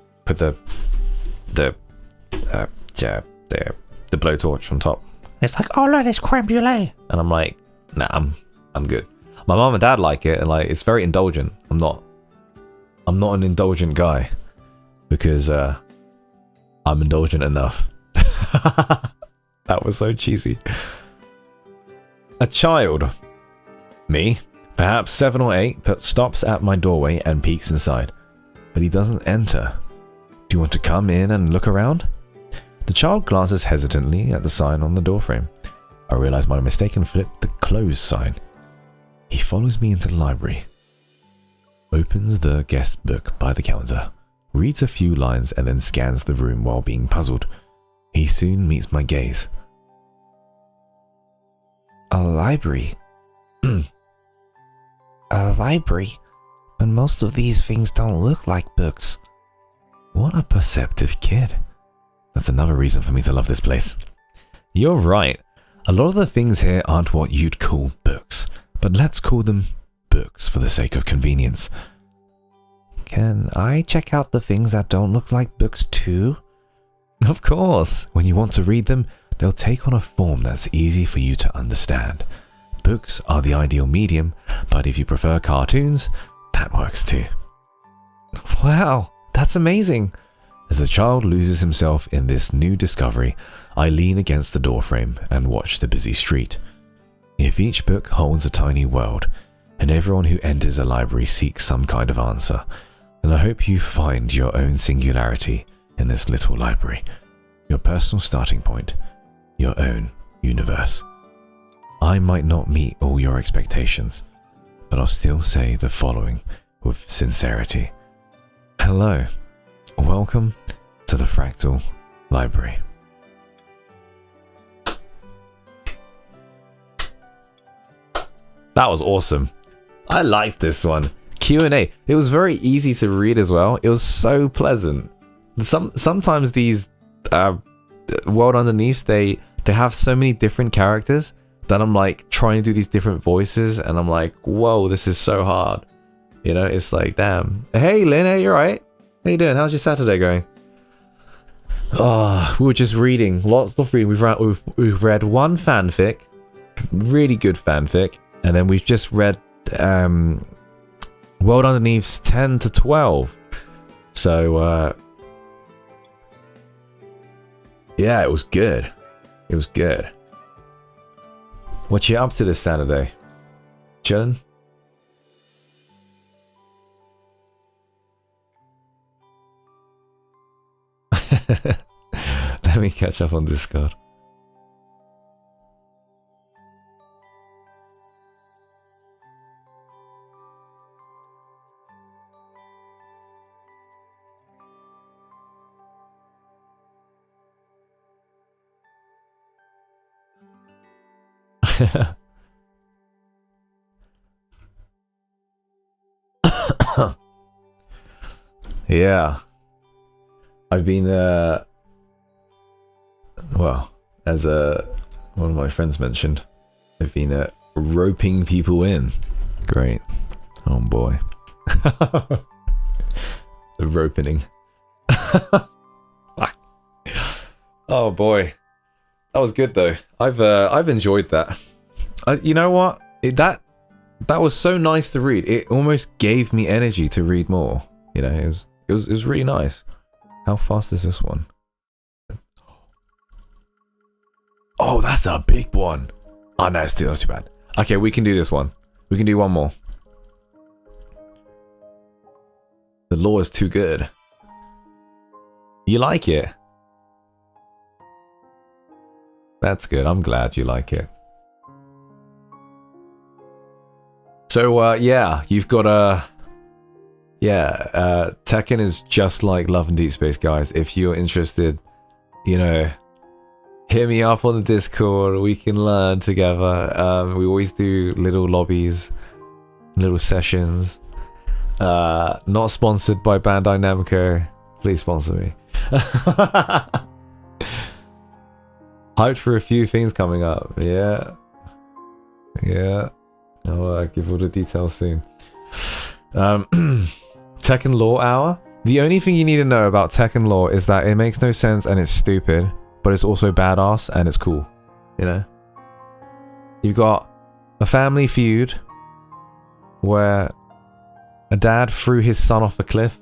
blowtorch on top. It's like, oh look, it's creme brulee. And I'm like, nah, I'm good. My mom and dad like it, and like it's very indulgent. I'm not an indulgent guy because I'm indulgent enough. That was so cheesy. A child, me, perhaps 7 or 8, but stops at my doorway and peeks inside. But he doesn't enter. Do you want to come in and look around? The child glances hesitantly at the sign on the doorframe. I realize my mistake and flip the closed sign. He follows me into the library, opens the guest book by the counter, reads a few lines and then scans the room while being puzzled. He soon meets my gaze. A library? A library? And most of these things don't look like books. What a perceptive kid. That's another reason for me to love this place. You're right. A lot of the things here aren't what you'd call books, but let's call them books for the sake of convenience. Can I check out the things that don't look like books too? Of course. When you want to read them, they'll take on a form that's easy for you to understand. Books are the ideal medium, but if you prefer cartoons, that works too. Wow, that's amazing. As the child loses himself in this new discovery, I lean against the doorframe and watch the busy street. If each book holds a tiny world, and everyone who enters a library seeks some kind of answer, then I hope you find your own singularity in this little library, your personal starting point, your own universe. I might not meet all your expectations, but I'll still say the following with sincerity. Hello, welcome to the Fractal Library. That was awesome. I liked this one. Q&A. It was very easy to read as well. It was so pleasant. Sometimes these World Underneath, they have so many different characters that I'm like trying to do these different voices, and I'm like, whoa, this is so hard. You know, it's like, damn. Hey, Lynn, hey, you alright? How you doing? How's your Saturday going? Oh, we were just reading. Lots of reading. We've read one fanfic. Really good fanfic. And then we've just read World Underneath's 10 to 12. So, yeah, it was good. It was good. What you up to this Saturday? Chillin'? Let me catch up on Discord. Yeah, I've been well, as one of my friends mentioned, I've been roping people in. Great. Oh boy. The ropening. Oh boy, that was good though. I've enjoyed that. You know what? That was so nice to read. It almost gave me energy to read more. You know, it was really nice. How fast is this one? Oh, that's a big one. Oh no, it's not too bad. Okay, we can do this one. We can do one more. The lore is too good. You like it? That's good. I'm glad you like it. So, yeah, you've got a... Tekken is just like Love and Deep Space, guys. If you're interested, you know, hit me up on the Discord. We can learn together. We always do little lobbies, little sessions. Not sponsored by Bandai Namco. Please sponsor me. Hyped for a few things coming up. Yeah. I'll give all the details soon. Tekken Lore Hour. The only thing you need to know about Tekken Lore is that it makes no sense and it's stupid, but it's also badass and it's cool. You know? You've got a family feud where a dad threw his son off a cliff.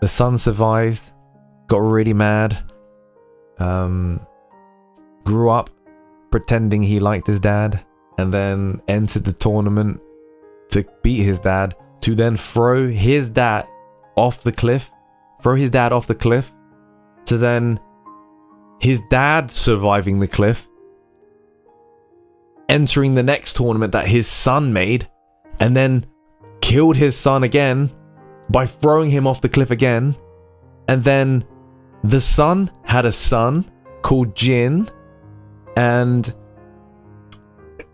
The son survived, got really mad, grew up pretending he liked his dad, and then entered the tournament to beat his dad, to then throw his dad off the cliff, to then his dad surviving the cliff, entering the next tournament that his son made, and then killed his son again by throwing him off the cliff again. And then the son had a son called Jin, and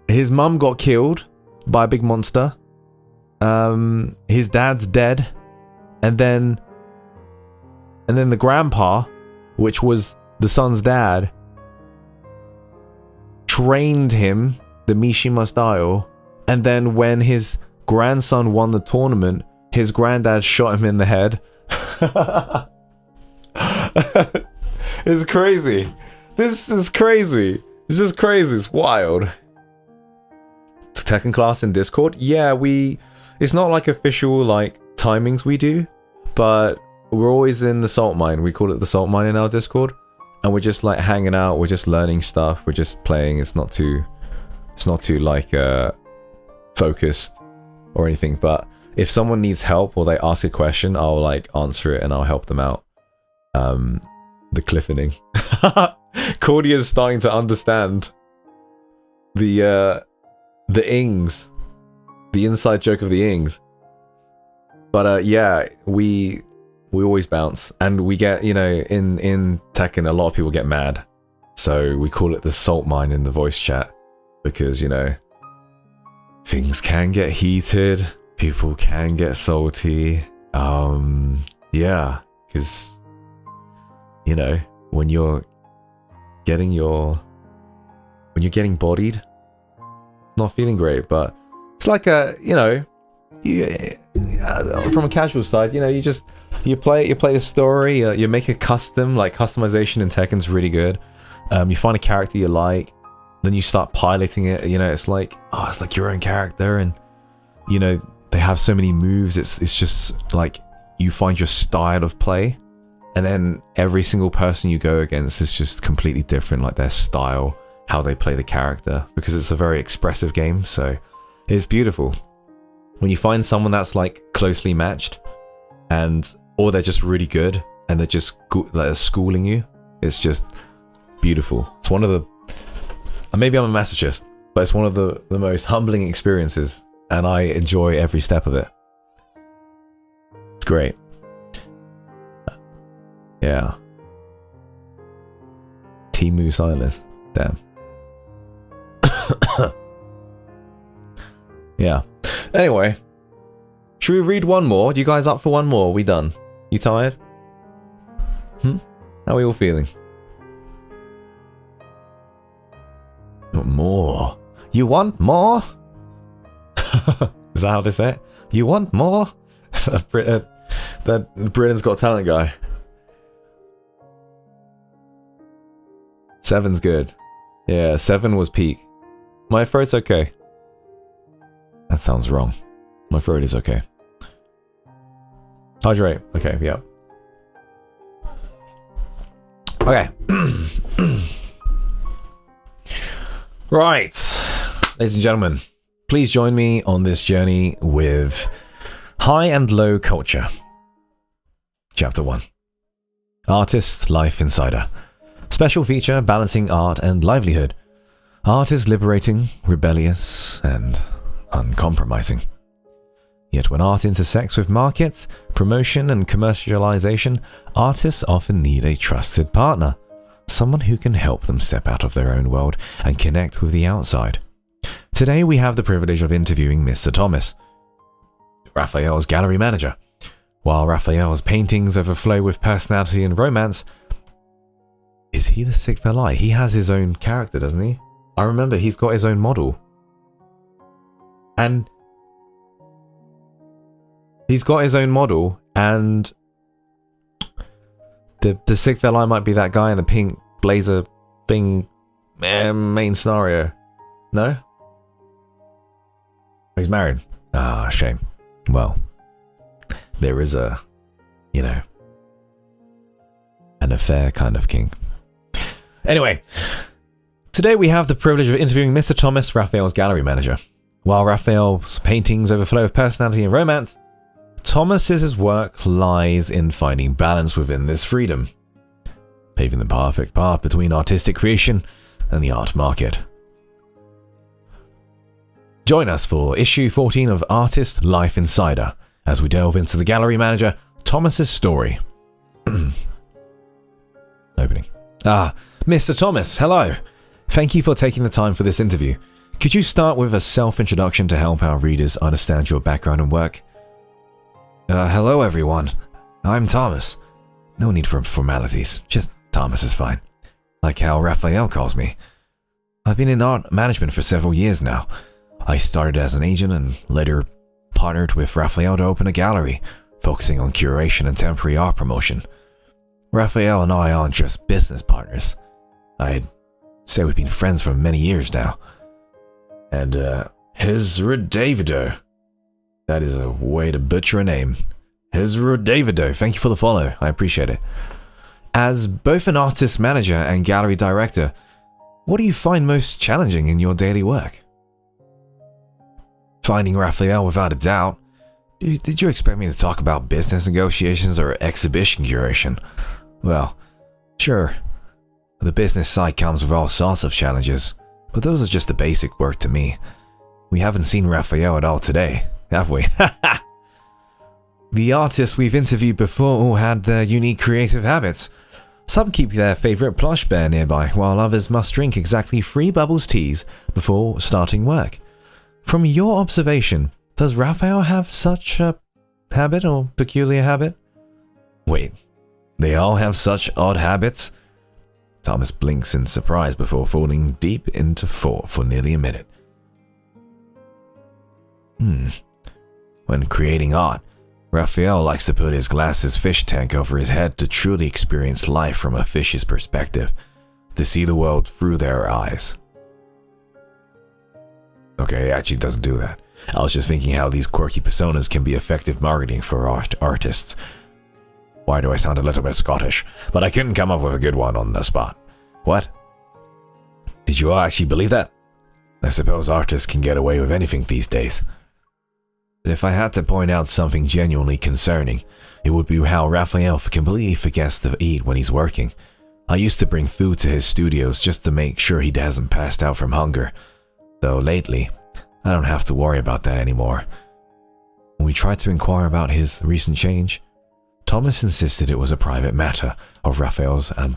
his mum got killed by a big monster. His dad's dead, and then the grandpa, which was the son's dad, trained him the Mishima style, and then when his grandson won the tournament, his granddad shot him in the head. It's crazy. This is crazy. This is crazy. It's wild. Tekken class in Discord? Yeah, it's not like official like timings we do, but we're always in the salt mine. We call it the salt mine in our Discord, and we're just like hanging out. We're just learning stuff. We're just playing. It's not too like focused or anything. But if someone needs help or they ask a question, I'll like answer it and I'll help them out. The cliffening. Claudia's starting to understand the ings, the inside joke of the ings. But yeah, we always bounce, and we get, you know, in Tekken, a lot of people get mad, so we call it the salt mine in the voice chat, because, you know, things can get heated, people can get salty. Yeah, because, you know, when you're getting bodied, not feeling great. But it's like a, you know, from a casual side, you know, you play the story, you make a custom, like customization in Tekken's really good. You find a character you like, then you start piloting it, you know, it's like your own character, and, you know, they have so many moves, it's just like you find your style of play, and then every single person you go against is just completely different, like their style, how they play the character, because it's a very expressive game. So it's beautiful when you find someone that's like closely matched, or they're just really good and they're just they're schooling you. It's just beautiful. It's one of the, maybe I'm a masochist, but it's one of the most humbling experiences, and I enjoy every step of it. It's great. Yeah. Timu Silas. Damn. Yeah. Anyway, should we read one more? You guys up for one more? We done? You tired? How are we all feeling? More? You want more? Is that how they say it? You want more? That Britain's Got Talent guy. 7's good. Yeah, 7 was peak. My throat's okay. That sounds wrong. My throat is okay. Hydrate. Okay, yeah. Okay. Right. Ladies and gentlemen, please join me on this journey with High and Low Culture. Chapter 1. Artist Life Insider. Special feature balancing art and livelihood. Art is liberating, rebellious, and uncompromising. Yet when art intersects with markets, promotion, and commercialization, artists often need a trusted partner, someone who can help them step out of their own world and connect with the outside. Today we have the privilege of interviewing Mr. Thomas, Raphael's gallery manager. While Raphael's paintings overflow with personality and romance, is he the sixth ally? He has his own character, doesn't he? I remember he's got his own model. And he's got his own model, and the sixth ally might be that guy in the pink blazer thing, main scenario. No? He's married. Ah, shame. Well, there is a, you know, an affair kind of king. Anyway, today we have the privilege of interviewing Mr. Thomas, Raphael's gallery manager. While Raphael's paintings overflow with personality and romance, Thomas's work lies in finding balance within this freedom, paving the perfect path between artistic creation and the art market. Join us for issue 14 of Artist Life Insider as we delve into the gallery manager Thomas's story. Opening. Mr. Thomas, hello. Thank you for taking the time for this interview. Could you start with a self-introduction to help our readers understand your background and work? Hello everyone. I'm Thomas. No need for formalities, just Thomas is fine. Like how Raphael calls me. I've been in art management for several years now. I started as an agent and later partnered with Raphael to open a gallery, focusing on curation and temporary art promotion. Raphael and I aren't just business partners. I'd say we've been friends for many years now. And, Hezra Davido. That is a way to butcher a name. Hezra Davido, thank you for the follow. I appreciate it. As both an artist manager and gallery director, what do you find most challenging in your daily work? Finding Raphael, without a doubt. Did you expect me to talk about business negotiations or exhibition curation? Well, sure. The business side comes with all sorts of challenges, but those are just the basic work to me. We haven't seen Raphael at all today, have we? The artists we've interviewed before all had their unique creative habits. Some keep their favourite plush bear nearby, while others must drink exactly 3 bubbles teas before starting work. From your observation, does Raphael have such a habit or peculiar habit? Wait, they all have such odd habits? Thomas blinks in surprise before falling deep into thought for nearly a minute. When creating art, Raphael likes to put his glasses fish tank over his head to truly experience life from a fish's perspective, to see the world through their eyes. Okay, he actually doesn't do that. I was just thinking how these quirky personas can be effective marketing for artists. Why do I sound a little bit Scottish? But I couldn't come up with a good one on the spot. What? Did you all actually believe that? I suppose artists can get away with anything these days. But if I had to point out something genuinely concerning, it would be how Raphael completely forgets to eat when he's working. I used to bring food to his studios just to make sure he hasn't passed out from hunger. Though lately, I don't have to worry about that anymore. When we tried to inquire about his recent change, Thomas insisted it was a private matter of Raphael's and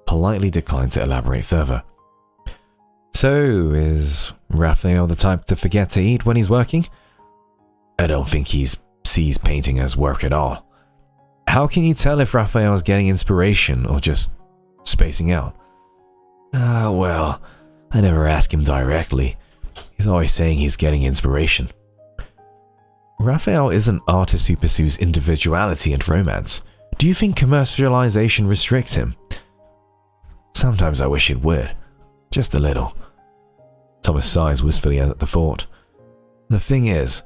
politely declined to elaborate further. So, is Raphael the type to forget to eat when he's working? I don't think he sees painting as work at all. How can you tell if Raphael is getting inspiration or just spacing out? Well, I never ask him directly. He's always saying he's getting inspiration. Raphael is an artist who pursues individuality and romance. Do you think commercialization restricts him? Sometimes I wish it would. Just a little. Thomas sighs wistfully at the thought. The thing is,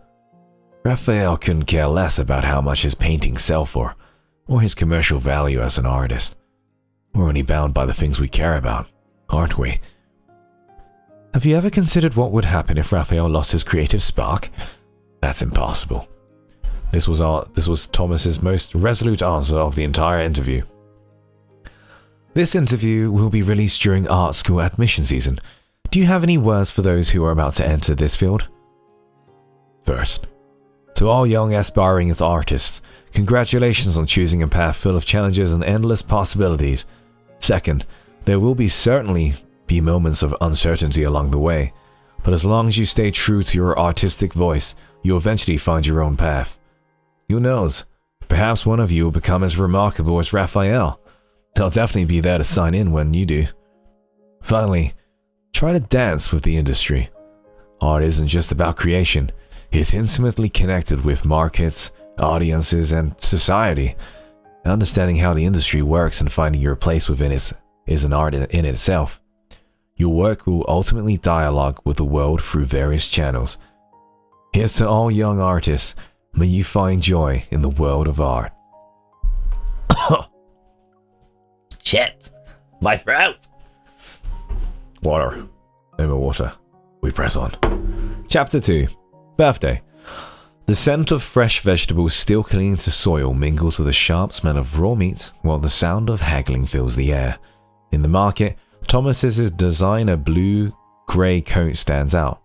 Raphael couldn't care less about how much his paintings sell for, or his commercial value as an artist. We're only bound by the things we care about, aren't we? Have you ever considered what would happen if Raphael lost his creative spark? That's impossible. This was Thomas's most resolute answer of the entire interview. This interview will be released during art school admission season. Do you have any words for those who are about to enter this field? First, to all young aspiring artists, congratulations on choosing a path full of challenges and endless possibilities. Second, there will certainly be moments of uncertainty along the way, but as long as you stay true to your artistic voice, you'll eventually find your own path. Who knows? Perhaps one of you will become as remarkable as Raphael. They'll definitely be there to sign in when you do. Finally, try to dance with the industry. Art isn't just about creation. It's intimately connected with markets, audiences, and society. Understanding how the industry works and finding your place within it is an art in itself. Your work will ultimately dialogue with the world through various channels. Here's to all young artists. May you find joy in the world of art. Shit! My throat! Water. No more water. We press on. Chapter 2. Birthday. The scent of fresh vegetables still clinging to soil mingles with the sharp smell of raw meat, while the sound of haggling fills the air. In the market, Thomas's designer blue-grey coat stands out.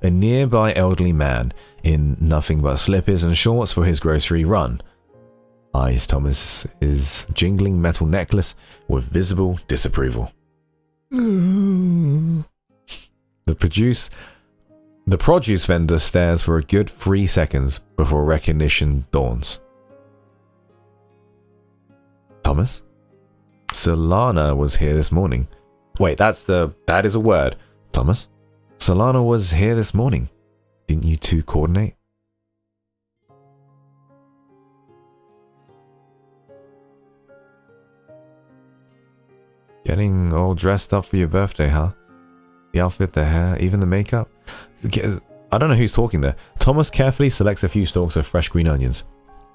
A nearby elderly man, in nothing but slippers and shorts for his grocery run, eyes Thomas's jingling metal necklace with visible disapproval. The produce vendor stares for a good 3 seconds before recognition dawns. Thomas? Solana was here this morning. Wait, that is a word. Thomas? Solana was here this morning. Didn't you two coordinate? Getting all dressed up for your birthday, huh? The outfit, the hair, even the makeup? I don't know who's talking there. Thomas carefully selects a few stalks of fresh green onions.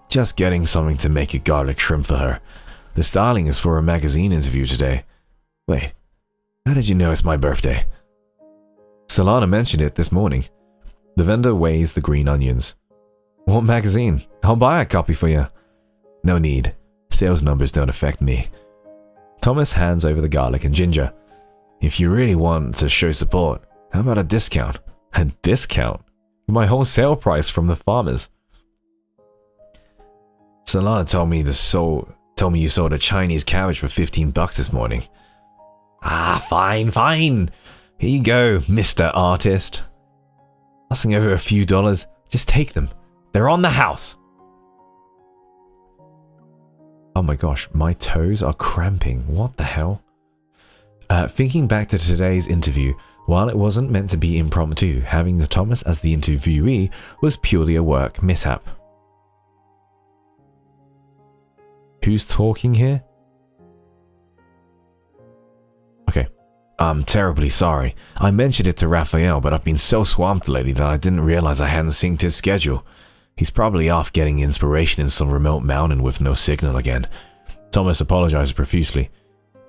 Just getting something to make a garlic shrimp for her. The styling is for a magazine interview today. Wait, how did you know it's my birthday? Solana mentioned it this morning. The vendor weighs the green onions. What magazine? I'll buy a copy for you. No need. Sales numbers don't affect me. Thomas hands over the garlic and ginger. If you really want to show support, how about a discount? A discount? My wholesale price from the farmers. Solana told me you sold a Chinese cabbage for $15 this morning. Ah, fine. Here you go, Mr. Artist. Tossing over a few dollars. Just take them. They're on the house. Oh my gosh, my toes are cramping. What the hell? Thinking back to today's interview, while it wasn't meant to be impromptu, having the Thomas as the interviewee was purely a work mishap. Who's talking here? Okay. I'm terribly sorry. I mentioned it to Raphael, but I've been so swamped lately that I didn't realize I hadn't synced his schedule. He's probably off getting inspiration in some remote mountain with no signal again. Thomas apologized profusely.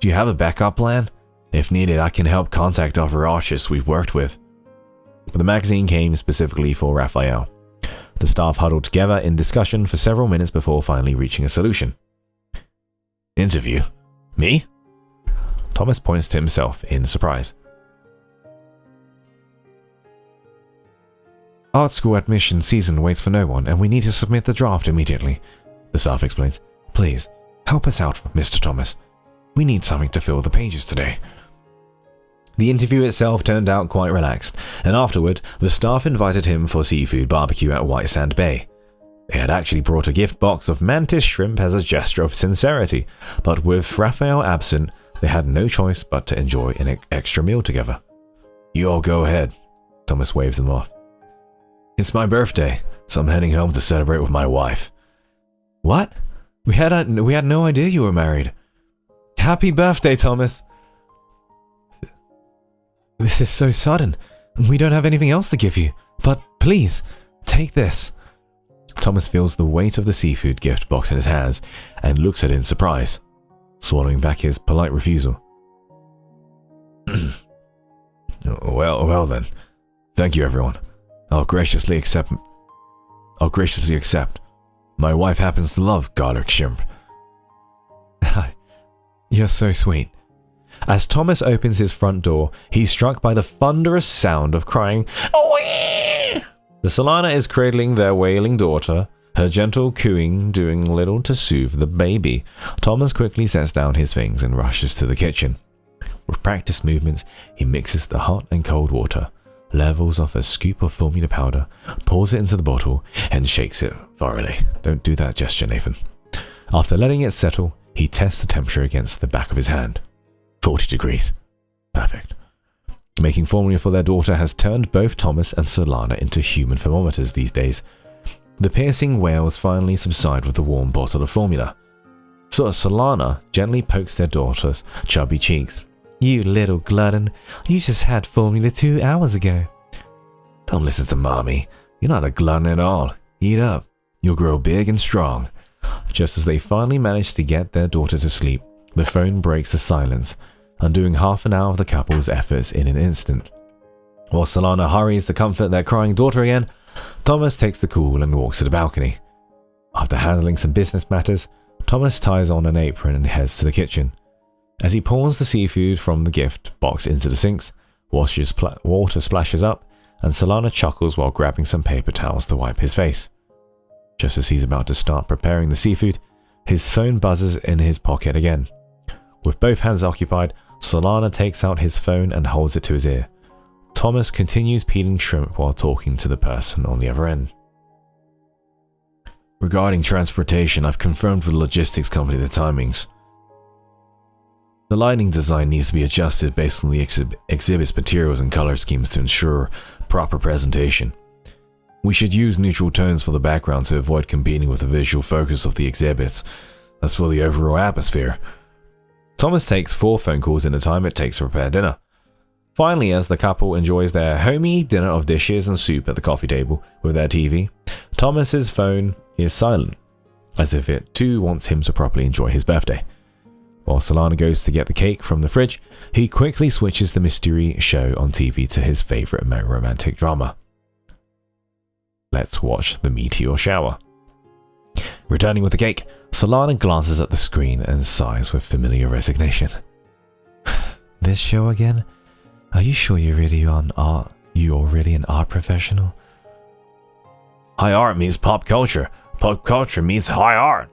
Do you have a backup plan? If needed, I can help contact other artists we've worked with. The magazine came specifically for Raphael. The staff huddled together in discussion for several minutes before finally reaching a solution. Interview? Me? Thomas points to himself in surprise. Art school admission season waits for no one, and we need to submit the draft immediately. The staff explains. Please, help us out, Mr. Thomas. We need something to fill the pages today. The interview itself turned out quite relaxed, and afterward, the staff invited him for seafood barbecue at White Sand Bay. They had actually brought a gift box of mantis shrimp as a gesture of sincerity, but with Raphael absent, they had no choice but to enjoy an extra meal together. You all go ahead. Thomas waves them off. It's my birthday, so I'm heading home to celebrate with my wife. What? We had no idea you were married. Happy birthday, Thomas. This is so sudden. We don't have anything else to give you. But please, take this. Thomas feels the weight of the seafood gift box in his hands and looks at it in surprise, swallowing back his polite refusal. Well then. Thank you, everyone. I'll graciously accept. My wife happens to love garlic shrimp. You're so sweet. As Thomas opens his front door, he's struck by the thunderous sound of crying. The Solana is cradling their wailing daughter, her gentle cooing doing little to soothe the baby. Thomas quickly sets down his things and rushes to the kitchen. With practiced movements, he mixes the hot and cold water, levels off a scoop of formula powder, pours it into the bottle, and shakes it thoroughly. Don't do that gesture, Nathan. After letting it settle, he tests the temperature against the back of his hand. 40 degrees. Perfect. Making formula for their daughter has turned both Thomas and Solana into human thermometers these days. The piercing wails finally subside with the warm bottle of formula. So Solana gently pokes their daughter's chubby cheeks. You little glutton, you just had formula 2 hours ago. Don't listen to mommy. You're not a glutton at all. Eat up. You'll grow big and strong. Just as they finally manage to get their daughter to sleep, the phone breaks the silence, undoing half an hour of the couple's efforts in an instant. While Solana hurries to comfort their crying daughter again, Thomas takes the call and walks to the balcony. After handling some business matters, Thomas ties on an apron and heads to the kitchen. As he pours the seafood from the gift box into the sinks, water splashes up, and Solana chuckles while grabbing some paper towels to wipe his face. Just as he's about to start preparing the seafood, his phone buzzes in his pocket again. With both hands occupied, Solana takes out his phone and holds it to his ear. Thomas continues peeling shrimp while talking to the person on the other end. Regarding transportation, I've confirmed with the logistics company the timings. The lighting design needs to be adjusted based on the exhibit's materials and color schemes to ensure proper presentation. We should use neutral tones for the background to avoid competing with the visual focus of the exhibits. That's for the overall atmosphere. Thomas takes 4 phone calls in the time it takes to prepare dinner. Finally, as the couple enjoys their homey dinner of dishes and soup at the coffee table with their TV, Thomas's phone is silent, as if it too wants him to properly enjoy his birthday. While Solana goes to get the cake from the fridge, he quickly switches the mystery show on TV to his favorite romantic drama. Let's watch the meteor shower. Returning with the cake, Solana glances at the screen and sighs with familiar resignation. This show again? Are you sure you're really an art professional? High art meets pop culture. Pop culture meets high art.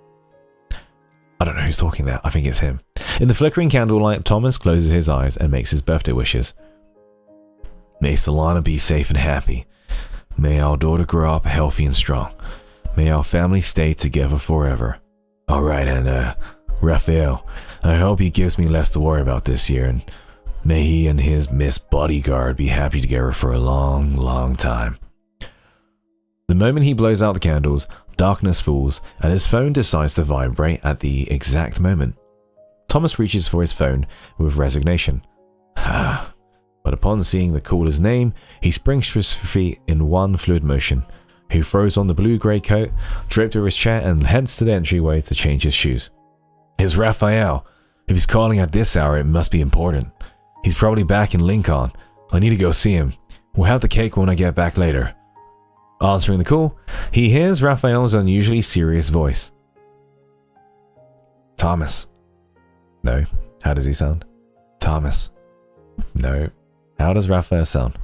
I don't know who's talking there. I think it's him. In the flickering candlelight, Thomas closes his eyes and makes his birthday wishes. May Solana be safe and happy. May our daughter grow up healthy and strong. May our family stay together forever. Alright, and Raphael, I hope he gives me less to worry about this year, and may he and his Miss Bodyguard be happy together for a long, long time. The moment he blows out the candles, darkness falls, and his phone decides to vibrate at the exact moment. Thomas reaches for his phone with resignation. But upon seeing the caller's name, he springs to his feet in one fluid motion. He throws on the blue-grey coat, draped over his chair, and heads to the entryway to change his shoes. It's Raphael. If he's calling at this hour, it must be important. He's probably back in Lincoln. I need to go see him. We'll have the cake when I get back later. Answering the call, he hears Raphael's unusually serious voice. Thomas. No. How does he sound? Thomas. No. How does Raphael sound?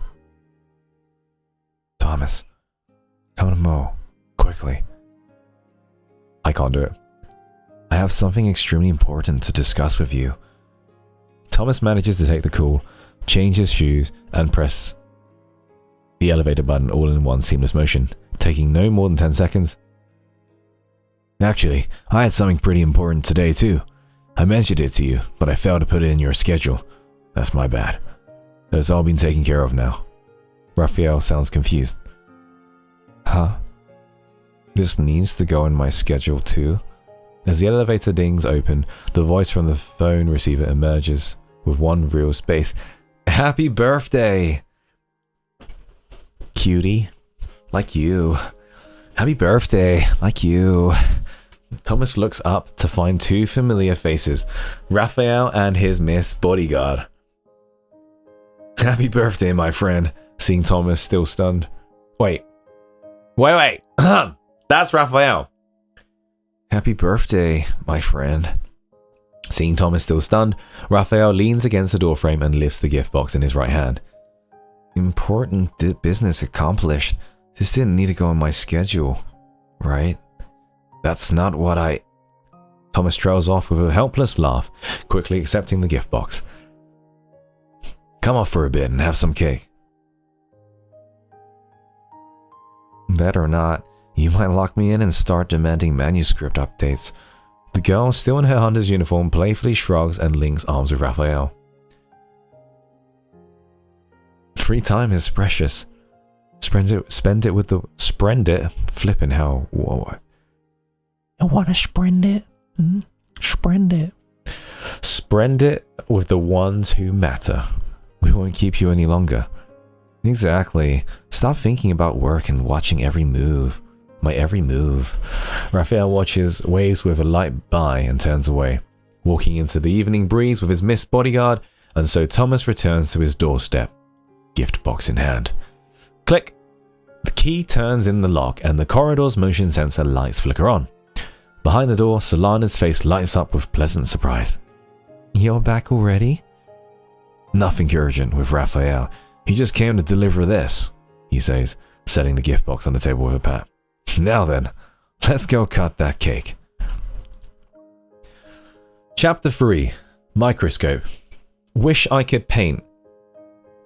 Thomas. Come to Mo. Quickly. I can't do it. I have something extremely important to discuss with you. Thomas manages to take the call, change his shoes, and press the elevator button all in one seamless motion, taking no more than 10 seconds. Actually, I had something pretty important today too. I mentioned it to you, but I failed to put it in your schedule. That's my bad. It's all been taken care of now. Raphael sounds confused. Huh? This needs to go in my schedule too? As the elevator dings open, the voice from the phone receiver emerges with one real space. Happy birthday! Cutie. Like you. Happy birthday. Like you. Thomas looks up to find two familiar faces. Raphael and his Miss Bodyguard. Happy birthday, my friend. Seeing Thomas still stunned. Wait. That's Raphael. Happy birthday, my friend. Seeing Thomas still stunned, Raphael leans against the doorframe and lifts the gift box in his right hand. Important business accomplished. This didn't need to go on my schedule, right? That's not what I... Thomas trails off with a helpless laugh, quickly accepting the gift box. Come off for a bit and have some cake. Better not. You might lock me in and start demanding manuscript updates. The girl, still in her hunter's uniform, playfully shrugs and links arms with Raphael. Free time is precious. Spend it with the... Flippin' hell. Whoa. You wanna sprend it? Sprend it. Spend it with the ones who matter. We won't keep you any longer. Exactly. Stop thinking about work and watching every move. My every move. Raphael waves with a light bye and turns away, walking into the evening breeze with his Miss Bodyguard, and so Thomas returns to his doorstep, gift box in hand. Click! The key turns in the lock and the corridor's motion sensor lights flicker on. Behind the door, Solana's face lights up with pleasant surprise. You're back already? Nothing urgent with Raphael. He just came to deliver this, he says, setting the gift box on the table with a pat. Now then, let's go cut that cake. Chapter 3. Microscope. Wish I could paint.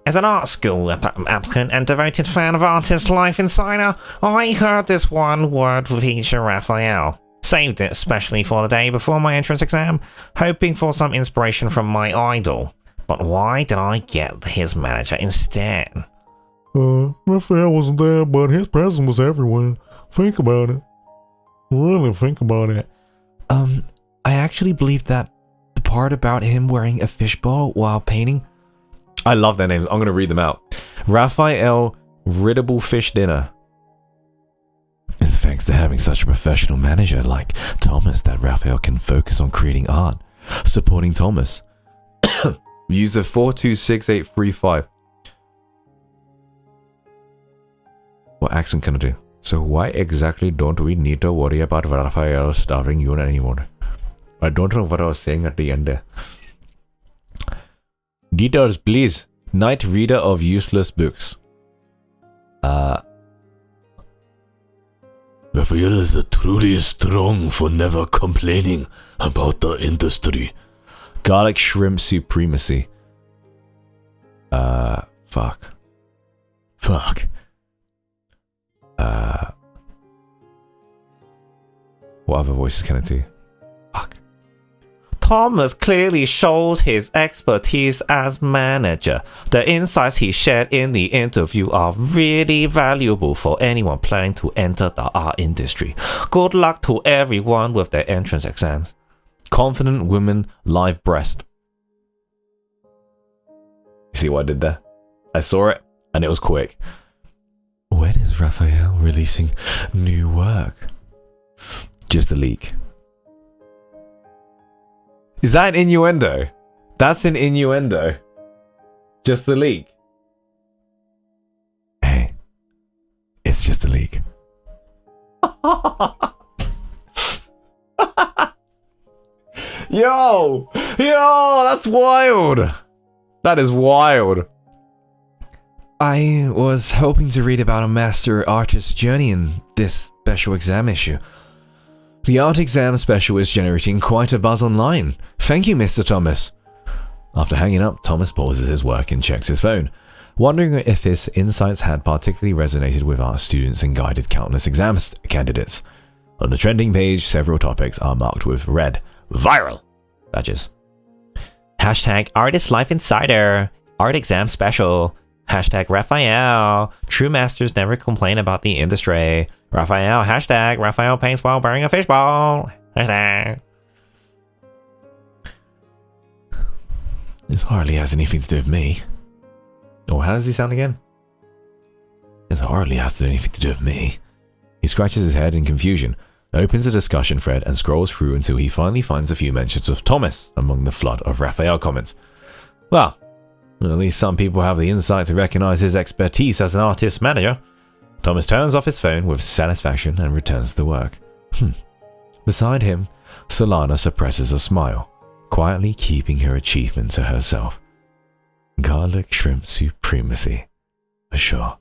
As an art school applicant and devoted fan of Artist Life Insider, I heard this one word feature Raphael. Saved it especially for the day before my entrance exam, hoping for some inspiration from my idol. But why did I get his manager instead? Raphael wasn't there, but his presence was everywhere. Think about it. Really think about it. I actually believe that the part about him wearing a fishbowl while painting... I love their names. I'm going to read them out. Raphael Riddable Fish Dinner. It's thanks to having such a professional manager like Thomas that Raphael can focus on creating art. Supporting Thomas. User 426835. What accent can I do? So why exactly don't we need to worry about Raphael starving you anymore? I don't know what I was saying at the end there. Details, please. Night reader of useless books. Raphael is truly strong for never complaining about the industry. Garlic shrimp supremacy. Fuck. What other voices can I do? Fuck. Thomas clearly shows his expertise as manager. The insights he shared in the interview are really valuable for anyone planning to enter the art industry. Good luck to everyone with their entrance exams. Confident women, live breast. You see what I did there? I saw it, and it was quick. When is Raphael releasing new work? Just a leak. Is that an innuendo? That's an innuendo. Just the leak. Hey, it's just a leak. Yo, that's wild. That is wild. I was hoping to read about a master artist's journey in this special exam issue. The art exam special is generating quite a buzz online. Thank you, Mr. Thomas. After hanging up, Thomas pauses his work and checks his phone, wondering if his insights had particularly resonated with art students and guided countless exam candidates. On the trending page, several topics are marked with red viral badges. Hashtag Artist Life Insider. Art exam special. Hashtag Raphael. True masters never complain about the industry. Raphael. Hashtag Raphael paints while wearing a fishbowl. Hashtag. This hardly has anything to do with me. Oh, how does he sound again? This hardly has to do anything to do with me. He scratches his head in confusion, opens a discussion thread and scrolls through until he finally finds a few mentions of Thomas among the flood of Raphael comments. Well, at least some people have the insight to recognize his expertise as an artist manager. Thomas turns off his phone with satisfaction and returns to the work. Beside him, Solana suppresses a smile, quietly keeping her achievement to herself. Garlic shrimp supremacy, for sure.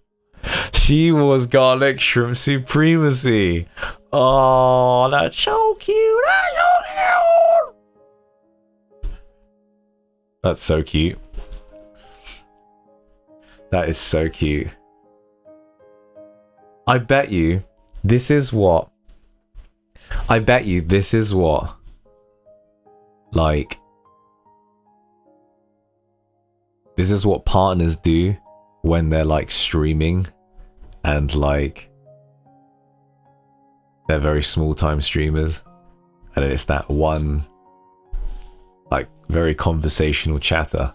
She was garlic shrimp supremacy. Oh, that's so cute. That's so cute. That is so cute. I bet you this is what. Like, this is what partners do when they're like streaming and like they're very small time streamers, and it's that one like very conversational chatter,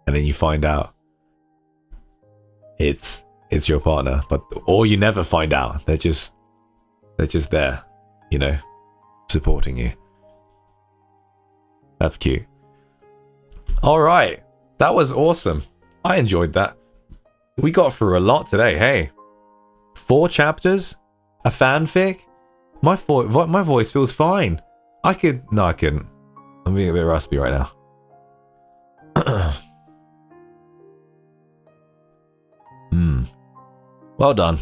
and then you find out it's your partner, or you never find out. They're just there, you know, supporting you. That's cute. All right, that was awesome. I enjoyed that. We got through a lot today. Hey, 4 chapters, a fanfic. My voice feels fine. I couldn't. I'm being a bit raspy right now. Well done.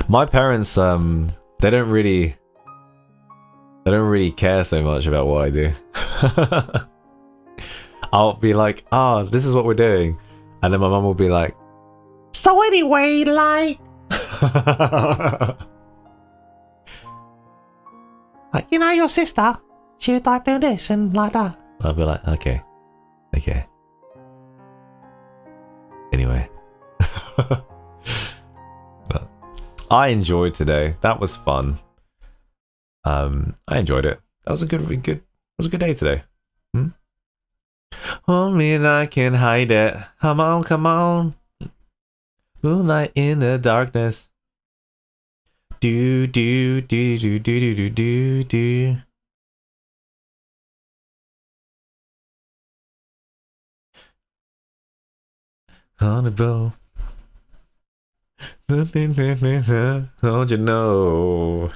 My parents, they don't really care so much about what I do. I'll be like, oh, this is what we're doing. And then my mum will be like, So anyway, like, you know, your sister, she would like do this and like that. I'll be like, okay. Anyway. But I enjoyed today. That was fun. I enjoyed it. That was a good day today. Only I can hide it. Come on. Moonlight in the darkness. Do. On a bow. Don't you know?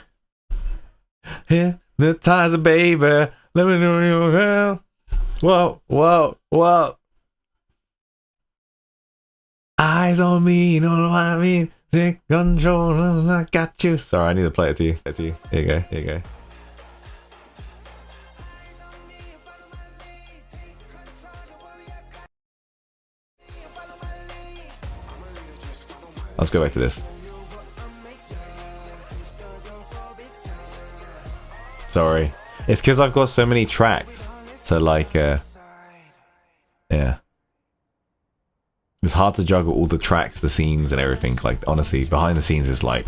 Hypnotize a baby. Let me know you will. Whoa, whoa, whoa. Eyes on me, you know what I mean? Take control, I got you. Sorry, I need to play it to you. Here you go, here you go. Let's go back to this. Sorry. It's because I've got so many tracks. So like, yeah. It's hard to juggle all the tracks, the scenes and everything. Like, honestly, behind the scenes is like...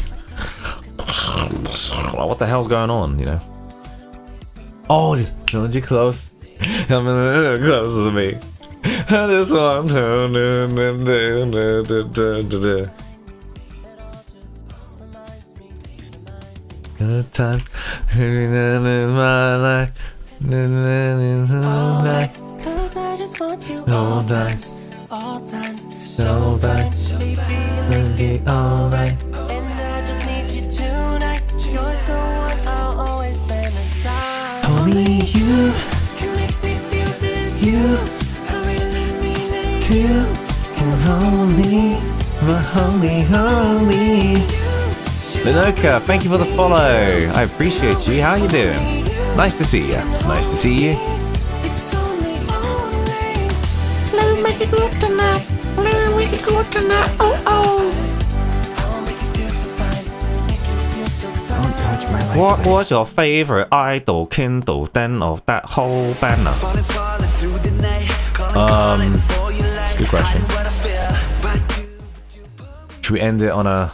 what the hell's going on, you know? Oh, don't you close? Come a little closer to me. I just want to... Good times in my life. Cause I just want you All times, all times, so bad. baby, Alright. and I just need you tonight. You're the one I'll always fantasize. Only you Can make me feel this. You I really mean it. too can hold me, my holy. Linoka, thank you for the follow. I appreciate you. How you doing? Nice to see you. Nice to see you. It's only. Let me make it good tonight. Let me make it good tonight. Oh, oh. I'll make you feel so fine. Make you feel so fine. What was your favorite idol Kindle then of that whole banner? It's a good question. Should we end it on a...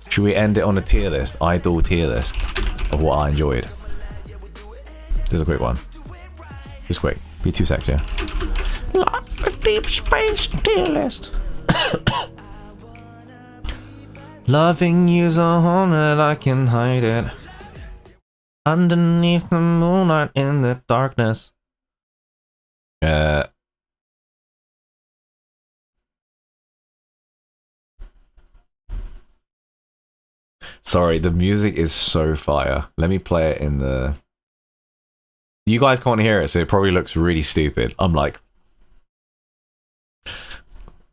Should we end it on a tier list? Idol tier list of what I enjoyed. Just a quick one. Just quick. Be 2 secs, yeah? Like a deep space tier list. Loving you's a haunted, I can hide it. Underneath the moonlight in the darkness. Sorry, the music is so fire. Let me play it in the... You guys can't hear it, so it probably looks really stupid. I'm like...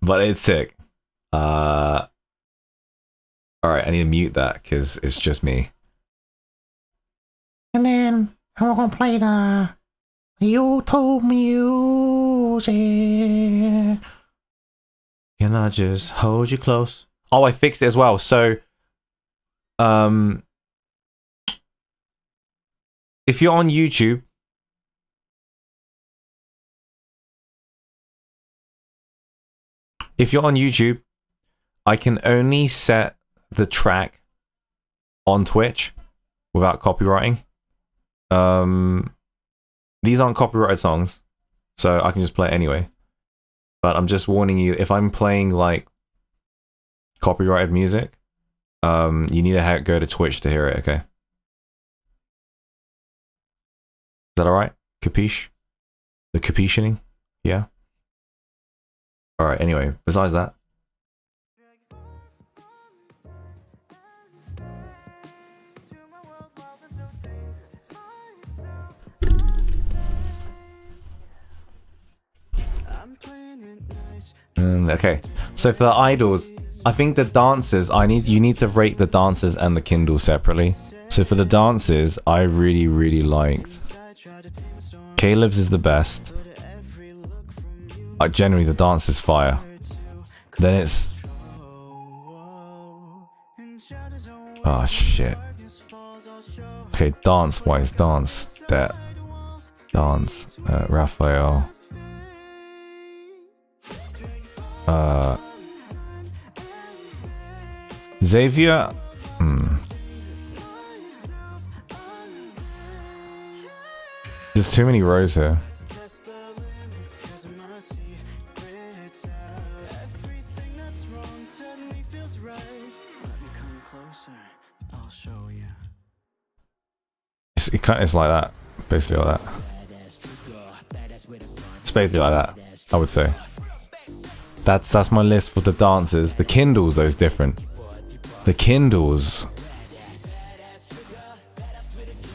But it's sick. Alright, I need to mute that, because it's just me. And then we're gonna play the YouTube music. Can I just hold you close? Oh, I fixed it as well. So, if you're on YouTube, I can only set the track on Twitch without copywriting. These aren't copyrighted songs, so I can just play it anyway. But I'm just warning you, if I'm playing like copyrighted music, you need to go to Twitch to hear it, okay? Is that alright? Capiche? The capitioning? Yeah? Alright, anyway, besides that. Okay, so for the idols, I think the dances, you need to rate the dances and the Kindle separately. So for the dances, I really liked Caleb's is the best. Generally the dance is fire. Then it's... Oh shit. Okay, dance wise, dance, Raphael. Xavier. There's too many rows here. It's like that, basically like that. It's basically like that, I would say. That's my list for the dancers. The Kindles, though, is different. The Kindles.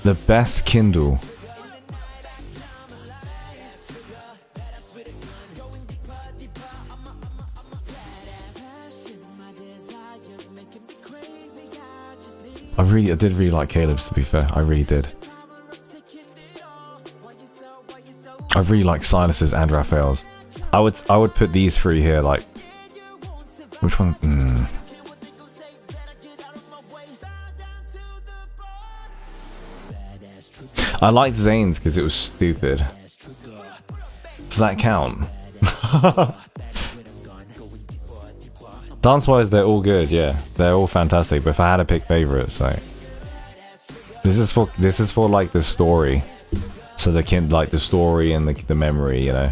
The best Kindle. I did really like Caleb's, to be fair. I really did. I really like Silas's and Raphael's. I would put these three here, like... Which one? I liked Zayn's because it was stupid. Does that count? Dance-wise, they're all good, yeah. They're all fantastic, but if I had to pick favorites, like... This is for like the story. So like the story and the memory, you know.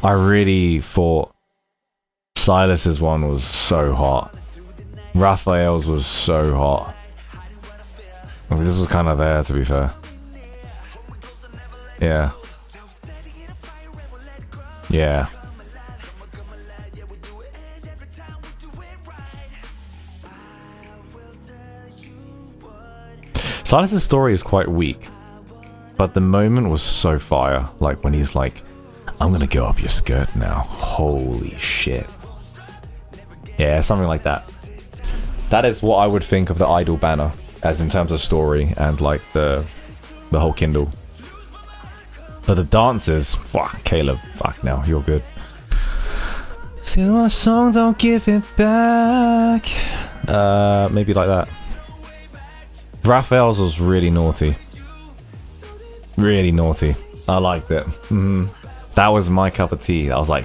I really thought Silas's one was so hot. Raphael's was so hot. This was kind of there, to be fair. Yeah. Yeah. Silas's story is quite weak, but the moment was so fire. Like when he's like, I'm gonna go up your skirt now. Holy shit. Yeah, something like that. That is what I would think of the Idol banner, as in terms of story and like the whole Kindle. But the dances, fuck, Caleb, fuck now, you're good. Steal my song, don't give it back. Maybe like that. Raphael's was really naughty. Really naughty. I liked it. That was my cup of tea. I was like...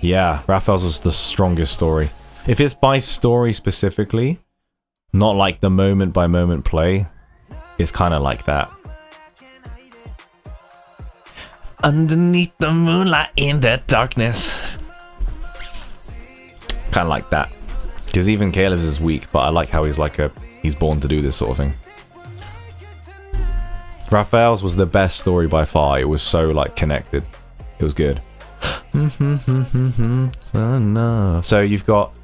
Yeah, Raphael's was the strongest story. If it's by story specifically, not like the moment by moment play, it's kind of like that. Underneath the moonlight in the darkness. Kind of like that. Because even Caleb's is weak, but I like how he's like he's born to do this sort of thing. Raphael's was the best story by far. It was so like connected. It was good. So you've got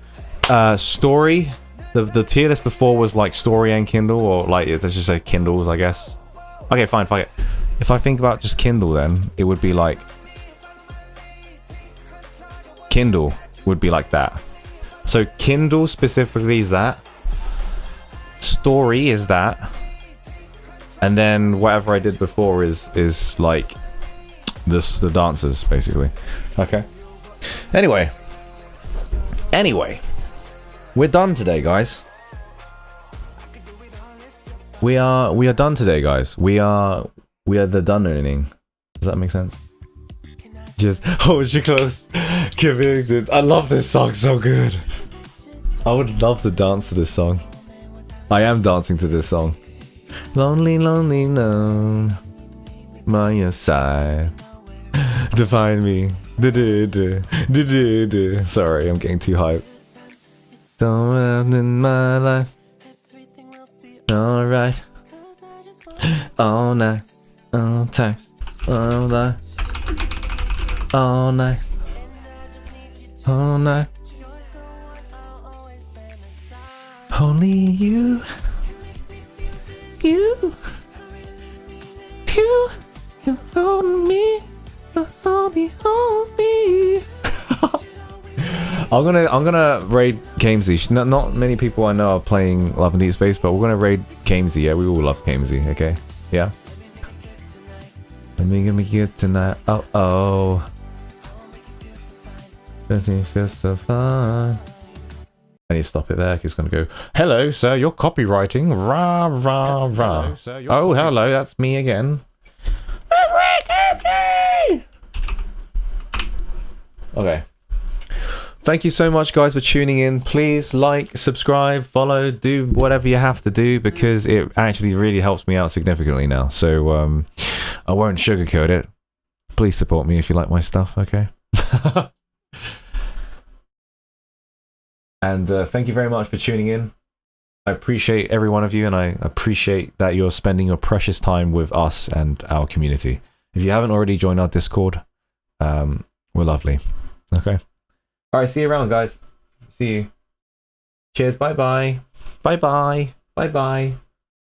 story. The tier list before was like story and Kindle, or like let's just say Kindles, I guess. Okay, fine, fuck it. If I think about just Kindle, then it would be like Kindle would be like that. So Kindle specifically is that. Story is that. And then whatever I did before is like the dancers, basically. Okay. Anyway, we're done today, guys. We are done today, guys. We are the done-earning. Does that make sense? Just hold you close. Convicted. I love this song so good. I would love to dance to this song. I am dancing to this song. Lonely, lonely, no. By your side. Define me. Sorry, I'm getting too hyped. Don't have in my life. Alright. All night. All times. All night. All night. All night. Only you. You hold me. Hold me. I'm gonna raid Kamesy. Not many people I know are playing Love and Deep Space, but we're gonna raid Kamesy. Yeah, we all love Kamesy. Okay, yeah. Let me get tonight. Oh. It's just so fun. I need to stop it there. It's gonna go. Hello, sir. You're copywriting. Rah rah rah. Hello, sir, hello. That's me again. Okay. Thank you so much, guys, for tuning in. Please like, subscribe, follow, do whatever you have to do, because it actually really helps me out significantly now. So I won't sugarcoat it. Please support me if you like my stuff, okay? And thank you very much for tuning in. I appreciate every one of you, and I appreciate that you're spending your precious time with us and our community. If you haven't already joined our Discord, we're lovely. Okay. All right. See you around, guys. See you. Cheers. Bye bye. Bye bye. Bye bye.